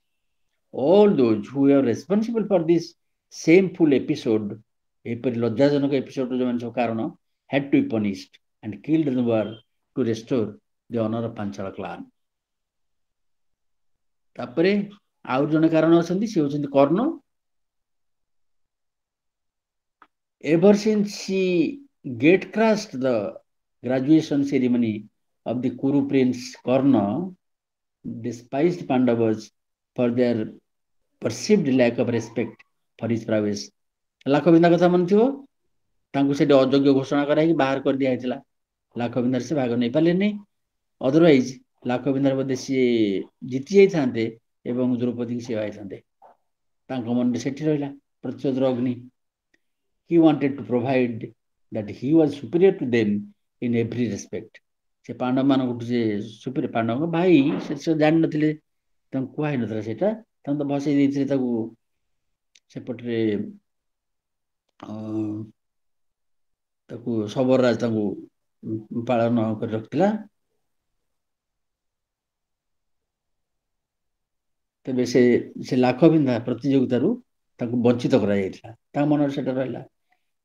All those who were responsible for this shameful episode, ଏପରି ଲଜ୍ଜାଜନକ ଏପିସୋଡର ଯୋଉମାନେ ସବୁ କାରଣ, had to be punished and killed in the war to restore the honor of Panchala clan. ତାପରେ ଆଉ ଜଣେ କାରଣ ଅଛନ୍ତି, ସେ ହଉଛନ୍ତି କର୍ଣ୍ଣ। Ever since he gatecrashed the graduation ceremony of the Kuru prince, Karna despised Pandavas for their perceived lack of respect for his prowess. ଲାଖବିନ୍ଧା କଥା ମନେ ଥିବ, ତାଙ୍କୁ ସେଠି ଅଯୋଗ୍ୟ ଘୋଷଣା କରାହେଇକି ବାହାର କରିଦିଆ ହେଇଥିଲା। ଲାଖବିନ୍ଧାରେ ସେ ଭାଗ ନେଇପାରିଲେନି। ଅଦରୱାଇଜ ଲାଖବିନ୍ଧାର ବୋଧେ ସିଏ ଜିତି ଯାଇଥାନ୍ତେ ଏବଂ ଦ୍ରୌପଦୀଙ୍କୁ ସେବା ହେଇଥାନ୍ତେ। ତାଙ୍କ ମନରେ ସେଠି ରହିଲା ପ୍ରତିଶୋଧର ଅଗ୍ନି। He wanted to provide that he was superior to them in every respect. ସେ ପାଣ୍ଡବମାନଙ୍କଠୁ ଯେ ସୁପିରିୟର, ପାଣ୍ଡବଙ୍କ ଭାଇ ସେ ଜାଣିନଥିଲେ, ତାଙ୍କୁ କୁହା ହେଇନଥିଲା ସେଇଟା, ତାଙ୍କୁ ତ ଭସେଇ ଦେଇଥିଲେ ତାକୁ ସେପଟରେ ତାକୁ ଶବରରାଜ ତାଙ୍କୁ ପାଳନ କରି ରଖିଥିଲା। ତେବେ ସେ ଲାଖବିନ୍ଧା ପ୍ରତିଯୋଗିତାରୁ ତାଙ୍କୁ ବଞ୍ଚିତ କରାଯାଇଥିଲା, ତାଙ୍କ ମନରେ ସେଟା ରହିଲା।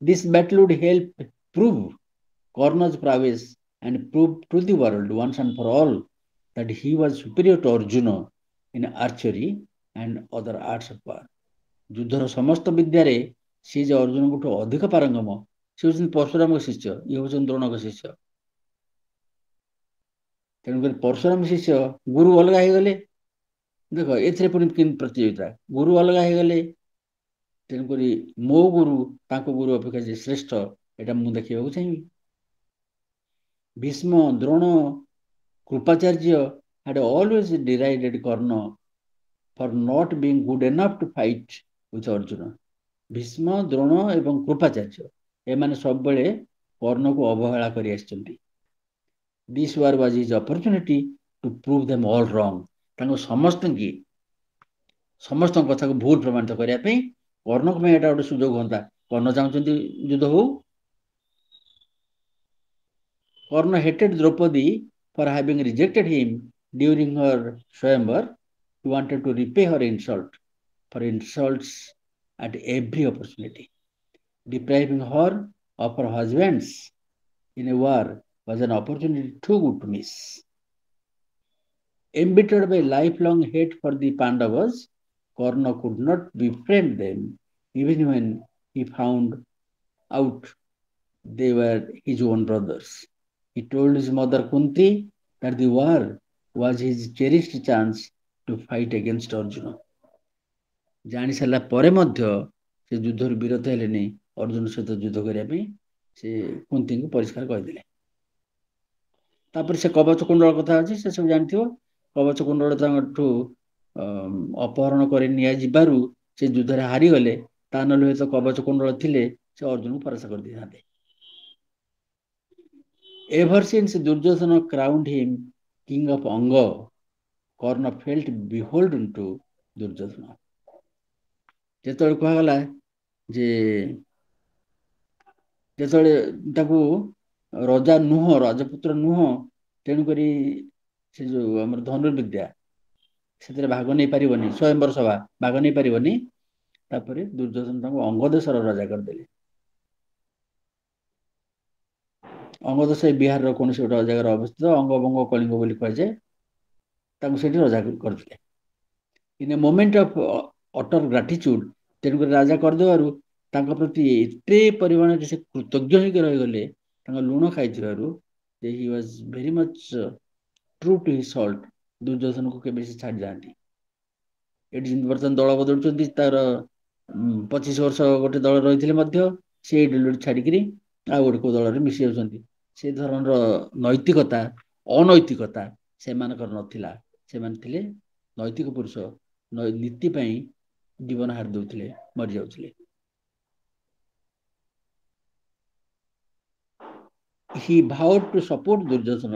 This battle would help prove Karna's prowess and prove to the world once and for all that he was superior to Arjuna in archery and other arts of war. ଯୁଦ୍ଧର ସମସ୍ତ ବିଦ୍ୟାରେ ସେ ଯେ ଅର୍ଜୁନଙ୍କଠୁ ଅଧିକ ପାରଙ୍ଗମ, ସେ ହେଉଛନ୍ତି ପରଶୁରାମଙ୍କ ଶିଷ୍ୟ, ଇଏ ହେଉଛନ୍ତି ଦ୍ରୋଣଙ୍କ ଶିଷ୍ୟ। ତେଣୁକରି ପରଶୁରାମ ଶିଷ୍ୟ, ଗୁରୁ ଅଲଗା ହେଇଗଲେ। ଦେଖ ଏଥିରେ ପୁଣି କେମିତି ପ୍ରତିଯୋଗିତା, ଗୁରୁ ଅଲଗା ହେଇଗଲେ, ତେଣୁକରି ମୋ ଗୁରୁ ତାଙ୍କ ଗୁରୁ ଅପେକ୍ଷା ଯେ ଶ୍ରେଷ୍ଠ ଏଟା ମୁଁ ଦେଖିବାକୁ ଚାହିଁବି। Bhishma, Drona, କୃପାଚାର୍ଯ୍ୟ had always derided Karna for not being good enough to fight with Arjuna. Bhishma, Drona ଏବଂ କୃପାଚାର୍ଯ୍ୟ ଏମାନେ ସବୁବେଳେ କର୍ଣ୍ଣକୁ ଅବହେଳା କରି ଆସିଛନ୍ତି। This war was his opportunity to prove them all wrong. ତାଙ୍କୁ ସମସ୍ତଙ୍କ କଥାକୁ ଭୁଲ ପ୍ରମାଣିତ କରିବା ପାଇଁ କର୍ଣ୍ଣଙ୍କ ପାଇଁ ଏଟା ଗୋଟେ ସୁଯୋଗ ହୁଅନ୍ତା। କର୍ଣ୍ଣ ଚାହୁଁଛନ୍ତି ଯୁଦ୍ଧ ହଉ। Karna hated Draupadi for having rejected him during her Swayamvar. He wanted to repay her insult for insults at every opportunity. Depriving her of her husbands in a war was an opportunity too good to miss. Embittered by lifelong hate for the Pandavas, Karna could not befriend them even when he found out they were his own brothers. He told his mother Kunti that the war was his cherished chance to fight against Arjuna. ଜାଣି ସାରିଲା ପରେ ମଧ୍ୟ ସେ ଯୁଦ୍ଧରୁ ବିରତ ହେଲେନି ଅର୍ଜୁନ ସହିତ ଯୁଦ୍ଧ କରିବା ପାଇଁ, ସେ କୁନ୍ତିଙ୍କୁ ପରିଷ୍କାର କହିଦେଲେ। ତାପରେ ସେ କବଚ କୁଣ୍ଡଳ କଥା ଅଛି, ସେ ସବୁ ଜାଣିଥିବ। କବଚ କୁଣ୍ଡଳ ତାଙ୍କଠୁ ଅପହରଣ କରି ନିଆଯିବାରୁ ସେ ଯୁଦ୍ଧରେ ହାରିଗଲେ, ତା ନହେଲେ ହୁଏତ କବଚ କୁଣ୍ଡଳ ଥିଲେ ସେ ଅର୍ଜୁନକୁ ପରାସ୍ତ କରିଦେଇଥାନ୍ତେ। Ever since Duryodhana crowned him king of Anga, Karna felt beholden to Duryodhana. ଯେତେବେଳେ କୁହାଗଲା ଯେ ଯେତେବେଳେ ତାକୁ ରଜା ନୁହଁ, ରାଜପୁତ୍ର ନୁହଁ, ତେଣୁକରି ସେ ଯୋଉ ଆମର ଧନୁର୍ବିଦ୍ୟା ସେଥିରେ ଭାଗ ନେଇପାରିବନି, ସ୍ୱୟଂବର ସଭା ଭାଗ ନେଇପାରିବନି, ତାପରେ ଦୁର୍ଯ୍ୟୋଧନ ତାଙ୍କୁ ଅଙ୍ଗ ଦେଶର ରାଜା କରିଦେଲେ। ଅଙ୍ଗ ଦେଶ ଏ ବିହାରର କୌଣସି ଗୋଟେ ଜାଗାରେ ଅବସ୍ଥିତ, ଅଙ୍ଗବଙ୍ଗ କଳିଙ୍ଗ ବୋଲି କୁହାଯାଏ, ତାଙ୍କୁ ସେଠି ରାଜା କରିଥିଲେ। ଇନ୍ ଏ ମୋମେଣ୍ଟ ଅଫ୍ ଅଟର ଗ୍ରାଟିଚ୍ୟୁଡ, ତେଣୁକରି ରାଜା କରିଦେବାରୁ ତାଙ୍କ ପ୍ରତି ଏତେ ପରିମାଣରେ ସେ କୃତଜ୍ଞ ହେଇକି ରହିଗଲେ, ତାଙ୍କ ଲୁଣ ଖାଇଥିବାରୁ, ଯେ he was very much true to his salt. ଦୁର୍ଯ୍ୟୋଧନକୁ କେବେ ସେ ଛାଡ଼ି ଯାଆନ୍ତି। ଏଠି ଯେମିତି ବର୍ତ୍ତମାନ ଦଳ ବଦଳୁଛନ୍ତି, ତାର 25 ବର୍ଷ ଗୋଟେ ଦଳ ରହିଥିଲେ ମଧ୍ୟ ସେ ଏଇ ଦଳକୁ ଛାଡ଼ିକିରି ଆଉ ଗୋଟେ କୋଉ ଦଳରେ ମିଶି ଯାଉଛନ୍ତି। ସେ ଧରଣର ନୈତିକତା, ଅନୈତିକତା ସେମାନଙ୍କର ନଥିଲା। ସେମାନେ ଥିଲେ ନୈତିକ ପୁରୁଷ, ନୀତି ପାଇଁ जीवन हार दौले मरी जाऊले। He vowed to support Duryodhan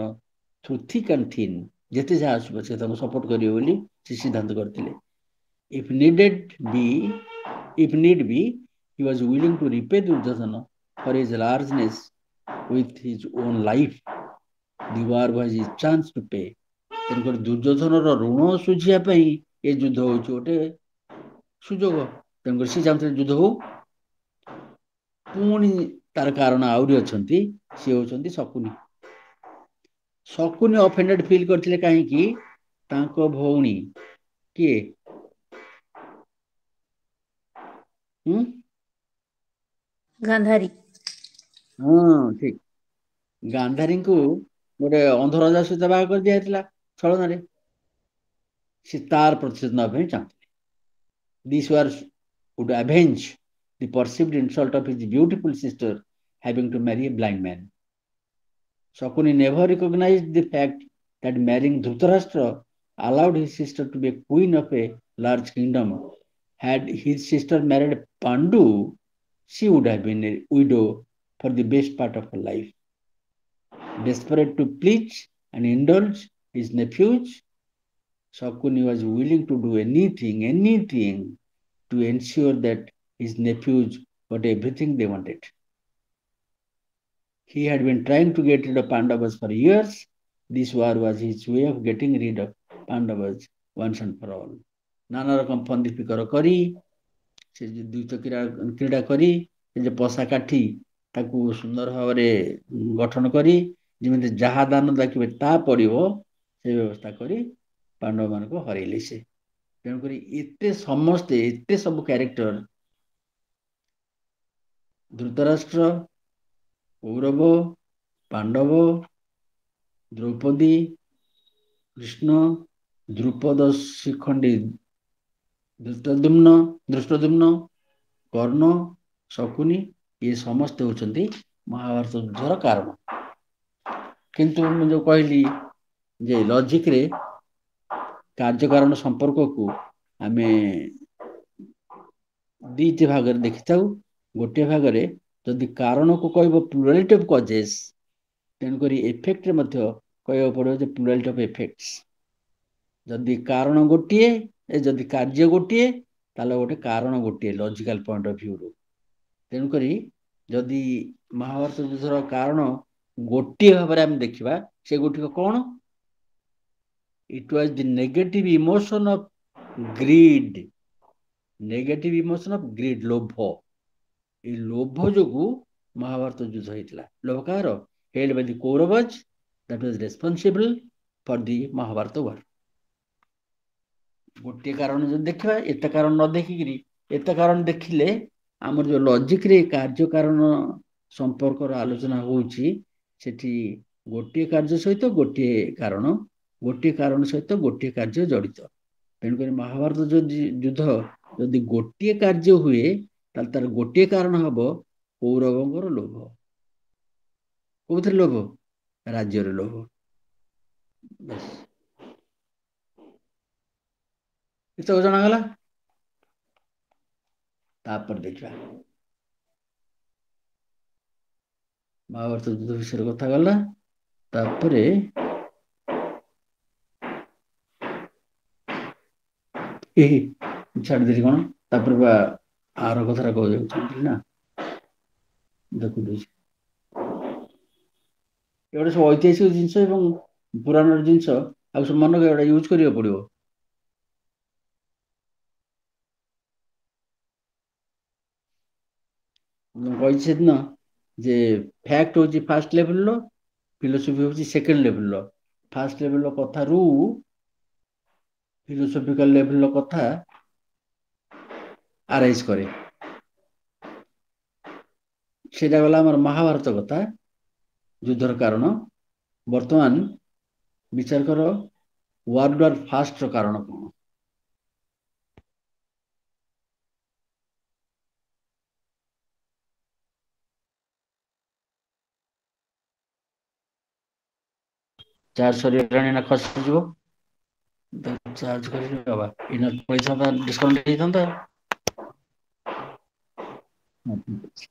through thick and thin। जेते जहाँ आसुब से सपोर्ट करियो बोली से सिद्धांत करथिले। If need be, he was willing to repay Duryodhana for his largeness with his own life। The war was his chance to pay। तेणुकर Duryodhan ऋण सुझिया ये युद्ध हूँ गोटे सुजोग। तेणुकर सी चाहते युद्ध हो पुणी तार कारण आहरी अच्छा सी होती शकुनी। शकुनी अफेंडेड फिल करते कहीं भौणी किए गांधारी। हाँ ठीक। गांधारी को गोटे अंध राजा सहित बाह कर दिया छलन से तार प्रतिशोध नापी चाहते। This war would avenge the perceived insult of his beautiful sister having to marry a blind man। Shakuni never recognized the fact that marrying Dhritarashtra allowed his sister to be a queen of a large kingdom। Had his sister married Pandu, she would have been a widow for the best part of her life। Desperate to please and indulge his nephews, Shakuni was willing to do anything to ensure that his nephews got everything they wanted। He had been trying to get rid of Pandavas for years। This war was his way of getting rid of Pandavas once and for all। नाना रकम फंदी फिकर करी से द्वैत क्रीड़ा करी जे पशा काठी ताकू सुंदर भाव गठन करी जमी जहा दान देखिए ता पड़ो से व्यवस्था करी पांडव मान को हरैले से। तेणुक एते समस्ते एते सब क्यारेक्टर धृतराष्ट्र कौरव पांडव द्रौपदी कृष्ण द्रुपद शिखंडी दृष्टद्युम्न कर्ण शकुनी ये समस्त होती महाभारत युद्धर कारण। किंतु मैं जो कहली जे लॉजिक रे कार्य कारण संपर्क को आम दीट भाग देखी था। गोटे भाग जदि कारण को कह प्लुरालिटी ऑफ कजेस तेणुक इफेक्ट कह पड़ो प्लुरालिटी ऑफ इफेक्ट्स। जदि कारण गोटे जदि कार्य गोटे ताले गोटे कारण गोटे लॉजिकल पॉइंट ऑफ व्यू रो। तेणुक जदि महाभारत युद्धर कारण गोटे भाव में आम देखा से गोटे कौन it was the negative emotion of greed. Negative emotion of greed लोभ। ये लोभ जो महाभारत युद्ध होता। लोभ कार held by the Kauravas that was responsible for the Mahabharata war. गोटे कारण जो देखा एत कारण न देखिकी एत कारण देखिले आमर जो लॉजिक रे कार्य कारण संपर्क आलोचना होउची सेठी गोटे कार्य सहित गोटे कारण सहित गोटे कार्य जड़ित। तेणुक महाभारत जो युद्ध जदि गोटे कार्य हुए तार गोटे कारण हम कौरवंर लोभ। कौन लोभ राज्य लोभ। बस इस जनागला। तापर देखा महाभारत युद्ध विषय कथा गला। तापरे छाड़ देली कौन तापर बा आर कथा कह ना देखु एगोटे सब ऐतिहासिक जिनस पुराण जिनस आ सब मन के यूज करिया पड़ो। कही से दिन जे फैक्ट हूँ फास्ट लेवल फिलोसफी हूँ सेकेंड लेवल। फास्ट लेवल कथा रू फिलोसफिकल लेवल कथा आराइज करे से गला आम महाभारत कथा युद्धर कारण। वर्तमान विचार कर वर्ल्ड वार फास्ट कारण कौन। चार्ज सरी ना खसी चार्ज कर डिस्काउंट। ଠିକ୍ ଅଛି।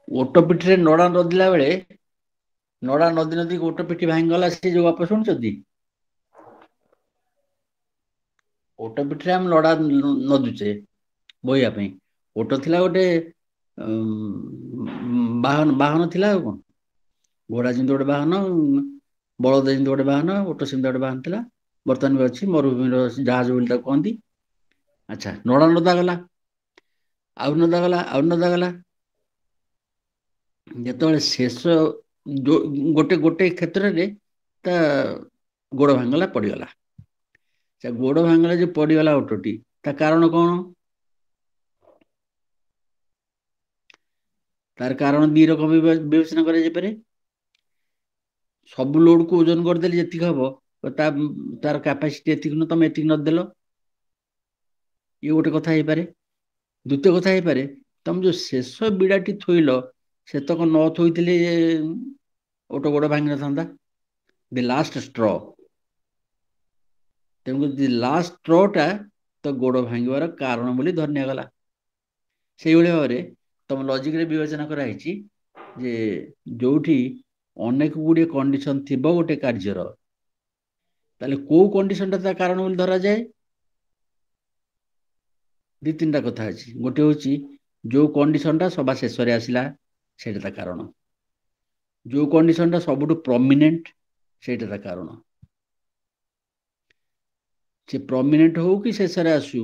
ଓଟ ପିଠିରେ ନଡା ନଦିଲା ବେଳେ ନଡା ନଦୀ ନଦୀ ଓଟ ପିଠି ଭାଙ୍ଗିଗଲା, ସେ ଯୋଉ ଗପ ଶୁଣିଛନ୍ତି? ଓଟ ପିଠିରେ ଆମେ ନଡା ନଦୁଛେ ବୋହିବା ପାଇଁ। ଓଟ ଥିଲା ଗୋଟେ ବାହନ ଥିଲା ଆଉ କଣ। ଘୋଡା ଯେମିତି ଗୋଟେ ବାହନ, ବଳଦ ଯେମିତି ଗୋଟେ ବାହନ, ଓଟ ସେମିତି ଗୋଟେ ବାହନ ଥିଲା। ବର୍ତ୍ତମାନ ବି ଅଛି, ମରୁଭୂମିର ଜାହାଜ ବୋଲି ତାକୁ କହନ୍ତି। ଆଚ୍ଛା, ନଡା ନଦା ଗଲା, ଆଉ ନଦା ଗଲା, ଆଉ ନଦା ଗଲା। ଯେତେବେଳେ ଶେଷ ଗୋଟେ ଗୋଟେ କ୍ଷେତ୍ରରେ ତା ଗୋଡ ଭାଙ୍ଗିଗଲା, ପଡିଗଲା। ସେ ଗୋଡ ଭାଙ୍ଗିଗଲା ଯେ ପଡିଗଲା ଓଟଟି, ତା କାରଣ କଣ? ତାର କାରଣ ଦି ରକମ ବିବେଚନା କରାଯାଇପାରେ। ସବୁ ଲୋଡକୁ ଓଜନ କରିଦେଲେ ଯେତିକି ହବ, ତାର କାପାସିଟି ଏତିକି ନୁହଁ, ତମେ ଏତିକି ନଦିଦେଲ। ଇଏ ଗୋଟେ କଥା ହେଇପାରେ। ଦ୍ୱିତୀୟ କଥା ହେଇପାରେ, ତମେ ଯୋଉ ଶେଷ ବିଡାଟି ଥୋଇଲ, ସେତକ ନ ଥୋଇଥିଲେ ଓଟ ଗୋଡ ଭାଙ୍ଗିନଥାନ୍ତା। The last straw. ତେଣୁକରି ଲାଷ୍ଟ ଷ୍ଟ୍ର ଟା ତ ଗୋଡ ଭାଙ୍ଗିବାର କାରଣ ବୋଲି ଧରି ନିଆଗଲା। ସେଇଭଳି ଭାବରେ ତମ ଲଜିକରେ ବିବେଚନା କରାହେଇଛି ଯେ ଯୋଉଠି ଅନେକ ଗୁଡିଏ କଣ୍ଡିସନ ଥିବ ଗୋଟେ କାର୍ଯ୍ୟର, ତାହେଲେ କୋଉ କଣ୍ଡିସନ ଟା ତା କାରଣ ବୋଲି ଧରାଯାଏ? ଦି ତିନିଟା କଥା ଅଛି। ଗୋଟେ ହଉଛି ଯୋଉ କଣ୍ଡିସନ ଟା ସବା ଶେଷରେ ଆସିଲା, ସେଇଟା ତା କାରଣ। ଯୋଉ କଣ୍ଡିସନ ଟା ସବୁଠୁ ପ୍ରମିନେଣ୍ଟ, ସେଇଟା ତା କାରଣ। ସେ ପ୍ରମିନେଣ୍ଟ ହଉ କି ଶେଷରେ ଆସୁ,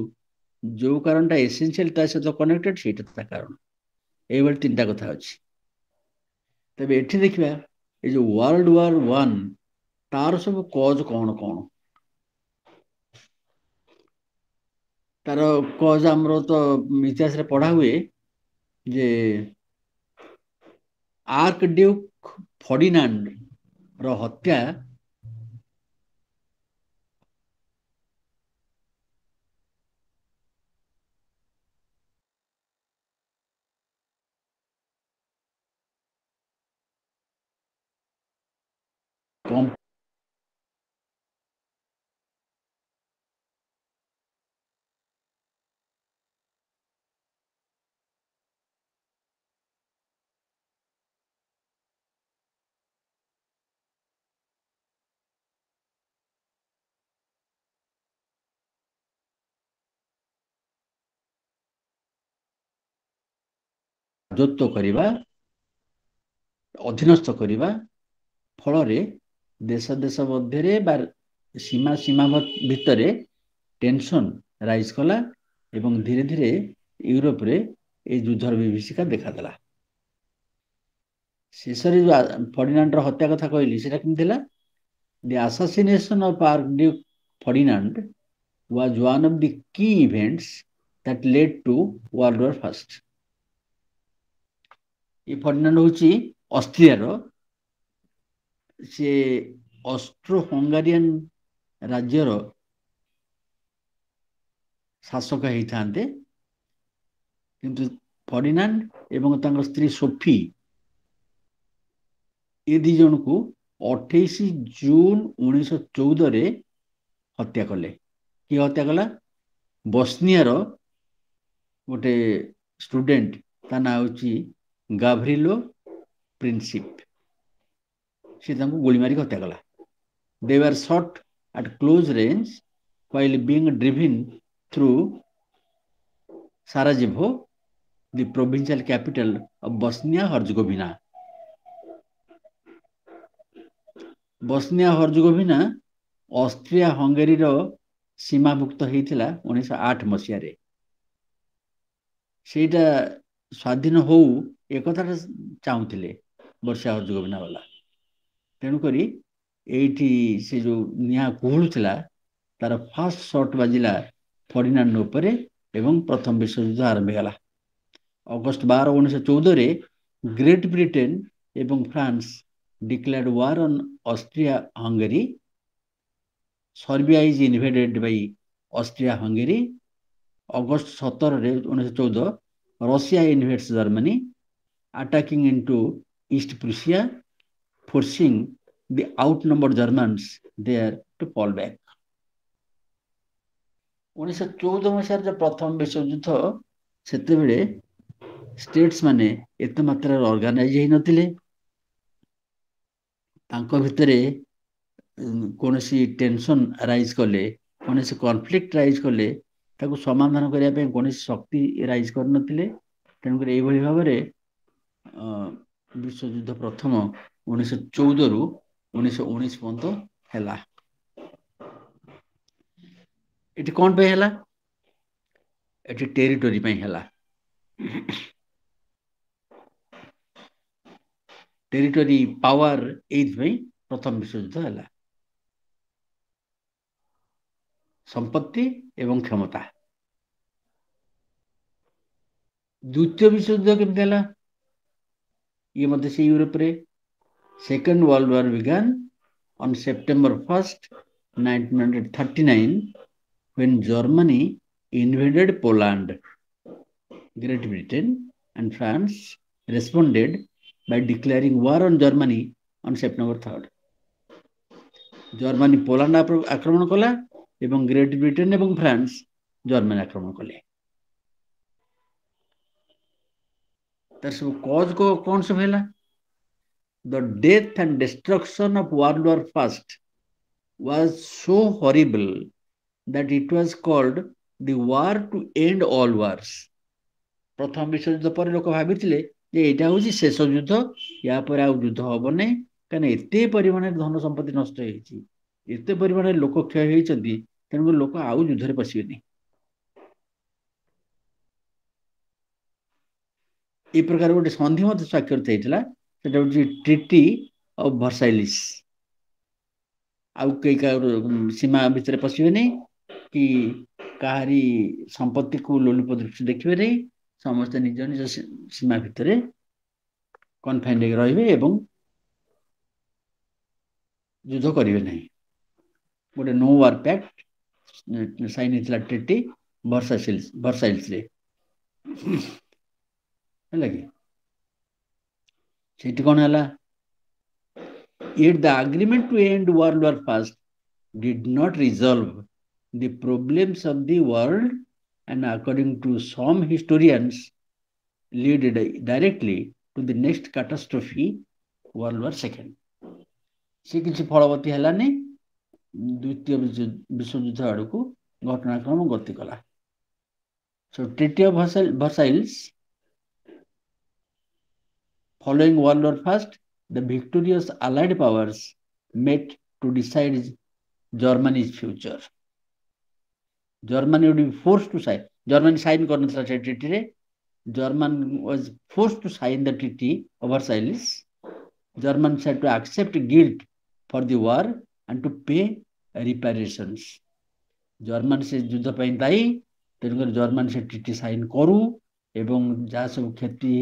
ଯୋଉ କାରଣଟା ଏସେନ୍ସିଆଲ ତା ସହିତ କନେକ୍ଟେଡ, ସେଇଟା ତା କାରଣ। ଏଇଭଳି ତିନିଟା କଥା ଅଛି। ତେବେ ଏଠି ଦେଖିବା, ଏଇ ଯୋଉ World War I, ତାର ସବୁ କଜ କଣ କଣ? ତାର କଜ ଆମର ତ ଇତିହାସରେ ପଢା ହୁଏ ଯେ ଆର୍କ ଡ୍ୟୁକ୍ ଫର୍ଡିନାଣ୍ଡ ର ହତ୍ୟା କମ୍ ରାଜତ୍ୱ କରିବା, ଅଧୀନସ୍ଥ କରିବା ଫଳରେ ଦେଶ ଦେଶ ମଧ୍ୟରେ ବା ସୀମା ସୀମା ଭିତରେ ଟେନସନ ରାଇଜ କଲା ଏବଂ ଧୀରେ ଧୀରେ ୟୁରୋପରେ ଏଇ ଯୁଦ୍ଧର ବିଭୀଷିକା ଦେଖାଦେଲା। ଶେଷରେ ଯୋଉ ଫର୍ଡିନାଣ୍ଡର ହତ୍ୟା କଥା କହିଲି, ସେଟା କେମିତି ହେଲା? The assassination of Archduke Ferdinand was one of the key events that led to World War I. A Ferdinand ହଉଛି ଅଷ୍ଟ୍ରିଆର, ସେ ଅଷ୍ଟ୍ରୋ ହଙ୍ଗାରିଆନ ରାଜ୍ୟର ଶାସକ ହେଇଥାନ୍ତେ, କିନ୍ତୁ ଫର୍ଡିନାଣ୍ଡ ଏବଂ ତାଙ୍କ ସ୍ତ୍ରୀ ସୋଫି ଏ ଦି ଜଣଙ୍କୁ 28 ଜୁନ 1914 ହତ୍ୟା କଲେ। କିଏ ହତ୍ୟା କଲା? ବସ୍ନିଆର ଗୋଟେ ଷ୍ଟୁଡେଣ୍ଟ, ତା ନାଁ ହଉଛି ଗାଭ୍ରିଲୋ ପ୍ରିନ୍ସିପ। ସେ ତାଙ୍କୁ ଗୁଳି ମାରିକି ହତ୍ୟା କଲା। They were shot at close range while being driven through Sarajevo, the provincial capital of Bosnia Herzegovina. Bosnia Herzegovina Austria ହଙ୍ଗେରୀର ସୀମାଭୁକ୍ତ ହେଇଥିଲା 1908 ମସିହାରେ। ସେଇଟା ସ୍ୱାଧୀନ ହଉ ଏକଥାଟା ଚାହୁଁଥିଲେ ବସ୍ନିଆ ହର୍ଜଗୋଭିନା ବାଲା। ତେଣୁକରି ଏଇଠି ସେ ଯୋଉ ନିଆଁ କୁହୁଳୁଥିଲା ତାର ଫାଷ୍ଟ ସଟ୍ ବାଜିଲା ଫର୍ଡିନାଣ୍ଡ ଉପରେ ଏବଂ ପ୍ରଥମ ବିଶ୍ୱଯୁଦ୍ଧ ଆରମ୍ଭ ହେଲା। ଅଗଷ୍ଟ 12, 1914ରେ ଗ୍ରେଟ୍ ବ୍ରିଟେନ ଏବଂ France declared war on Austria Hungary. Serbia is invaded by Austria Hungary. August 17, 1914 Russia invades Germany, attacking into East Prussia, forcing the outnumbered Germans there to fall back. 1914 ମସିହାରେ ଯୋଉ ପ୍ରଥମ ବିଶ୍ୱଯୁଦ୍ଧ ସେତେବେଳେ states ମାନେ ଏତେ ମାତ୍ରାରେ organise ହେଇନଥିଲେ। ତାଙ୍କ ଭିତରେ କୌଣସି ଟେନସନ ରାଇଜ କଲେ, କୌଣସି କନଫ୍ଲିକ୍ଟ ରାଇଜ କଲେ ତାକୁ ସମାଧାନ କରିବା ପାଇଁ କୌଣସି ଶକ୍ତି ରାଇଜ କରିନଥିଲେ। ତେଣୁକରି ଏଇଭଳି ଭାବରେ ବିଶ୍ୱଯୁଦ୍ଧ ପ୍ରଥମ 1914ରୁ 1919 ପର୍ଯ୍ୟନ୍ତ ହେଲା। ଏଠି କ'ଣ ପାଇଁ ହେଲା? ଏଠି ଟେରିଟୋରି ପାଇଁ ହେଲା। ଟେରିଟୋରି ପାୱାର ଏଇଥିପାଇଁ ପ୍ରଥମ ବିଶ୍ୱଯୁଦ୍ଧ ହେଲା। ସମ୍ପତ୍ତି ଏବଂ କ୍ଷମତା। ଦ୍ୱିତୀୟ ବିଶ୍ୱଯୁଦ୍ଧ କେମିତି ହେଲା? ଇଏ ମଧ୍ୟ ସେ ୟୁରୋପରେ। Second world war began on September 1st, 1939 when Germany invaded Poland. Great Britain and France responded by declaring war on Germany on September 3rd. Germany Poland ଆକ୍ରମଣ କଲା ଏବଂ ଗ୍ରେଟ ବ୍ରିଟେନ ଏବଂ ଫ୍ରାନ୍ସ ଜର୍ମାନୀ ଆକ୍ରମଣ କଲେ। ତାର ସବୁ କଜ କ'ଣ ସବୁ ହେଲା? The death and destruction of World War I was so horrible that it was called the war to end all wars. ପ୍ରଥମ ବିଶ୍ୱଯୁଦ୍ଧ ପରେ ଲୋକ ଭାବିଥିଲେ ଯେ ଏଇଟା ହଉଛି ଶେଷ ଯୁଦ୍ଧ, ୟା ପରେ ଆଉ ଯୁଦ୍ଧ ହବ ନାହିଁ, କାରଣ ଏତେ ପରିମାଣରେ ଧନ ସମ୍ପତ୍ତି ନଷ୍ଟ ହେଇଛି, ଏତେ ପରିମାଣରେ ଲୋକ କ୍ଷୟ ହେଇଛନ୍ତି, ତେଣୁକରି ଲୋକ ଆଉ ଯୁଦ୍ଧରେ ପଶିବେନି। এই ପ୍ରକାର ଗୋଟେ ସନ୍ଧି ମଧ୍ୟ ସ୍ୱାକ୍ଷରିତ ହେଇଥିଲା, ସେଟା ହଉଛି ଟ୍ରିଟି ଅଫ ଭର୍ସାଇଲିସ୍। ଆଉ କେହି କାହାର ସୀମା ଭିତରେ ପଶିବେନି କି କାହାରି ସମ୍ପତ୍ତିକୁ ଲୋଲୁପ ଦୃଷ୍ଟି ଦେଖିବେ ନାହିଁ, ସମସ୍ତେ ନିଜ ନିଜ ସୀମା ଭିତରେ କନଫାଇନ୍ଡ ହେଇକି ରହିବେ ଏବଂ ଯୁଦ୍ଧ କରିବେ ନାହିଁ। ଗୋଟେ ନୋ ୱାର ପ୍ୟାକ୍ଟ ସାଇନ୍ ହେଇଥିଲା ଟ୍ରିଟି ଭର୍ସାଇଲ୍ସରେ, ହେଲା କି? ସେଇଠି କ'ଣ ହେଲା? Yet the agreement to end World War I did not resolve the problems of the world and according to some historians led directly to the next catastrophe, World War II. ସେ କିଛି ଫଳବତୀ ହେଲାନି, ଦ୍ୱିତୀୟ ବିଶ୍ୱଯୁଦ୍ଧ ଆଡ଼କୁ ଘଟଣାକ୍ରମ ଗତି କଲା। So Treaty of Versailles, following World War I, the victorious Allied powers met to decide Germany's future. Germany would be forced to sign. Germany signed କରିନଥିଲା ସେ treaty-ରେ. Germany was forced to sign the Treaty of Versailles. Germany had to accept guilt for the war and to pay reparations. Germany ସେ ଯୁଦ୍ଧ ପାଇଁ ଦାୟୀ, ତେଣୁକରି Germany ସେ treaty sign କରୁ ଏବଂ ଯାହା ସବୁ କ୍ଷତି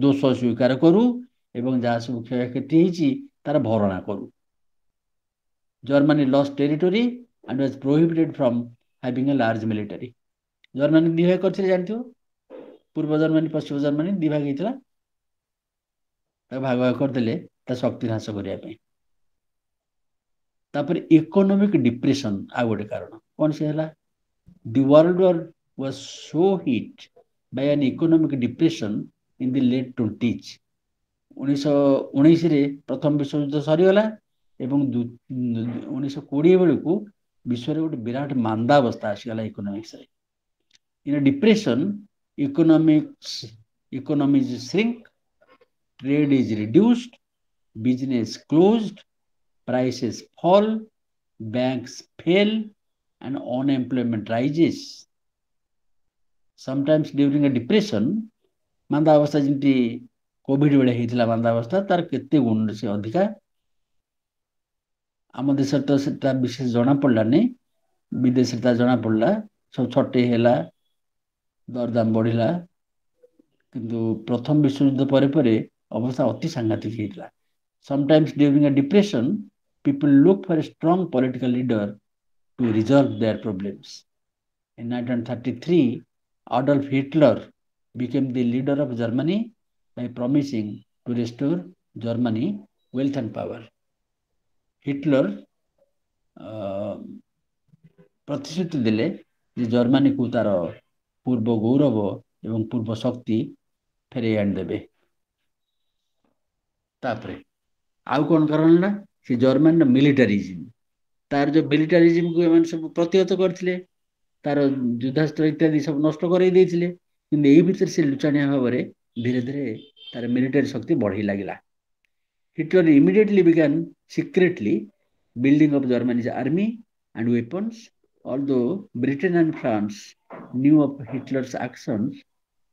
ଦୋଷ ସ୍ୱୀକାର କରୁ ଏବଂ ଯାହା ସବୁ କ୍ଷୟକ୍ଷତି ହେଇଛି ତାର ଭରଣା କରୁ। Germany lost territory and was prohibited from having a large military. Germany ଦି ଭାଗ କରିଥିଲେ, ଜାଣିଥିବ, ପୂର୍ବ ଜର୍ମାନୀ ପଶ୍ଚିମ ଜର୍ମାନୀ ଦି ଭାଗ ହେଇଥିଲା, ତାକୁ ଭାଗ ଭାଗ କରିଦେଲେ ତା ଶକ୍ତି ହ୍ରାସ କରିବା ପାଇଁ। ତାପରେ ଇକୋନୋମିକ ଡିପ୍ରେସନ ଆଉ ଗୋଟେ କାରଣ କ'ଣ ସେ ହେଲା? The world war was so hit by an economic depression in the late 20s. 1919ରେ ପ୍ରଥମ ବିଶ୍ୱଯୁଦ୍ଧ ସରିଗଲା ଏବଂ 1920 ବେଳକୁ ବିଶ୍ୱରେ ଗୋଟେ ବିରାଟ ମାନ୍ଦା ଅବସ୍ଥା ଆସିଗଲା ଇକୋନୋମିକ୍ସରେ। In a depression, economies shrink, trade is reduced, business closed, prices fall, banks fail, and unemployment rises. Sometimes during a depression, ମାନ୍ଦା ଅବସ୍ଥା ଯେମିତି କୋଭିଡ ବେଳେ ହେଇଥିଲା ମାନ୍ଦା ଅବସ୍ଥା, ତାର କେତେ ଗୁଣ ସେ ଅଧିକା। ଆମ ଦେଶରେ ତ ସେଟା ବିଶେଷ ଜଣା ପଡିଲାନି, ବିଦେଶରେ ତା ଜଣା ପଡିଲା, ସବୁ ଛଟେଇ ହେଲା, ଦରଦାମ ବଢିଲା। କିନ୍ତୁ ପ୍ରଥମ ବିଶ୍ୱଯୁଦ୍ଧ ପରେ ପରେ ଅବସ୍ଥା ଅତି ସାଂଘାତିକ ହେଇଥିଲା। Sometimes during a depression, people look for a strong political leader to resolve their problems. In 1933, Adolf Hitler became the leader of Germany by promising to restore Germany wealth and power. Hitler ପ୍ରତିଶ୍ରୁତି ଦେଲେ ଯେ ଜର୍ମାନୀକୁ ତାର ପୂର୍ବ ଗୌରବ ଏବଂ ପୂର୍ବ ଶକ୍ତି ଫେରେଇ ଆଣିଦେବେ। ତାପରେ ଆଉ କଣ କାରଣ ହେଲା, ସେ ଜର୍ମାନୀର ମିଲିଟାରିଜିମ୍, ତାର ଯୋଉ ମିଲିଟାରିଜିମକୁ ଏମାନେ ସବୁ ପ୍ରତିହତ କରିଥିଲେ, ତାର ଯୁଦ୍ଧାସ୍ତ୍ର ଇତ୍ୟାଦି ସବୁ ନଷ୍ଟ କରାଇ ଦେଇଥିଲେ। କିନ୍ତୁ ଏଇ ଭିତରେ ସେ ଲୁଚାଣିଆ ଭାବରେ ଧୀରେ ଧୀରେ ତାର ମିଲିଟାରୀ ଶକ୍ତି ବଢେଇ ଲାଗିଲା। Hitler immediately began secretly building of Germany's army and weapons. Although Britain and France knew of Hitler's actions,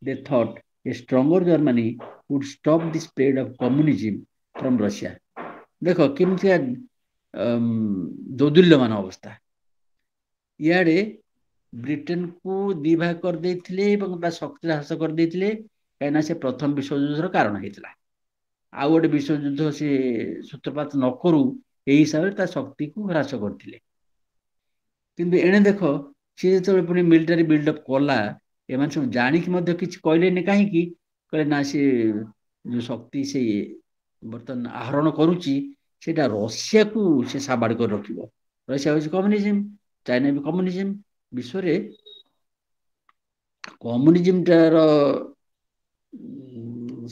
they thought a stronger Germany would stop the spread of communism from Russia. ଦେଖ କେମିତିଆ ଦୋଦୁଲ୍ୟମାନ ଅବସ୍ଥା। ଇଆଡେ ବ୍ରିଟେନକୁ ଦି ଭାଗ କରିଦେଇଥିଲେ ଏବଂ ତା ଶକ୍ତି ହ୍ରାସ କରିଦେଇଥିଲେ, କାହିଁକିନା ସେ ପ୍ରଥମ ବିଶ୍ୱଯୁଦ୍ଧର କାରଣ ହେଇଥିଲା। ଆଉ ଗୋଟେ ବିଶ୍ୱଯୁଦ୍ଧ ସେ ସୂତ୍ରପାତ ନ କରୁ ଏଇ ହିସାବରେ ତା ଶକ୍ତିକୁ ହ୍ରାସ କରିଥିଲେ। କିନ୍ତୁ ଏଣେ ଦେଖ, ସେ ଯେତେବେଳେ ପୁଣି ମିଲିଟାରୀ ବିଲ୍ଡଅପ୍ କଲା, ଏମାନେ ସବୁ ଜାଣିକି ମଧ୍ୟ କିଛି କହିଲେନି। କାହିଁକି କହିଲେ, ନା ସେ ଯୋଉ ଶକ୍ତି ସେ ବର୍ତ୍ତମାନ ଆହରଣ କରୁଛି, ସେଇଟା ରଷିଆକୁ ସେ ସାବାଡ଼ କରି ରଖିବ। ରଷିଆ ହେଉଛି କମ୍ୟୁନିଜିମ୍, ଚାଇନା ବି କମ୍ୟୁନିଜିମ୍। ବିଶ୍ୱରେ କମ୍ୟୁନିଜିମଟାର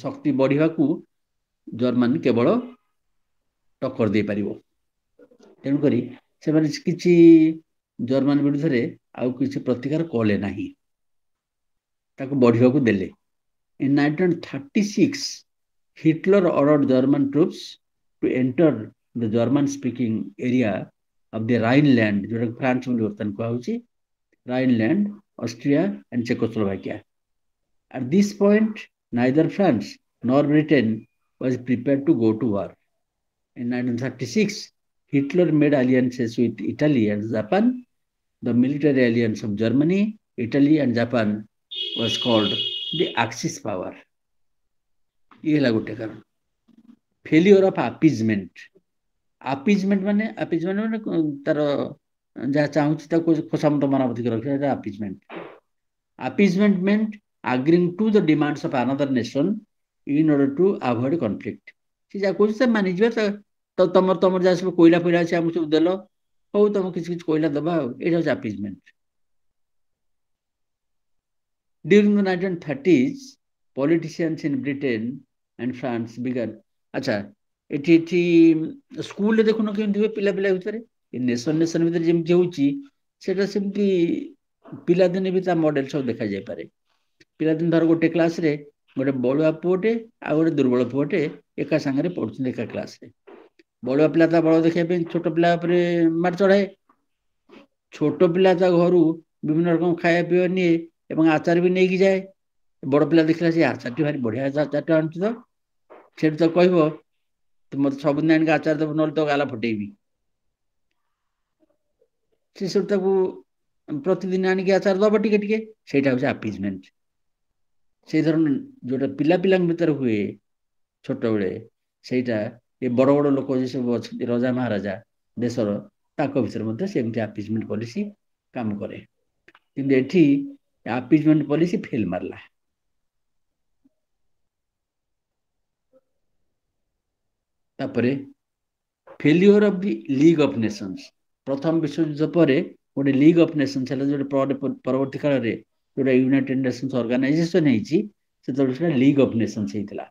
ଶକ୍ତି ବଢିବାକୁ ଜର୍ମାନୀ କେବଳ ଟକ୍କର ଦେଇପାରିବ। ତେଣୁକରି ସେମାନେ କିଛି ଜର୍ମାନୀ ବିରୁଦ୍ଧରେ ଆଉ କିଛି ପ୍ରତିକାର କଲେ ନାହିଁ, ତାକୁ ବଢିବାକୁ ଦେଲେ। In 1936, Hitler ordered German troops to enter the German-speaking area of the Rhineland, ଯୋଉଟା ଫ୍ରାନ୍ସ ବୋଲି ବର୍ତ୍ତମାନ କୁହାଯାଉଛି, Rhineland, Austria and Czechoslovakia. At this point, neither France nor Britain was prepared to go to war. In 1936, Hitler made alliances with Italy and Japan. The military alliance of Germany, Italy and Japan was called the Axis power. ये ହେଲା ଗୋଟେ କାରଣ। Failure of ଆପିଜମେଣ୍ଟ। ଆପିଜମେଣ୍ଟ ମାନେ ତାର ଯାହା ଚାହୁଁଛି ତାକୁ ଖୋସାମତ ମରାମତି କରି ରଖିବା, ଆପିଜମେଣ୍ଟ। ଆପିଜମେଣ୍ଟ meant agreeing to the demands of another nation in order to avoid conflict. ସେ ଯାହା କହୁଛି ସେ ମାନିଯିବା, ତମର ଯାହା ସବୁ କୋଇଲା ଫୋଇଲା ଅଛି ଆମକୁ ସବୁ ଦେଲ, ହଉ ତମକୁ କିଛି କିଛି କୋଇଲା ଦେବା, ଆଉ ଏଇଟା ହେଉଛି ଆପିଜମେଣ୍ଟ। During the 1930s, politicians in Britain and France began. ଆଚ୍ଛା, ଏଠି ସ୍କୁଲରେ ଦେଖୁନ କେମିତି ହୁଏ ପିଲା ଭିତରେ, ଏ ନେସନ ଭିତରେ ଯେମିତି ହଉଛି, ସେଟା ସେମିତି ପିଲାଦିନେ ବି ତା ମଡେଲ ସବୁ ଦେଖାଯାଇପାରେ। ପିଲାଦିନ ଧର ଗୋଟେ କ୍ଲାସରେ ଗୋଟେ ବଳୁଆ ପୁଅଟେ ଆଉ ଗୋଟେ ଦୁର୍ବଳ ପୁଅଟେ ଏକା ସାଙ୍ଗରେ ପଢୁଛନ୍ତି ଏକା କ୍ଲାସରେ। ବଳୁଆ ପିଲା ତା ବଳ ଦେଖିବା ପାଇଁ ଛୋଟ ପିଲା ଉପରେ ମାଡ ଚଢାଏ। ଛୋଟ ପିଲା ତା ଘରୁ ବିଭିନ୍ନ ରକମ ଖାଇବା ପିଇବା ନିଏ ଏବଂ ଆଚାର ବି ନେଇକି ଯାଏ। ବଡ ପିଲା ଦେଖିଲା ସେ ଆଚାରଟି ଭାରି ବଢିଆ ଆଚାରଟି ଆଣୁଛି ତ, ସେଠି ତ କହିବ ତୁ ମତେ ସବୁଦିନ ଆଣିକି ଆଚାର ଦେବୁ, ନହେଲେ ତ ଗାଲ ଫଟେଇବି। ସେ ସବୁ ତାକୁ ପ୍ରତିଦିନ ଆଣିକି ଆଚାର ଦବ ଟିକେ ଟିକେ, ସେଇଟା ହଉଛି ଆପିଜମେଣ୍ଟ। ସେଇ ଧରଣ ଯୋଉଟା ପିଲାଙ୍କ ଭିତରେ ହୁଏ ଛୋଟବେଳେ, ସେଇଟା ଏ ବଡ ବଡ ଲୋକ ଯେ ସବୁ ଅଛନ୍ତି, ରଜା ମହାରାଜା ଦେଶର, ତାଙ୍କ ଭିତରେ ମଧ୍ୟ ସେମିତି ଆପିଜମେଣ୍ଟ ପଲିସି କାମ କରେ। କିନ୍ତୁ ଏଠି ଆପିଜମେଣ୍ଟ ପଲିସି ଫେଲ ମାରିଲା। ତାପରେ failure of the league of nation's. ପ୍ରଥମ ବିଶ୍ୱଯୁଦ୍ଧ ପରେ ଗୋଟେ ଲିଗ୍ ଅଫ୍ ନେସନ୍ସ ହେଲା, ଯୋଉଟା ପରବର୍ତ୍ତୀ କାଳରେ ଯୋଉଟା ୟୁନାଇଟେଡ ନେସନ୍ସ ଅର୍ଗାନାଇଜେସନ ହେଇଛି, ସେତେବେଳେ ସେଟା ଲିଗ୍ ଅଫ୍ ନେସନ୍ସ ହେଇଥିଲା।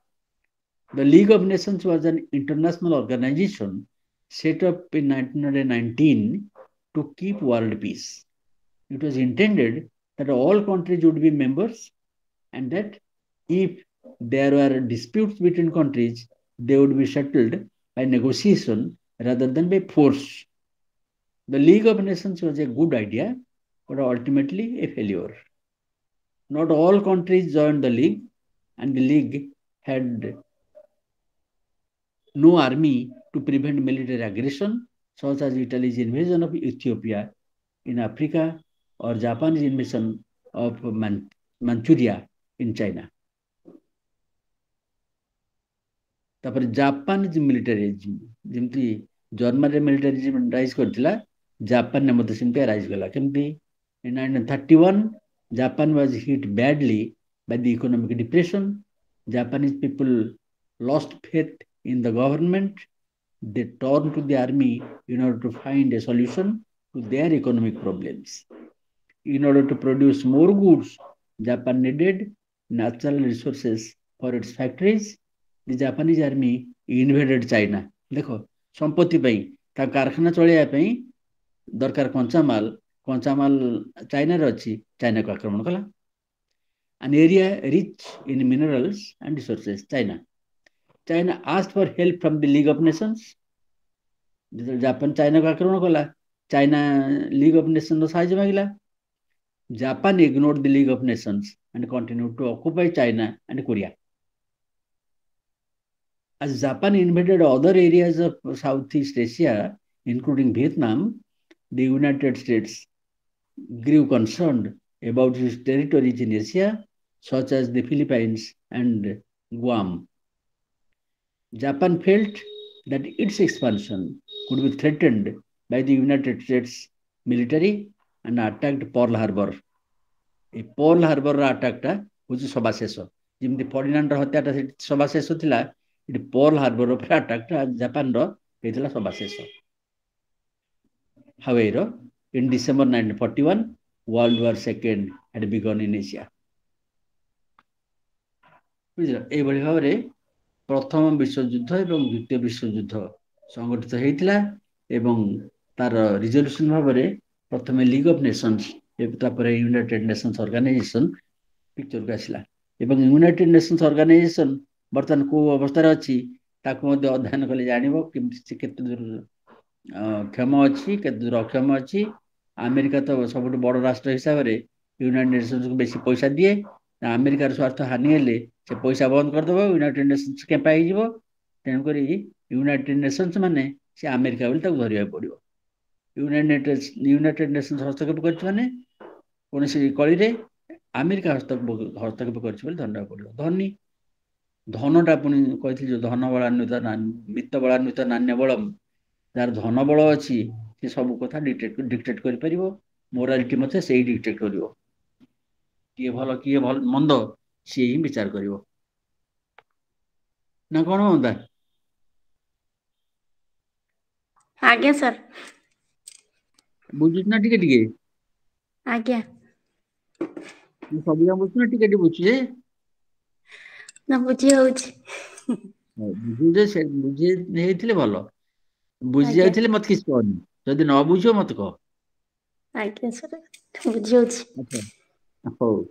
The League of Nations was an international organization set up in 1919 to keep world peace. It was intended that all countries would be members, and that if there were disputes between countries, they would be settled by negotiation rather than by force. The League of Nations was a good idea, but ultimately a failure. Not all countries joined the League, and the League had no army to prevent military aggression, such as Italy's invasion of Ethiopia in Africa or Japan's invasion of Manchuria in China. तापर Japan मिलिटारिज्म जेमती German रे मिलिटारिज्म rise करथिला Japan ने मते सिंपे rise गला केमती in 1931 Japan was hit badly by the economic depression. Japanese people lost faith in the government. They turned to the army in order to find a solution to their economic problems. In order to produce more goods, Japan needed natural resources for its factories. The Japanese army invaded China. देखो संपत्ति पाई ता कारखाना चलाया पाई दरकार कंचामाल China रे अछि China को आक्रमण कला an area rich in minerals and resources China asked for help from the League of Nations. Japan China को आक्रमण कला चाइना लीग ऑफ नेशंस रो साहाय्य मागिला Japan ignored the League of Nations and continued to occupy China and Korea. As Japan invaded other areas of Southeast Asia, including Vietnam, the United States grew concerned about its territories in Asia, such as the Philippines and Guam. Japan felt that its expansion could be threatened by the United States military and attacked Pearl Harbor. A Pearl Harbor attack was सभा शेष जमी Ferdinand हत्या सभा शेष थिला it Pearl Harbor attack Japan रो सभा शेष However, in December 1941 World War II had begun in Asia. एभली भाव में प्रथम विश्वयुद्ध एवं द्वितीय विश्वयुद्ध संगठित होता एवं तार रिजोल्यूशन भाव में प्रथम league of nations united nations organization picture को आसला एवं यूनाइटेड नेशंस ऑर्गेनाइजेशन बर्तमान को अवस्था अच्छी अध्ययन कले जानिबो कि केते दूर क्षम अच्छी केते दूर अक्षम अच्छी अमेरिका तो सब बड़ राष्ट्र हिसाब से यूनाइटेड नेशंस को बेसी पैसा दिए अमेरिकार स्वार्थ हानि हेले से पैसा बंद करदेव यूनाइटेड नेशंस के पाई तेणुक यूनाइटेड नेशंस माने से अमेरिका बोली धरिया पड़ो यूनाइटेड नेशंस हस्तक्षेप कर कली अमेरिका हस्तक्षेप कर धरना पड़ो धनी धनटा पुणी कही जो धन बलान्वित वित्त बलान्वित नान्य बलम जार धन बल अच्छी से सब कथा डिक्टेट कर मोरालिटी मत से डिक्टेट कर किए भल किए भल मंद सी ही विचार कर ना कौन होता आज्ञा सर बुझुच ना टिके आज्ञा सब बुझु ना टिके बुझे ना बुझी होउची बुझे से बुझे हेतिले भलो बुझी जाइथिले मत किस कहनी जदि न बुझो मत कह आज्ञा सर बुझी होउची अच्छा हो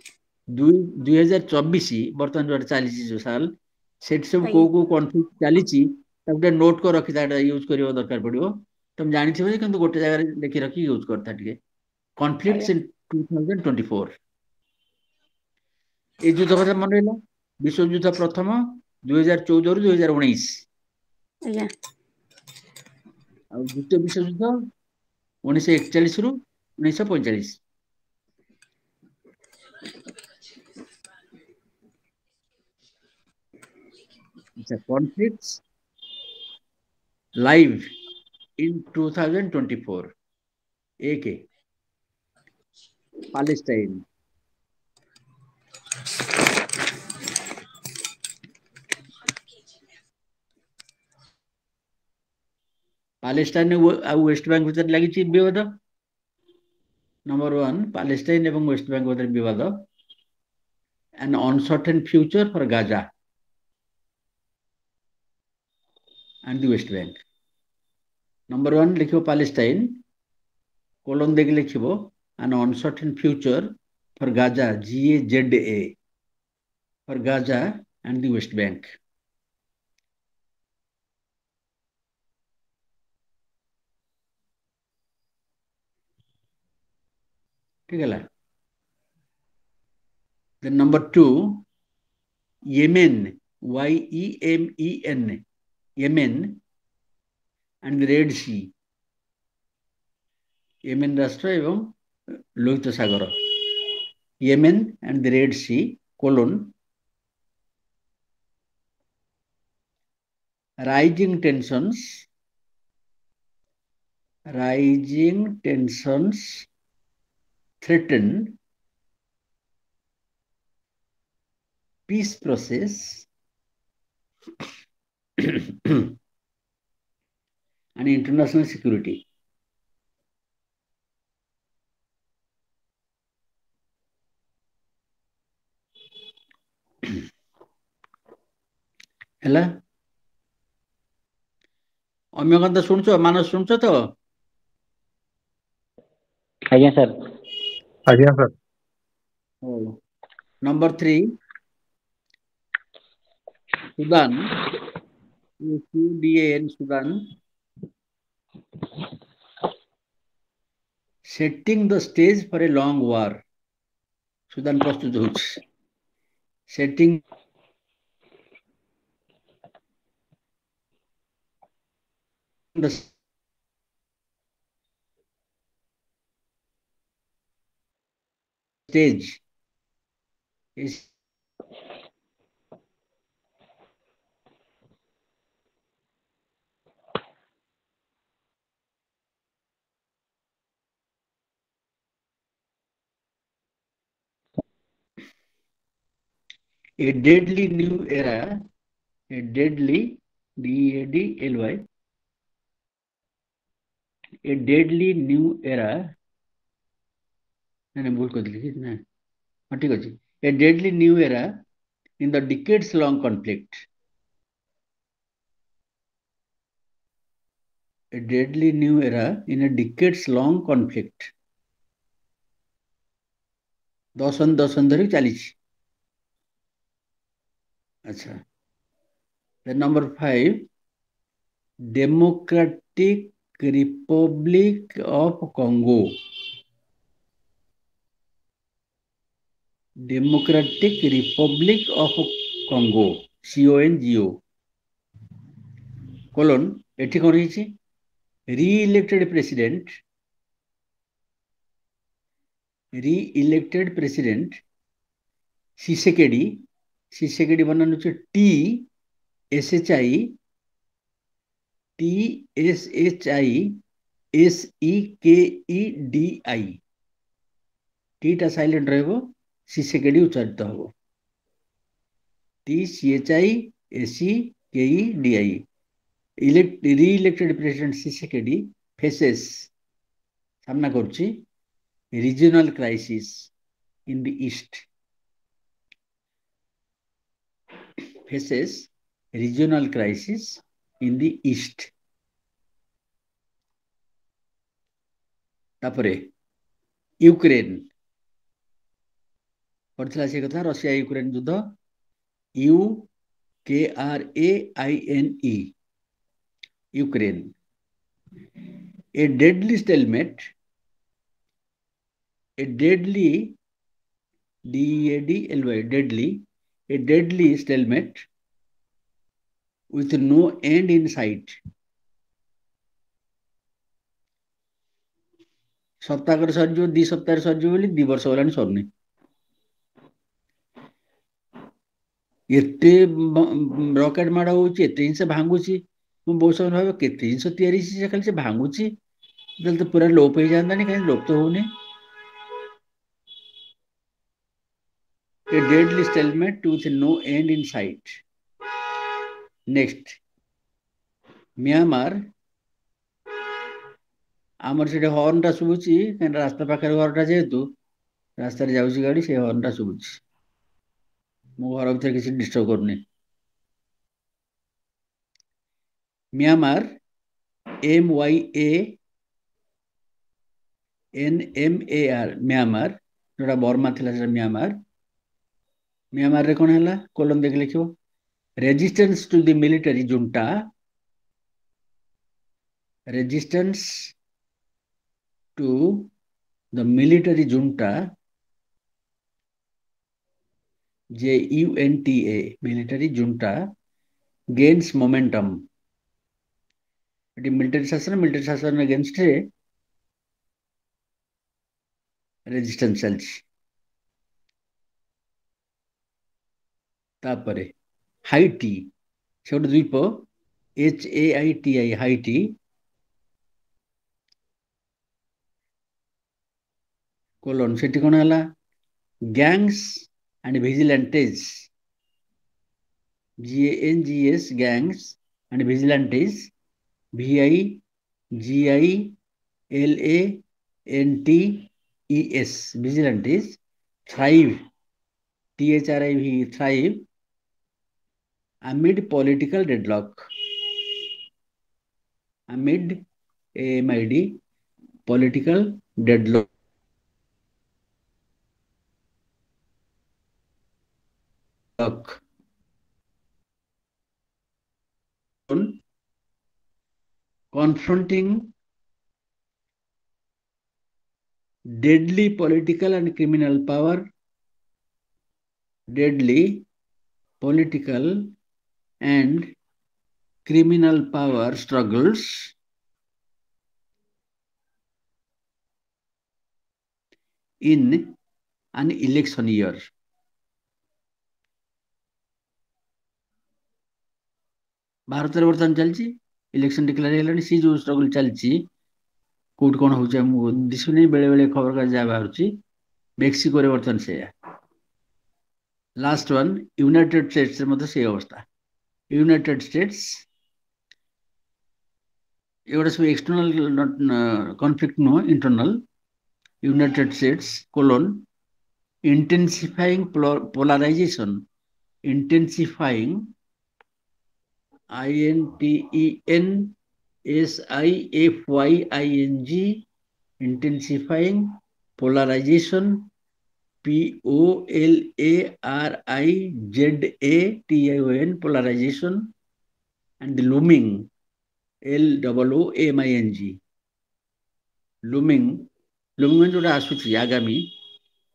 2024 बर्तमान जो चली जो साल सेट सब को कॉन्फ्लिक्ट चली नोट कर रखी यूज करने दरकार पड़ो तुम जानी कि गोटे जगह लिखी रखी यूज करता कॉन्फ्लिक्ट्स इन 2024 ये युद्ध कथा मन रहा विश्वयुद्ध प्रथम 2014 रु 2019 द्वितीय विश्वयुद्ध 1941 रु 1945 conflicts live in 2024 एक Palestine Palestine वेस्ट बैंक भीतर लगी विवाद नंबर 1 Palestine एवं वेस्ट बैंक भीतर विवाद an uncertain future for Gaza and the West Bank. Number 1 लिखो Palestine कोलन देख लिखो an uncertain future for Gaza GAZA for Gaza and the West Bank. ठीक है। Then number 2, Yemen, Yemen, Yemen and the Red Sea. Yemen राष्ट्र एवं लोहित सागर. Yemen and the Red Sea, colon, rising tensions threaten peace process and international security. ହେଲା ଅମ୍ୟକାନ୍ତ ଶୁଣୁଛ ମାନସ ଶୁଣୁଛ ତ ଆଜ୍ଞା sir ଆଜ୍ଞା sir Number 3, Sudan, SUDAN, Sudan, setting the stage for a long war. Sudan ପ୍ରସ୍ତୁତ ହେଉଛି setting the stage is a deadly new era, a deadly DADLY, a deadly new era. नहीं भूल कर दी ना हाँ ठीक है a deadly new era in the decades long conflict. A deadly new era in a decades long conflict. दशन धरी चली. अच्छा. Then number 5, Democratic Republic of Congo. Democratic Republic of Congo, CONGO, colon, এটি কোন হয়েছে re-elected president Tshisekedi বানানো হচ্ছে TSHISEKEDI, টিটা silent রহব Tshisekedi উচ্চারিত হব TCHISEKEDI. Re-elected President Tshisekedi faces সামনা করছি regional crisis in the east. Faces regional crisis in the east. তারপরে ইউক্রেন পড়ছিল সে কথা রাশিয়া ইউক্রেন যুদ্ধ UKRAINE Ukraine. A deadly stalemate, a deadly stalemate with no end in sight. ସପ୍ତାହ କରି ସରିଯିବ 2 ସପ୍ତାହରେ ସରିଯିବ ବୋଲି 2 ବର୍ଷ ହେଲାଣି ସରୁନି. ଏତେ ରକେଟ ମାଡ଼ ହଉଛି ଏତେ ଜିନିଷ ଭାଙ୍ଗୁଛି ମୁଁ ବହୁତ ସମୟ ଭାବେ କେତେ ଜିନିଷ ତିଆରି ହେଇଛି ସେ ଖାଲି ସେ ଭାଙ୍ଗୁଛି ତାହେଲେ ତ ପୁରା ଲୋପ ହେଇଯାଆନ୍ତାନି କାହିଁକି ଲୋପ ତ ହଉନି. A deadly stalemate with no end in sight. Next, Myanmar. ଆମର ସେଠି ହର୍ନଟା ଶୁଭୁଛି କାହିଁକି ରାସ୍ତା ପାଖରେ ଘରଟା ଯେହେତୁ ରାସ୍ତାରେ ଯାଉଛି ଗାଡ଼ି ସେ ହର୍ନଟା ଶୁଭୁଛି ମୋ ଘର ଭିତରେ କିଛି ଡିଷ୍ଟର୍ବ କରୁନି. Myanmar, MYANMAR, Myanmar, ଯୋଉଟା ବର୍ମା ଥିଲା ସେଟା Myanmar. Myanmarରେ କ'ଣ ହେଲା କୋଲନ ଦେଖି ଲେଖିବ resistance to the military junta, resistance to the military junta, JUNTA, military junta gains momentum. military शासन against resistance चलछि. तापरे हाइटी से गोटे द्वीप HAITI हाइटी कोलोन सेठी कोन हला gangs and vigilantes GANGS gangs and vigilantes VIGILANTES vigilantes thrive THRIV thrive amid political deadlock. Amid AMID political deadlock. Confronting deadly political and criminal power, deadly political and criminal power struggles in an election year. Bharat रे वर्तमान चलछि election declare हेलानी सी जो struggle चलछि coat कोन होछ हम दिसुनी बेले बेले खबर का जा बाहरछि Mexico रे वर्तमान से लास्ट वन यूनाइटेड स्टेट्स रे मते से अवस्था यूनाइटेड स्टेट्स एवढा सब external conflict no internal United States colon intensifying polarization intensifying INTENSIFYING intensifying polarization POLARIZATION polarization and looming LOOMING looming जोटा आसुची आगामी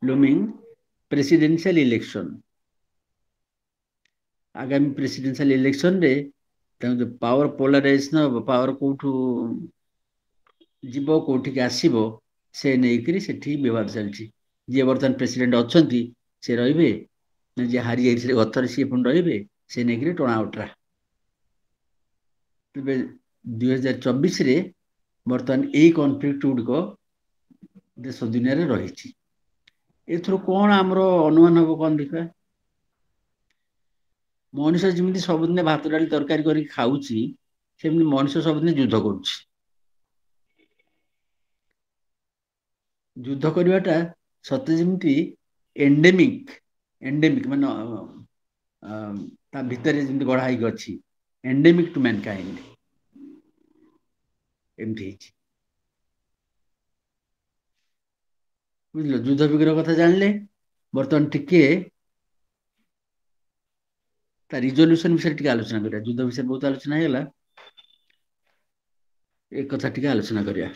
looming presidential election आगामी प्रेसिडेंशियल इलेक्शन रे जो पावर पोलराइजेशन हो पावर कोठू जीवो कोठी के आसीबो से नै करी सेठी विवाद चलछि जे वर्तमान प्रेसिडेंट अछंती से रहिबे न जे हारि जाइथिले गथर से पुन रहिबे से नै करी टोना उठरा तबे 2024 रे वर्तमान ए कॉन्फ्लिक्ट उड को देश दुनिया रे रहिछि एथरो कोन हमरो अनुमान हो कोन देखा मनुष्य जमी सबुदिन भात डाली तरकारी कर खाऊँगी सेमती मनुष्य सबुदिन युद्ध करुच्ची युद्ध करवाटा सत्य जमी एंडेमिक एंडेमिक मान ता भितर जमी गढ़ाई अच्छी एंडेमिक टू मैनकाइंड एमती बुझल युद्ध विग्रह कथा जानले बर्तमान टिके रिजोल्यूशन विषय टिके आलोचना करिया युद्ध विषय बहुत आलोचना हैला एक कथा टिके आलोचना करिया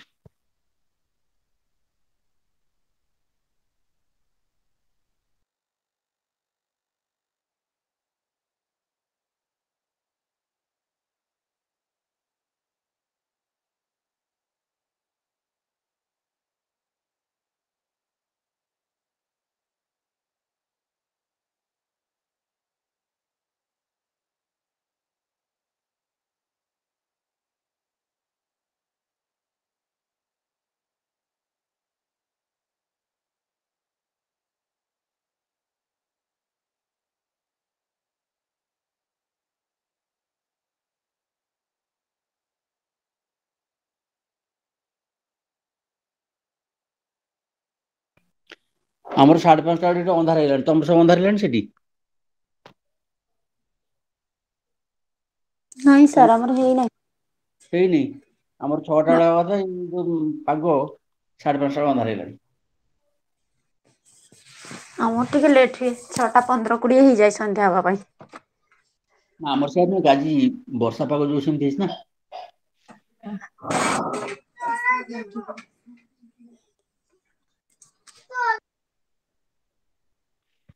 आमर 5:30 आड़े अंधार हेलानी तुम सब अंधार हेलानी सेठी नहीं सर हमर हेई नै हेई नै आमर 6टा बेला कथा पागो 5:30 अंधार हेलानी हमर टिके लेट हे 6:15-20 ही जाय संध्या हवा पई ना आमर साइड में गाजी वर्षा पागो जो सेम थेस ना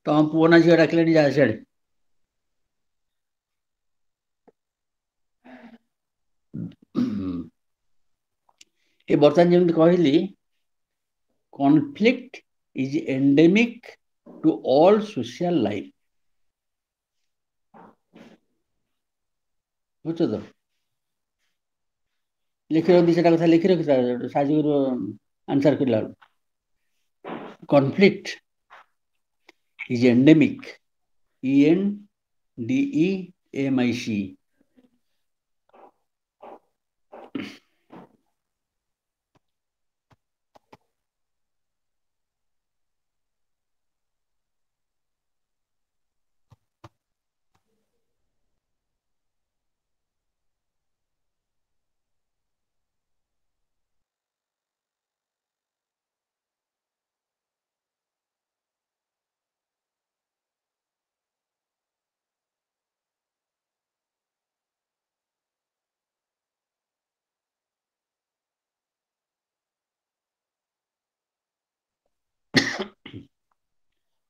ତମ ପୁଅ ନା ଝିଅ ଡାକିଲେଣି ଯା ସିଆଡେ। ଏ ବର୍ତ୍ତମାନ ଯେମିତି କହିଲି, conflict is endemic to all social life. ବୁଝଛ ତ? ଲେଖି ରଖି ସେଟା କଥା ଲେଖି ରଖି ସାହାଯ୍ୟ କରିବ ଆନ୍ସର କରିଲା ବେଳକୁ। conflict is endemic, endemic,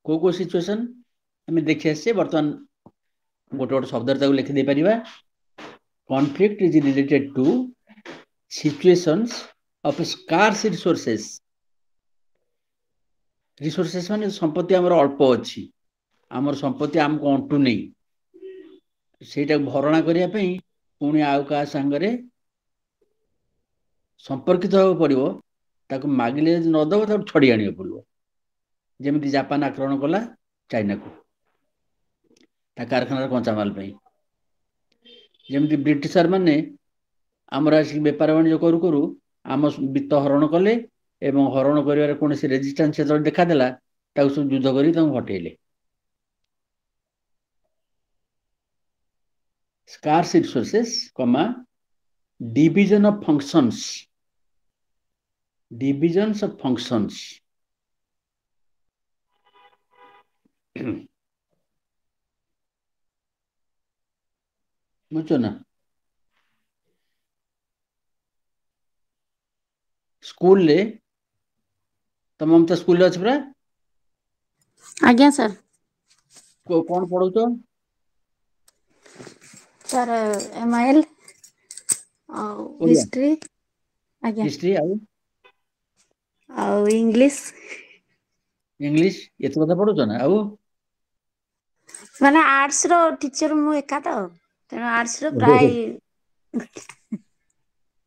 କୋଉ କୋଉ ସିଚୁଏସନ ଆମେ ଦେଖି ଆସିଛେ। ବର୍ତ୍ତମାନ ଗୋଟେ ଗୋଟେ ଶବ୍ଦରେ ତାକୁ ଲେଖି ଦେଇ ପାରିବା। conflict is related to situations of scarce resources. resources ମାନେ ସମ୍ପତ୍ତି ଆମର ଅଳ୍ପ ଅଛି, ଆମର ସମ୍ପତ୍ତି ଆମକୁ ଅଣ୍ଟୁ ନେଇ, ସେଇଟାକୁ ଭରଣା କରିବା ପାଇଁ ପୁଣି ଆଉ କାହା ସାଙ୍ଗରେ ସମ୍ପର୍କିତ ହେବାକୁ ପଡିବ। ତାକୁ ମାଗିଲେ ଯଦି ନଦବ ତାକୁ ଛଡି ଆଣିବାକୁ ପଡିବ। ଯେମିତି ଜାପାନ ଆକ୍ରମଣ କଲା ଚାଇନାକୁ ତା କାରଖାନାର କଞ୍ଚାମାଲ ପାଇଁ। ଯେମିତି ବ୍ରିଟିଶର ମାନେ ଆମର ଆସିକି ବେପାର ବାଣିଜ୍ୟ କରୁ କରୁ ଆମ ବିତ୍ତ ହରଣ କଲେ, ଏବଂ ହରଣ କରିବାରେ କୌଣସି ରେଜିଷ୍ଟାନ୍ସ ଯେତେବେଳେ ଦେଖାଦେଲା ତାକୁ ସବୁ ଯୁଦ୍ଧ କରି ତାଙ୍କୁ ହଟେଇଲେ। scarce resources, division of functions, divisions of functions. ବୁଝଛ ନା? ସ୍କୁଲରେ ତମ ମମତା ସ୍କୁଲରେ ଅଛି ପରା? ଆଜ୍ଞା ସାର୍। କଣ ପଢଉଛ? ସାର୍ MIL ଆଉ ହିଷ୍ଟ୍ରି। ଆଜ୍ଞା। ହିଷ୍ଟ୍ରି ଆଉ ଇଂଲିଶ। ଇଂଲିଶ ଏତେ କଥା ପଢୁଛ ନା? ଆଉ ମାନେ ଆର୍ଟସ ର ଟିଚର ମୁଁ ଏକା ତ, ତେଣୁ ଆର୍ଟସ ର ପ୍ରାୟ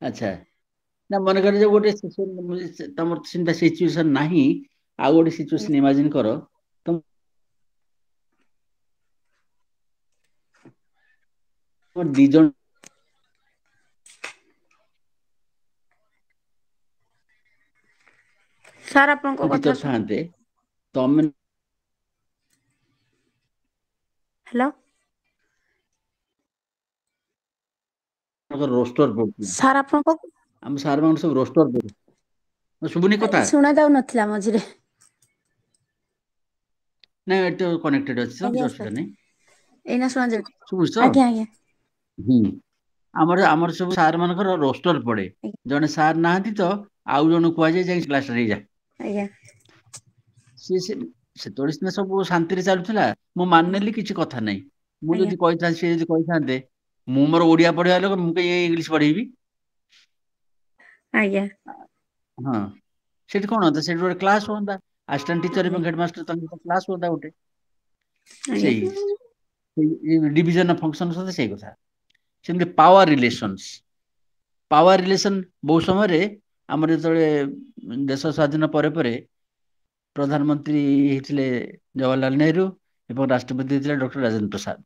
ଆଚ୍ଛା। ନା ମନେକର ଯେ ଗୋଟେ ତମର ସେମିତି ସିଚୁଏସନ ନାହିଁ, ଆଉ ଗୋଟେ ସିଚୁଏସନ ଇମାଜିନ କର। ଦି ଜଣ ସାର୍ ଆପଣଙ୍କ କଥା ଟିଚର ଥାନ୍ତେ, ତମେ ହ୍ୟାଲୋ ରୋଷ୍ଟର ପଡୁଥିଲା। ସାର୍ ଆପଣଙ୍କ ଆମ ସାର୍ ମାନ ସବୁ ରୋଷ୍ଟର ପଡୁ। ଶୁଭୁନି କଥା? ଶୁଣା ଯାଉ ନଥିଲା ମଝିରେ। ନାଇଁ ଏଠି କନେକ୍ଟେଡ ଅଛି ତ, ଆଜ୍ଞା କିଛି ସାର୍ ଅସୁବିଧା ନାହିଁ। ଏଇନା ଶୁଣା ଯାଉଛି। ଶୁଭୁଛି ତ? ଆଜ୍ଞା ଆଜ୍ଞା ଆମର ସବୁ ସାର୍ ମାନଙ୍କର ରୋଷ୍ଟର ପଡେ। ଜଣେ ସାର୍ ନାହାନ୍ତି ତ ଆଉ ଜଣଙ୍କୁ କୁହାଯାଏ ଯାଇକି କ୍ଲାସରେ ହେଇଯା। ଆଜ୍ଞା। ସେତେବେଳେ ସିନା ସବୁ ଶାନ୍ତିରେ ଚାଲୁଥିଲା। ମୁଁ ମାନିନେଲି କିଛି କଥା ନାହିଁ। ମୁଁ ଆଜ୍ଞା ଯଦି କହିଥାନ୍ତି, ସିଏ ଯଦି କହିଥାନ୍ତେ, ମୁଁ ମୋର ଓଡିଆ ପଢେଇବା ଲୋକ, ମୁଁ କାଇଁ ଇଂଲିଶ ପଢେଇବି? ଆଜ୍ଞା। ହଁ, ସେଠି କଣ ହୁଅନ୍ତା? ସେଠି ଗୋଟେ କ୍ଲାସ ହୁଅନ୍ତା। ଆସିଷ୍ଟାଣ୍ଟ ଟିଚର ଏବଂ ହେଡମାଷ୍ଟର ତାଙ୍କ କ୍ଲାସ ହୁଅନ୍ତା ଗୋଟେ। ଆଜ୍ଞା ସେଇ ଡିଭିଜନ ଫଙ୍କସନ ସହିତ ସେଇ କଥା। ସେମିତି ପାୱାର ରିଲେସନ୍ସ। ପାୱାର ରିଲେସନ ବହୁ ସମୟରେ ଆମର ଯେତେବେଳେ ଦେଶ ସ୍ୱାଧୀନ ପରେ ପରେ ପ୍ରଧାନମନ୍ତ୍ରୀ ହେଇଥିଲେ ଜବାହରଲାଲ ନେହେରୁ, ଏବଂ ରାଷ୍ଟ୍ରପତି ହେଇଥିଲେ ଡକ୍ଟର ରାଜେନ୍ଦ୍ର ପ୍ରସାଦ।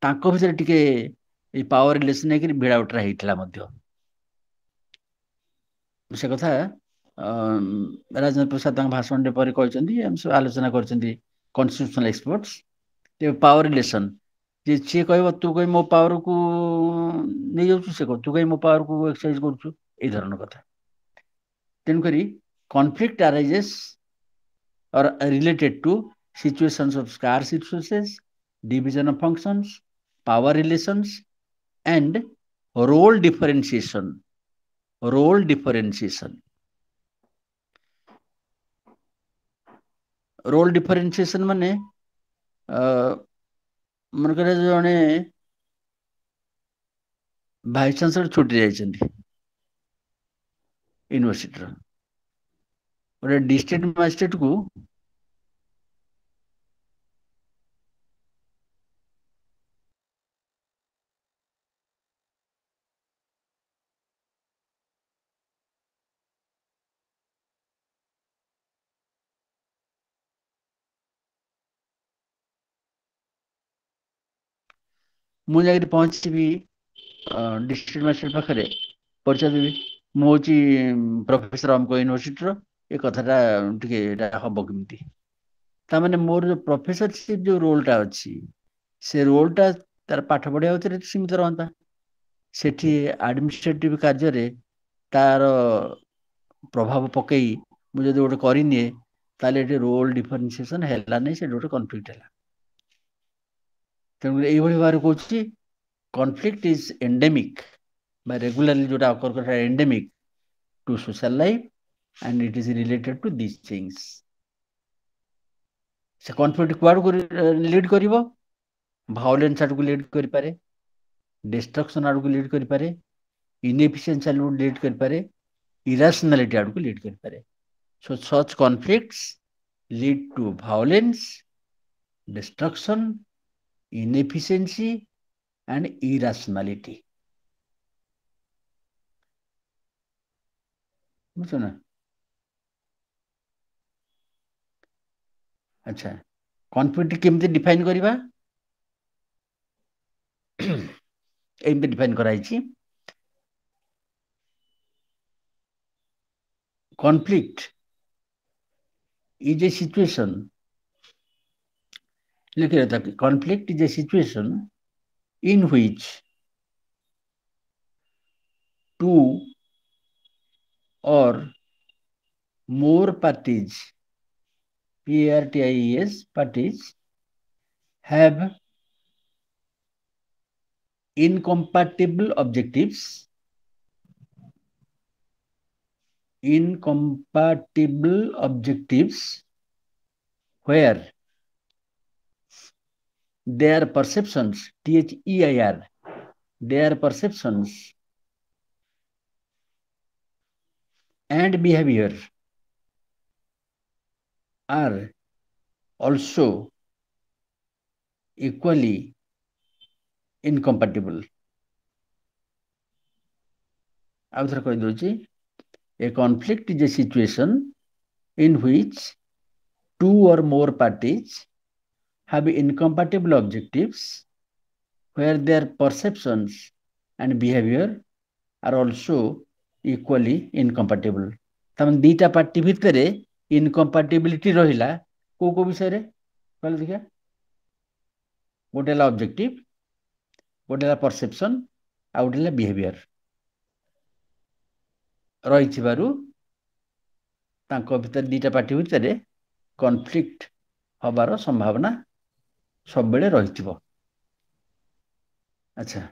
ତାଙ୍କ ଭିତରେ ଟିକେ ଏଇ ପାୱାର ରିଲେସନ ନେଇକରି ଭିଡା ଉଟରା ହେଇଥିଲା ମଧ୍ୟ। ସେ କଥା ରାଜେନ୍ଦ୍ର ପ୍ରସାଦ ତାଙ୍କ ଭାଷଣରେ ପରେ କହିଛନ୍ତି, ଆମେ ସବୁ ଆଲୋଚନା କରିଛନ୍ତି କନଷ୍ଟିଟ୍ୟୁସନାଲ ଏକ୍ସପର୍ଟସ। ପାୱାର ରିଲେସନ, ଯେ ସିଏ କହିବ ତୁ କାଇଁ ମୋ ପାୱାରକୁ ନେଇଯାଉଛୁ, ସେ କହିବ ତୁ କାଇଁ ମୋ ପାୱାରକୁ ଏକ୍ସରସାଇଜ କରୁଛୁ, ଏଇ ଧରଣର କଥା। ତେଣୁକରି conflict arises or related to situations of scarce resources, division of functions, power relations, and role differentiation. Role differentiation. Role differentiation माने मन करे जने भाइस चांसलर छुट्टी जाइछन्ती यूनिवर्सिटी रो गोटे डिस्ट्रिक्ट मजिस्ट्रेट को मु जाकर पहुंची डिस्ट्रिक्ट मजिस्ट्रेट पाखे परिचय देवी मुझे प्रोफेसर अमको यूनिवर्सिटी रो ये कथाटा टिके हम केमती तामाने मोर जो प्रोफेसरशिप जो रोलटा अच्छी से रोलटा तार पाठ पढ़िया उतरे सीमित रहता सेठी एडमिनिस्ट्रेटिव कार्य रे तार प्रभाव पकई मुझे गोटे करनी ताले रोल डिफरेन्सिएसन है नहीं से गोटे कन्फ्लिक्ट है तेणु ये भाव कौन conflict is endemic by regularly जोटा occur करता है endemic to social life and it is related to these things से conflict कुआड को लीड करिवो violence आड़ को लीड करि पारे destruction आड़ को लीड करि पारे inefficiency आड़ को लीड करि पारे irrationality आड़ को लीड करि पारे so such conflicts lead to violence destruction inefficiency and irrationality बुझना अच्छा कॉन्फ्लिक्ट केमती डिफाइन करिबा एमती define कराइछि conflict is a situation लिख रहा था conflict is a situation in which two or more parties PARTIES parties have incompatible objectives where their perceptions THEIR their perceptions and behavior are also equally incompatible आउथर कहि दोची a conflict is a situation in which two or more parties have incompatible objectives where their perceptions and behavior are also equally incompatible तमन दीटा party भितरे incompatibility रहिला को विषय रे कहले देखा गोटेला objective गोटेला perception आ गोटेला behaviour रहिथिबारु तांको भितर दीटा पार्टी भितरे कॉन्फ्लिक्ट हबार संभावना सब बेले रहिथिबो अच्छा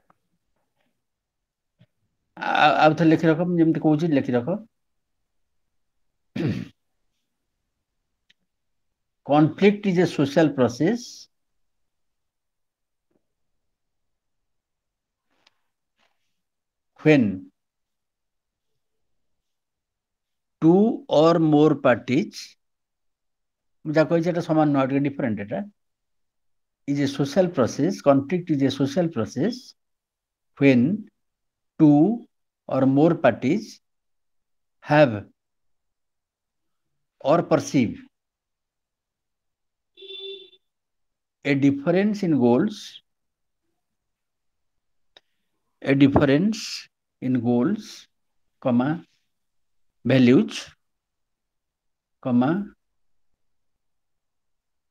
आ थ लिखि रखम जेमति कहूची लिखि रख conflict is a social process when two or more parties मुझे कही समान नुआ different Etah is a social process conflict is a social process when two or more parties have or perceive a difference in goals comma values comma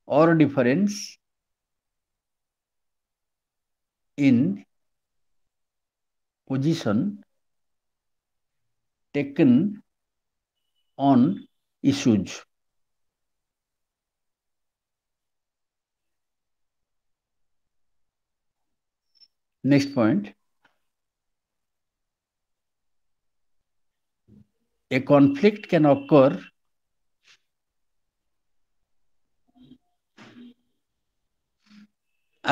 or difference in position taken on issues next point a conflict can occur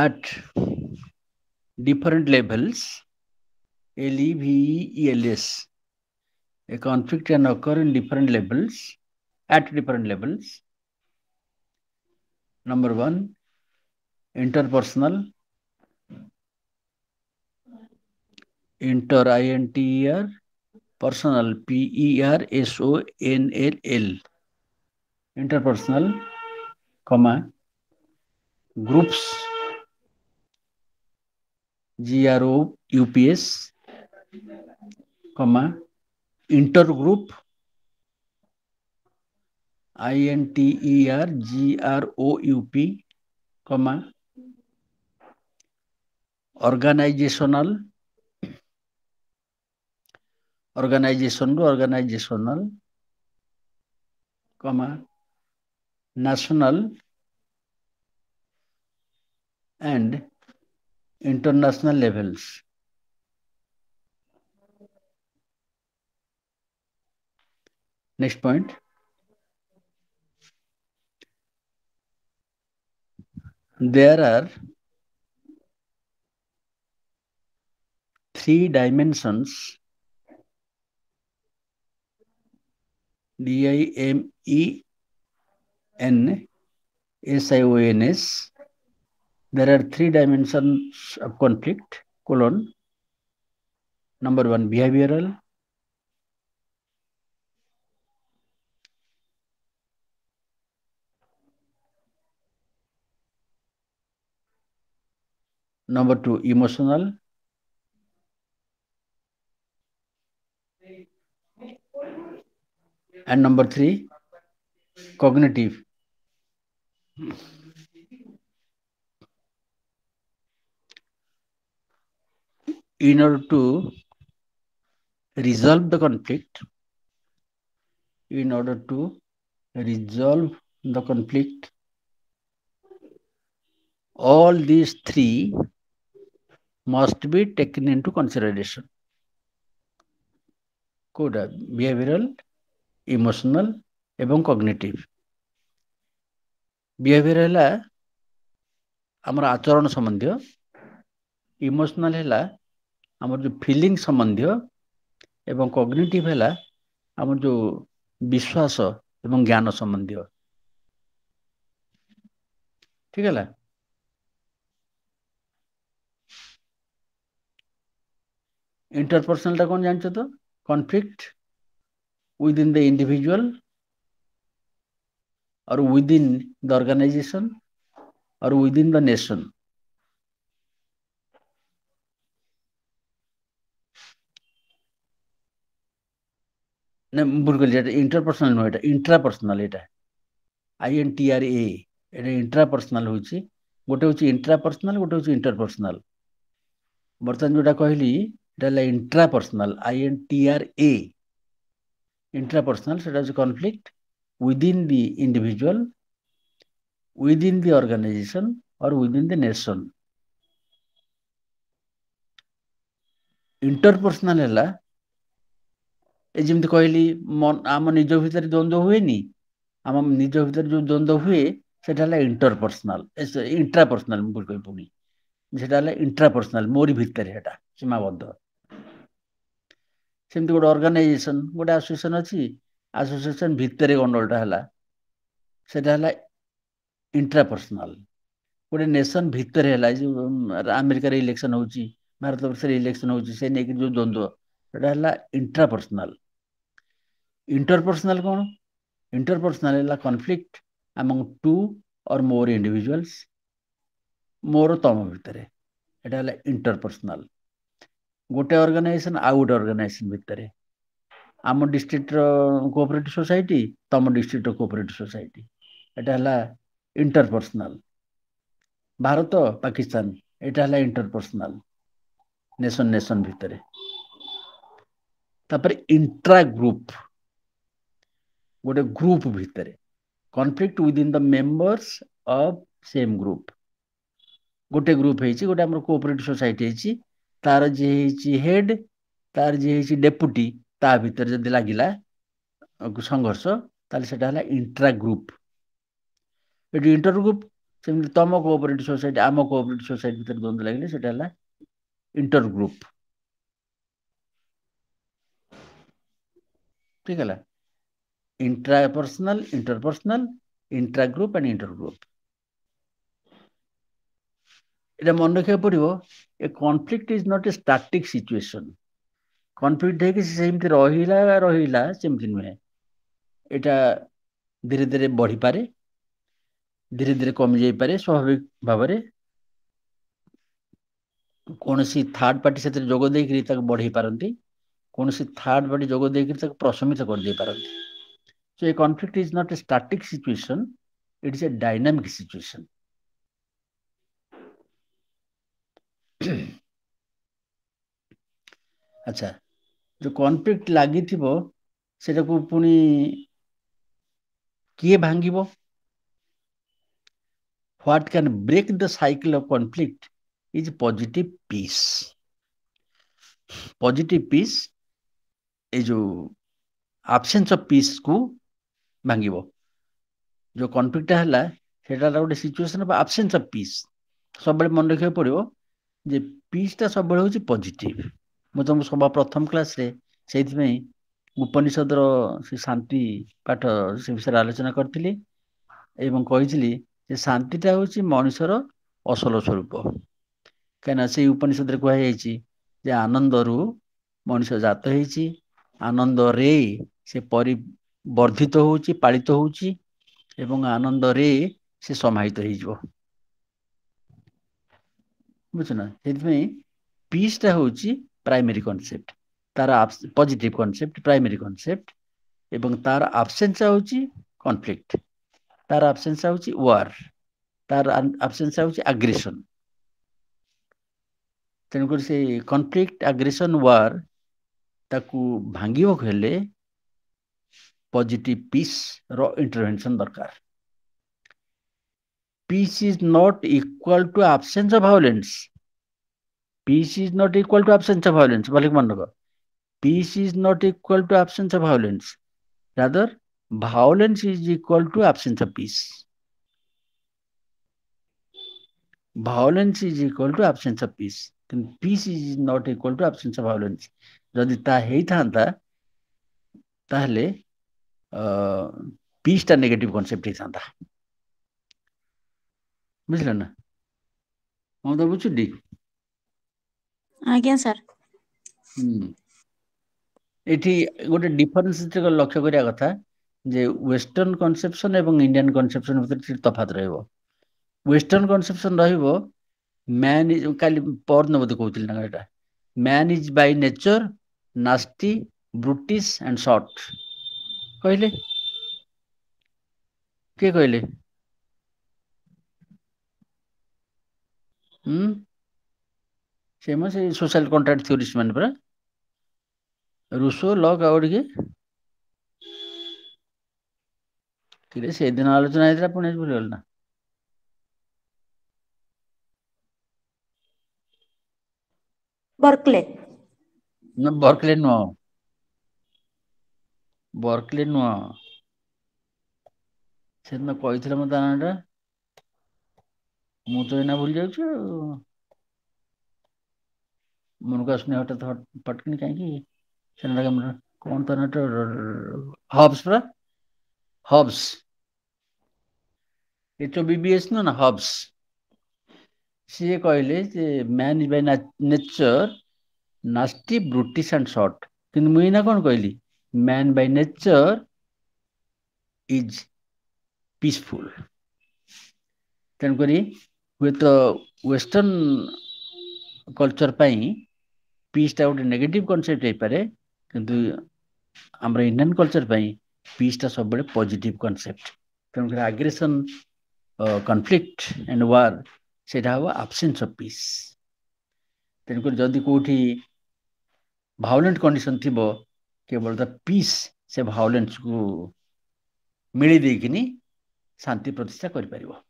at different levels, LEVELS. A conflict can occur in different levels, at different levels. Number one, interpersonal, inter, INTER, personal, PERSONALL, interpersonal, comma, groups, GROUPS, comma, intergroup, INTERGROUP, comma, organizational, organizational, comma, national and international levels. Next point. There are 3 dimensions, DIMENSIONS. There are 3 dimensions of conflict, colon. Number 1, behavioral. Number 2, emotional. And number 3, cognitive. In order to resolve the conflict, all these 3 must be taken into consideration. Coda, behavioral, emotional এবং cognitive. Behavioral ହେଲା ଆମର ଆଚରଣ ସମ୍ବନ୍ଧୀୟ, emotional ହେଲା ଆମର ଯୋଉ feeling ସମ୍ବନ୍ଧୀୟ ଏବଂ cognitive ହେଲା ଆମର ଯୋଉ ବିଶ୍ୱାସ ଏବଂ ଜ୍ଞାନ ସମ୍ବନ୍ଧୀୟ। ଠିକ ହେଲା? Interpersonal ଟା କଣ ଜାଣିଛ ତ? Conflict within the individual or within the organization or within the nation. ভুল করলি, এটা ইন্টারপার্সনাল নয়, এটা ইন্ট্রাপার্সনাল। এটা INTRA, এটা ইন্ট্রাপার্সনাল হচ্ছে। গোটে হচ্ছে ইন্ট্রাপার্সনাল, গোটে হচ্ছে ইন্টারপার্সনাল। বর্তমান যেটা কহিলি এটা হলো ইন্ট্রাপার্সনাল, INTRA। ইন্ট্রাপার্সনাল সেটা হচ্ছে conflict within the individual, within the organisation or within the nation. Interpersonal ହେଲା ଏ ଯେମିତି କହିଲି ଆମ ନିଜ ଭିତରେ ଦ୍ୱନ୍ଦ୍ୱ ହୁଏନି, ଆମ ନିଜ ଭିତରେ ଯୋଉ ଦ୍ୱନ୍ଦ୍ୱ ହୁଏ ସେଟା ହେଲା ଇଣ୍ଟରପର୍ସନାଲ, ଇଣ୍ଟ୍ରାପର୍ସନାଲ। ମୁଁ ଭୁଲ କହି ପୁଣି ସେଟା ହେଲା ଇଣ୍ଟ୍ରାପର୍ସନାଲ, ମୋରି ଭିତରେ ସେଟା ସୀମାବଦ୍ଧ। ସେମିତି ଗୋଟେ ଅର୍ଗାନାଇଜେସନ, ଗୋଟେ ଆସୋସିଏସନ ଅଛି, ଆସୋସିଏସନ ଭିତରେ ଗଣ୍ଡଗୋଳଟା ହେଲା, ସେଟା ହେଲା ଇଣ୍ଟ୍ରାପର୍ସନାଲ। ଗୋଟେ ନେସନ ଭିତରେ ହେଲା, ଯୋଉ ଆମେରିକାରେ ଇଲେକ୍ସନ ହଉଛି, ଭାରତ ବର୍ଷରେ ଇଲେକ୍ସନ ହଉଛି, ସେ ନେଇକି ଯୋଉ ଦ୍ୱନ୍ଦ୍ୱ, ସେଟା ହେଲା ଇଣ୍ଟ୍ରାପର୍ସନାଲ। ଇଣ୍ଟରପର୍ସନାଲ କଣ? ଇଣ୍ଟରପର୍ସନାଲ ହେଲା conflict among 2 or more individuals, ମୋର ତମ ଭିତରେ, ଏଟା ହେଲା ଇଣ୍ଟରପର୍ସନାଲ। ଗୋଟେ ଅର୍ଗାନାଇଜେସନ ଆଉ ଗୋଟେ ଅର୍ଗାନାଇଜେସନ ଭିତରେ, ଆମ ଡିଷ୍ଟ୍ରିକ୍ଟର କୋଅପରେଟିଭ ସୋସାଇଟି, ତମ ଡିଷ୍ଟ୍ରିକ୍ଟର କୋଅପରେଟିଭ ସୋସାଇଟି, ଏଟା ହେଲା ଇଣ୍ଟରପର୍ସନାଲ। ଭାରତ ପାକିସ୍ତାନ, ଏଟା ହେଲା ଇଣ୍ଟରପର୍ସନାଲ, ନେସନ ନେସନ ଭିତରେ। ତାପରେ ଇଣ୍ଟ୍ରା ଗ୍ରୁପ, ଗୋଟେ ଗ୍ରୁପ ଭିତରେ, conflict within the members of same group. ଗୋଟେ ଗ୍ରୁପ ହେଇଛି, ଗୋଟେ ଆମର କୋଅପରେଟିଭ ସୋସାଇଟି ହେଇଛି, ତାର ଯିଏ ହେଇଛି ହେଡ, ତାର ଯିଏ ହେଇଛି ଡେପୁଟି, ତା ଭିତରେ ଯଦି ଲାଗିଲା ସଂଘର୍ଷ, ତାହେଲେ ସେଟା ହେଲା ଇଣ୍ଟ୍ରା ଗ୍ରୁପ। ଏଠି ଇଣ୍ଟର ଗ୍ରୁପ ସେମିତି ତମ କୋଅପରେଟିଭ ସୋସାଇଟି ଆମ କୋଅପରେଟିଭ ସୋସାଇଟି ଭିତରେ ଦ୍ୱନ୍ଦ୍ୱ ଲାଗିଲେ ସେଟା ହେଲା ଇଣ୍ଟର ଗ୍ରୁପ। ଠିକ ହେଲା। intrapersonal, interpersonal, intragroup and intergroup। এটা ମନେ ରଖିବାକୁ ପଡିବ, a conflict is not a static situation. Conflict ହେଇକି ସେମିତି ରହିଲା ସେମିତି ନୁହେଁ। ଏଇଟା ଧୀରେ ଧୀରେ ବଢିପାରେ, ଧୀରେ ଧୀରେ କମି ଯାଇପାରେ ସ୍ୱାଭାବିକ ଭାବରେ। କୌଣସି ଥାର୍ଡ ପାର୍ଟି ସେଥିରେ ଯୋଗ ଦେଇକରି ତାକୁ ବଢେଇ ପାରନ୍ତି, କୌଣସି ଥାର୍ଡ ପାର୍ଟି ଯୋଗ ଦେଇକରି ତାକୁ ପ୍ରଶମିତ କରିଦେଇ ପାରନ୍ତି। So a conflict is not a static situation, it is a dynamic situation। ଆଚ୍ଛା, ଯୋଉ କନଫ୍ଲିକ୍ଟ ଲାଗିଥିବ ସେଟାକୁ ପୁଣି କିଏ ଭାଙ୍ଗିବ? What can break the cycle of conflict is positive peace। Positive piece ଏଇ ଯୋଉ absence of peace କୁ ଭାଙ୍ଗିବ। ଯୋଉ କନଫ୍ଲିକ୍ଟଟା ହେଲା ସେଟା ହେଲା ଗୋଟେ situation of absence of peace। ସବୁବେଳେ ମନେ ରଖିବାକୁ ପଡିବ ଯେ ପିସ୍ଟା ସବୁବେଳେ ହଉଛି ପଜିଟିଭ। ମୁଁ ତମକୁ ସଭା ପ୍ରଥମ କ୍ଲାସରେ ସେଇଥିପାଇଁ ଉପନିଷଦର ସେ ଶାନ୍ତି ପାଠ ସେ ବିଷୟରେ ଆଲୋଚନା କରିଥିଲି ଏବଂ କହିଥିଲି ଯେ ଶାନ୍ତିଟା ହଉଛି ମଣିଷର ଅସଲ ସ୍ୱରୂପ। କାହିଁକିନା ସେଇ ଉପନିଷଦରେ କୁହାଯାଇଛି ଯେ ଆନନ୍ଦରୁ ମଣିଷ ଜାତ ହେଇଛି, ଆନନ୍ଦରେ ସେ ପରିବର୍ଦ୍ଧିତ ହଉଛି, ପାଳିତ ହଉଛି ଏବଂ ଆନନ୍ଦରେ ସେ ସମାହିତ ହେଇଯିବ। ବୁଝୁଛ ନା? ସେଥିପାଇଁ ପିସ୍ଟା ହଉଛି ପ୍ରାଇମେରୀ କନସେପ୍ଟ, ତାର ପଜିଟିଭ କନସେପ୍ଟ, ପ୍ରାଇମେରୀ କନସେପ୍ଟ। ଏବଂ ତାର ଆବସେନ୍ସ ହଉଛି କନଫ୍ଲିକ୍ଟ, ତାର ଆବସେନ୍ସ ହଉଛି ୱାର, ତାର ଆବସେନ୍ସ ହଉଛି ଆଗ୍ରେସନ। ତେଣୁକରି ସେଇ କନଫ୍ଲିକ୍ଟ, ଆଗ୍ରେସନ, ୱାର ତାକୁ ଭାଙ୍ଗିବାକୁ ହେଲେ ପଜିଟିଭ ପିସ୍ ର ଇଣ୍ଟରଭେନସନ ଦରକାର। Peace is not equal to absence of violence। Peace is not equal to absence of violence। ଭଲ କି ମନେ ରଖ। Peace is not equal to absence of violence। Rather, violence is equal to absence of peace। Violence is equal to absence of peace। କିନ୍ତୁ peace is not equal to absence of violence। ଯଦି ତା ହେଇଥାନ୍ତା ତାହେଲେ ପିସ୍ଟା negative concept ହେଇଥାନ୍ତା। ବୁଝିଲ ନା? ମମତା ବୁଝୁଛି? ଆଜ୍ଞା ସାର୍। ଏଠି ଗୋଟେ ଡିଫରେନ୍ସ ଲକ୍ଷ୍ୟ କରିବା କଥା ଯେ ୱେଷ୍ଟର୍ଣ୍ଣ କନସେପସନ ଏବଂ ଇଣ୍ଡିଆନ କନସେପସନ ଭିତରେ ତଫାତ ରହିବ। ୱେଷ୍ଟର୍ଣ୍ଣ କନସେପସନ ରହିବ ମ୍ୟାନ ଇଜ, କାଲି ପରଦିନ ବୋଧେ କହୁଥିଲି ନା ଏଟା, man is by nature nasty, brutish and short. କହିଲେ କିଏ କହିଲେ? ସେ ସୋଶାଲ କଣ୍ଟ୍ରାକ୍ଟ ଥିଓରିଷ୍ଟ ମାନେ ପରା, ରୁସୋ, ଲକ୍ ଆଉ ଟିକେ ସେଦିନ ଆଲୋଚନା ହେଇଥିଲା ପୁଣି ଆଜି ଭୁଲିଗଲ ନା? ବର୍କଲେ। ବର୍କଲେ ନୁହଁ, ବର୍କଲେ ନୁହଁ। ସେଦିନ କହିଥିଲେ ମୋ ତା ନାଁଟା, ମୁଁ ତ ଏଇନା ଭୁଲି ଯାଉଛି ଆଉ। ମନକୁ ଆସୁନି ହଠାତ୍ ପଟକିନି କାହିଁକି? କଣ ତା ନାଁଟା? ହବ୍ସ ପରା, ହବ୍ସ। HOBBS ନୁହଁ ନା, ହବ୍ସ। ସିଏ କହିଲେ ଯେ man is by nature nasty, brutish and short. କିନ୍ତୁ ମୁଁ ଏଇନା କଣ କହିଲି? Man by nature is peaceful. ତେଣୁକରି ହୁଏତ ୱେଷ୍ଟର୍ଣ୍ଣ କଲଚର ପାଇଁ ପିସ୍ଟା ଗୋଟେ ନେଗେଟିଭ କନସେପ୍ଟ ହେଇପାରେ, କିନ୍ତୁ ଆମର ଇଣ୍ଡିଆନ କଲଚର ପାଇଁ ପିସ୍ଟା ସବୁବେଳେ ପଜିଟିଭ କନସେପ୍ଟ। ତେଣୁକରି ଆଗ୍ରେସନ, କନଫ୍ଲିକ୍ଟ ଆଣ୍ଡ ୱାର ସେଇଟା ହବ ଆବସେନ୍ସ ଅଫ ପିସ୍। ତେଣୁକରି ଯଦି କୋଉଠି ଭାଉଲେଣ୍ଟ କଣ୍ଡିସନ ଥିବ, କେବଳ ତା ପିସ୍ ସେ ଭାଉଲେନ୍ସକୁ ମିଳି ଦେଇକିନି ଶାନ୍ତି ପ୍ରତିଷ୍ଠା କରିପାରିବ।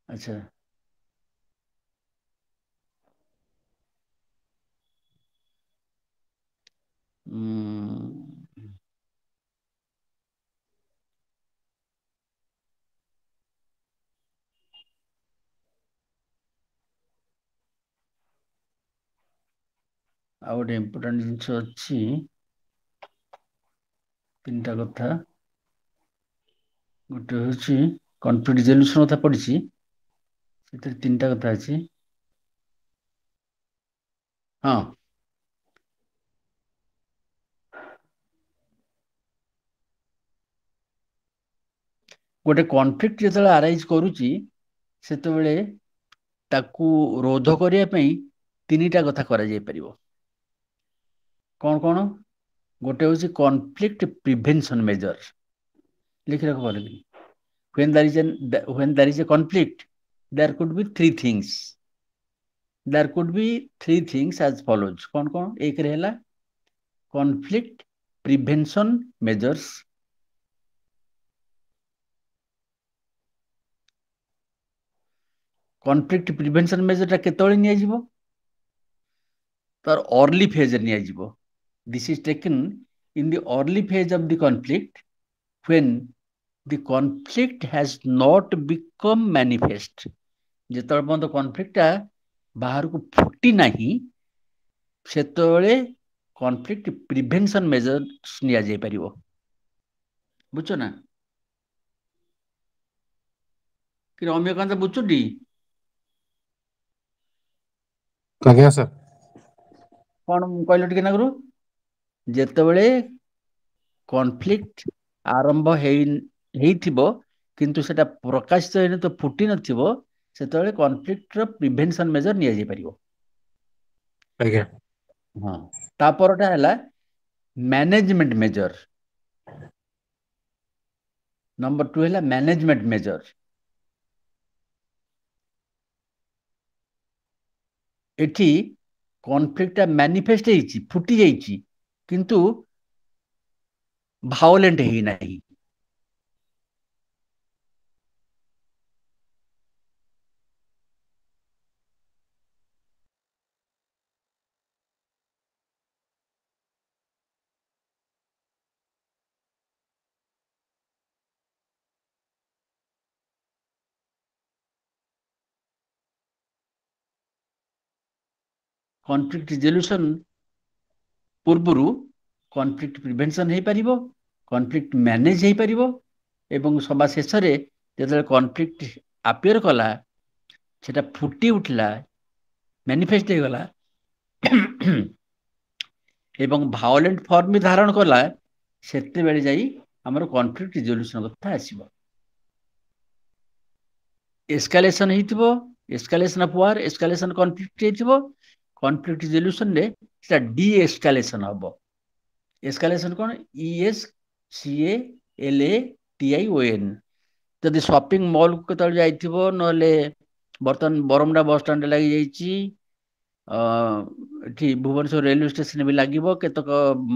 ଆଚ୍ଛା, ଆଉ ଗୋଟେ ଇମ୍ପୋର୍ଟାଣ୍ଟ ଜିନିଷ ଅଛି, 3ଟା କଥା। ଗୋଟେ ହେଉଛି କନଫ୍ଲିକ୍ଟ ରିଜଲ୍ୟୁସନ କଥା ପଡ଼ିଛି, ସେଥିରେ 3ଟା କଥା ଅଛି। ହଁ, ଗୋଟେ କନଫ୍ଲିକ୍ଟ ଯେତେବେଳେ ଆରାଇଜ୍ କରୁଛି ସେତେବେଳେ ତାକୁ ରୋଧ କରିବା ପାଇଁ 3ଟା କଥା କରାଯାଇ ପାରିବ। କ'ଣ କ'ଣ? ଗୋଟେ ହେଉଛି କନଫ୍ଲିକ୍ଟ ପ୍ରିଭେନ୍ସନ ମେଜର, লিখে রাখো ভালো করে। when there is a conflict, there could be 3 things. There could be 3 things as follows. କ'ଣ କ'ଣ? ଏକରେ ହେଲା conflict prevention measures, conflict prevention measure ଟା କେତେବେଳେ ନିଆଯିବ? ତାର early phase ରେ ନିଆଯିବ। This is taken in the early phase of the conflict when the conflict has not become manifest. ଯେତେବେଳେ ପର୍ଯ୍ୟନ୍ତ କନଫ୍ଲିକ୍ଟଟା ବାହାରକୁ ଫୁଟି ନାହିଁ ସେତେବେଳେ କନଫ୍ଲିକ୍ଟ ପ୍ରିଭେନ୍ସନ ମେଜର୍ସ ନିଆଯାଇ ପାରିବ। ବୁଝୁଛ ନା? କି ରମ୍ୟକାନ୍ତ ବୁଝୁଟି? ଆଜ୍ଞା ସାର୍। କ'ଣ କହିଲ ଟିକେ ନାଗୁରୁ? ଯେତେବେଳେ କନଫ୍ଲିକ୍ଟ ଆରମ୍ଭ ହେଇଥିବ କିନ୍ତୁ ସେଟା ପ୍ରକାଶିତ ହେଇନଥିବ, ଫୁଟି ନଥିବ, ସେତେବେଳେ କନଫ୍ଲିକ୍ଟର ପ୍ରିଭେନ୍ସନ ମେଜର ନିଆଯାଇ ପାରିବ। ଆଜ୍ଞା। ହଁ, ତାପରଟା ହେଲା ମ୍ୟାନେଜମେଣ୍ଟ ମେଜର। ନମ୍ବର 2 ହେଲା ମ୍ୟାନେଜମେଣ୍ଟ ମେଜର। ଏଠି କନଫ୍ଲିକ୍ଟଟା ମ୍ୟାନିଫେଷ୍ଟ ହେଇଛି, ଫୁଟି ଯାଇଛି, କିନ୍ତୁ ଭାଓଲେଣ୍ଟ ହେଇନାହିଁ। କନଫ୍ଲିକ୍ଟ ରିଜଲ୍ୟୁସନ ପୂର୍ବରୁ କନଫ୍ଲିକ୍ଟ ପ୍ରିଭେନ୍ସନ ହେଇପାରିବ, କନଫ୍ଲିକ୍ଟ ମ୍ୟାନେଜ ହେଇପାରିବ, ଏବଂ ସବା ଶେଷରେ ଯେତେବେଳେ କନଫ୍ଲିକ୍ଟ ଆପିୟର କଲା, ସେଟା ଫୁଟି ଉଠିଲା, ମ୍ୟାନିଫେଷ୍ଟ ହେଇଗଲା ଏବଂ ଭାଓଲେଣ୍ଟ ଫର୍ମ ବି ଧାରଣ କଲା, ସେତେବେଳେ ଯାଇ ଆମର କନଫ୍ଲିକ୍ଟ ରିଜଲ୍ୟୁସନ କଥା ଆସିବ। ଏସ୍କାଲେସନ ହେଇଥିବ, escalation of war, escalation conflict ହେଇଥିବ, କନଫ୍ଲିକ୍ଟ ରିଜଲ୍ୟୁସନରେ ସେଟା ଡି ଏସ୍କାଲେସନ ହବ। ଏସ୍କାଲେସନ କ'ଣ? ESCALATION। ଯଦି ସପିଂ ମଲ୍କୁ କେତେବେଳେ ଯାଇଥିବ, ନହେଲେ ବର୍ତ୍ତମାନ ବରମୁଣ୍ଡା ବସ୍ ଷ୍ଟାଣ୍ଡରେ ଲାଗିଯାଇଛି, ଏଠି ଭୁବନେଶ୍ୱର ରେଲୱେ ଷ୍ଟେସନ ବି ଲାଗିବ, କେତେକ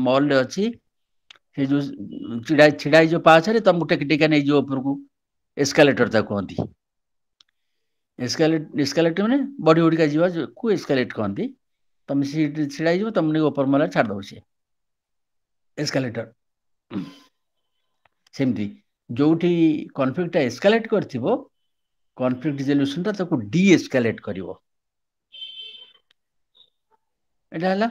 ମଲ୍ରେ ଅଛି, ସେ ଯେଉଁ ଛିଡ଼ା ହେଇଯିବ ପାହାଚରେ, ତମକୁ ଟେକି ଟେକା ନେଇଯିବ ଉପରକୁ, ଏସ୍କାଲେଟର ତାକୁ କହନ୍ତି। ଏସ୍କାଲେଟର ମାନେ ବଢି ବଢିକା ଯିବାକୁ ଏସ୍କାଲେଟ କହନ୍ତି। ତମେ ସିଟ୍ରେ ଛିଡ଼ା ହେଇଯିବ, ତମକୁ ନେଇ ଉପର ମହଲାରେ ଛାଡ଼ିଦେବ ସେ ଏସ୍କାଲେଟର। ସେମିତି ଯୋଉଠି କନଫ୍ଲିକ୍ଟଟା ଏସ୍କାଲେଟ କରିଥିବ, କନଫ୍ଲିକ୍ଟ ରିଜଲ୍ୟୁସନଟା ତାକୁ ଡି ଏସ୍କାଲେଟ କରିବ। ଏଇଟା ହେଲା।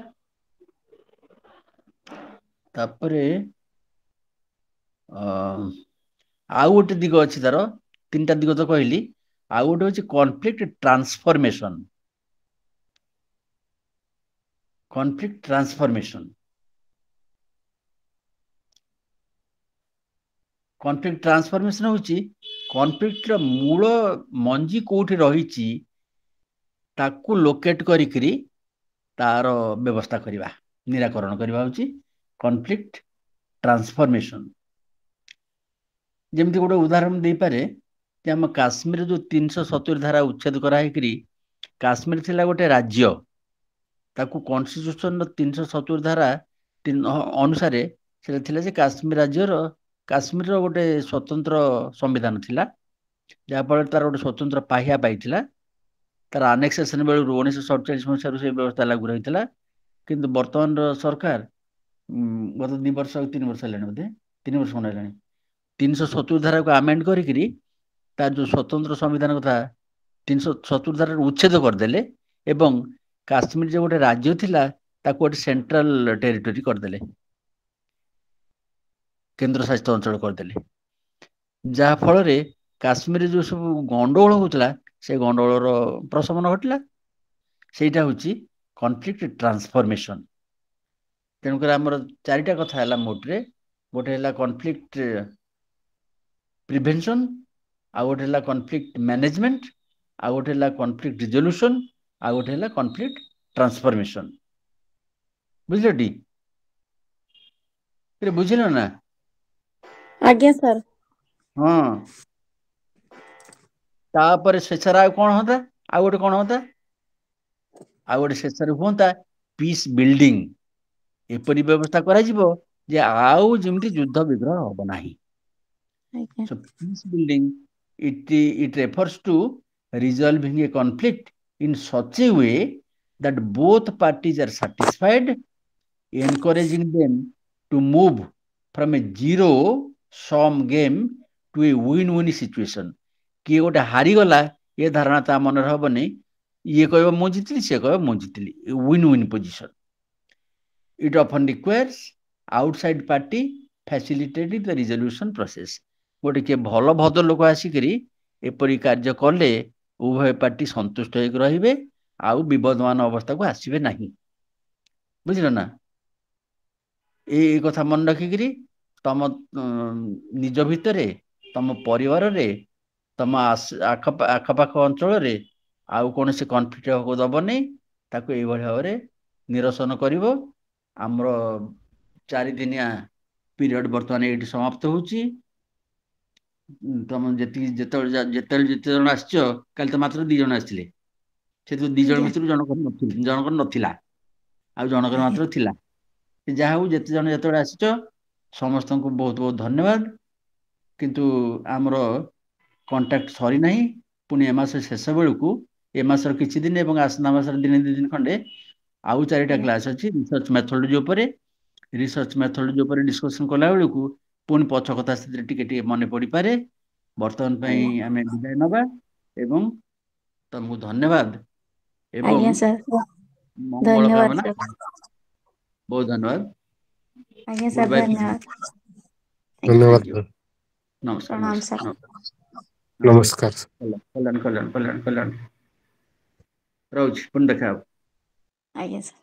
ତାପରେ ଆଉ ଗୋଟେ ଦିଗ ଅଛି ତାର, 3ଟା ଦିଗ ତ କହିଲି, ଆଉ ଗୋଟେ ହଉଛି conflict transformation. Conflict transformation, conflict transformation ହେଉଛି କନଫ୍ଲିକ୍ଟର ମୂଳ ମଞ୍ଜି କୋଉଠି ରହିଛି ତାକୁ ଲୋକେଟ କରିକିରି ତାର ବ୍ୟବସ୍ଥା କରିବା, ନିରାକରଣ କରିବା ହେଉଛି କନଫ୍ଲିକ୍ଟ ଟ୍ରାନ୍ସଫର୍ମେସନ। ଯେମିତି ଗୋଟେ ଉଦାହରଣ ଦେଇପାରେ ଯେ ଆମ କାଶ୍ମୀରରେ ଯୋଉ 370 ଧାରା ଉଚ୍ଛେଦ କରାହେଇକିରି କାଶ୍ମୀର ଥିଲା ଗୋଟେ ରାଜ୍ୟ, ତାକୁ କନଷ୍ଟିଟ୍ୟୁସନର 370 ଧାରା ଅନୁସାରେ ସେଟା ଥିଲା ଯେ କାଶ୍ମୀରର ଗୋଟେ ସ୍ୱତନ୍ତ୍ର ସମ୍ବିଧାନ ଥିଲା, ଯାହାଫଳରେ ତାର ଗୋଟେ ସ୍ୱତନ୍ତ୍ର ପାହ୍ୟା ପାଇଥିଲା। ତାର ଆନେକ୍ସେସନ ବେଳରୁ 1947 ମସିହାରୁ ସେ ବ୍ୟବସ୍ଥା ଲାଗୁ ରହିଥିଲା। କିନ୍ତୁ ବର୍ତ୍ତମାନର ସରକାର ଗତ 2 ବର୍ଷ 3 ବର୍ଷ ହେଲାଣି, ବୋଧେ 3 ବର୍ଷ ଖଣ୍ଡେ ହେଲାଣି, 370 ଧାରାକୁ ଆମେଣ୍ଡ କରିକିରି ତାର ଯୋଉ ସ୍ୱତନ୍ତ୍ର ସମ୍ବିଧାନ କଥା 370 ଧାରାରୁ ଉଚ୍ଛେଦ କରିଦେଲେ ଏବଂ କାଶ୍ମୀର ଯେ ଗୋଟେ ରାଜ୍ୟ ଥିଲା ताको गोटे सेंट्रल टेरिटोरी करदेले, केंद्र शासित अंचल करदेले, जहा फल रे काश्मीर जो सब गंडगोल होता से गंडगोल प्रशमन घटला। सेटा होची कॉन्फ्लिक्ट ट्रांसफॉर्मेशन। तेणुक आमर चारिटा कथा है मोटे, गोटे है कॉन्फ्लिक्ट प्रिवेंशन, आ गोटे है कॉन्फ्लिक्ट मैनेजमेंट, आ गोटे है कॉन्फ्लिक्ट रिजोल्यूशन, आ गोटे है कॉन्फ्लिक्ट ट्रांसफॉर्मेशन। बुझल टी? बुझल ना? आज्ञा सर। हाँ, तापर शेषर आ कौन होता, आ गोटे कौन होता, आ गोटे शेषर होता पीस बिल्डिंग। एपरी व्यवस्था करा जिवो जे आउ जेमति युद्ध विग्रह होब नाही। आज्ञा So peace building, it refers to resolving a conflict in such a way that both parties are satisfied, encouraging them to move from a zero-sum game to a win-win situation. किए गोटे हारी गला ये धारणा ता मन रहबनी, ये कहबो मु जितली, से कहबो मु जितली, win-win position. It often requires outside party facilitating the resolution process. गोटे किए भल भद्र लोक आसिकरी एपरी कार्य कले उभय पार्टी संतुष्ट होइक रहिबे, आउ विवादमान अवस्था को आसीबे नाही। बुझिल ना? ए कथा मन रखिकरी तम निज भितरे, तम परिवार रे, तम आखपाख अंचल रे आउ कौन से कॉन्फ्लिक्ट को दबनी, ताको एई भली भाबरे निरसन करिवो। आमर 4 दिनिया पीरियड वर्तमान एटी समाप्त होची। तुम जेते जन आसछ, काली तो मात्र 2 जन आसथिले, से तो 2 जन भितर जनकर नथिला, आ जनकर मात्र थिला। जहा हो जेते जन जेते आसछ समस्त को बहुत बहुत धन्यवाद। किंतु आमर कांटेक्ट सरी नाही, पुनी ए मास शेष बेलू ए मासर किछि दिन एवं आसना मासर दिन 2 दिन खंडे आउ 4टा क्लास अछि रिसर्च मेथोडोलॉजी ऊपर। रिसर्च मेथोडोलॉजी ऊपर डिस्कशन कला बेलू पुनी पछ कथा से टिके मन पड़ी पारे। वर्तमान पई आमे विदाय नबा एवं तुमको धन्यवाद एवं आज्ञा सर। मंगल धन्यवाद कामना। सर। बहुत धन्यवाद। आज्ञा गुड सर, बाय। धन्यवाद। धन्यवाद थैंक यू। सर। नमस्कार। प्रणाम सर। नमस्कार सर। कल्याण कल्याण कल्याण कल्याण रोज पुनः देखा। आज्ञा सर।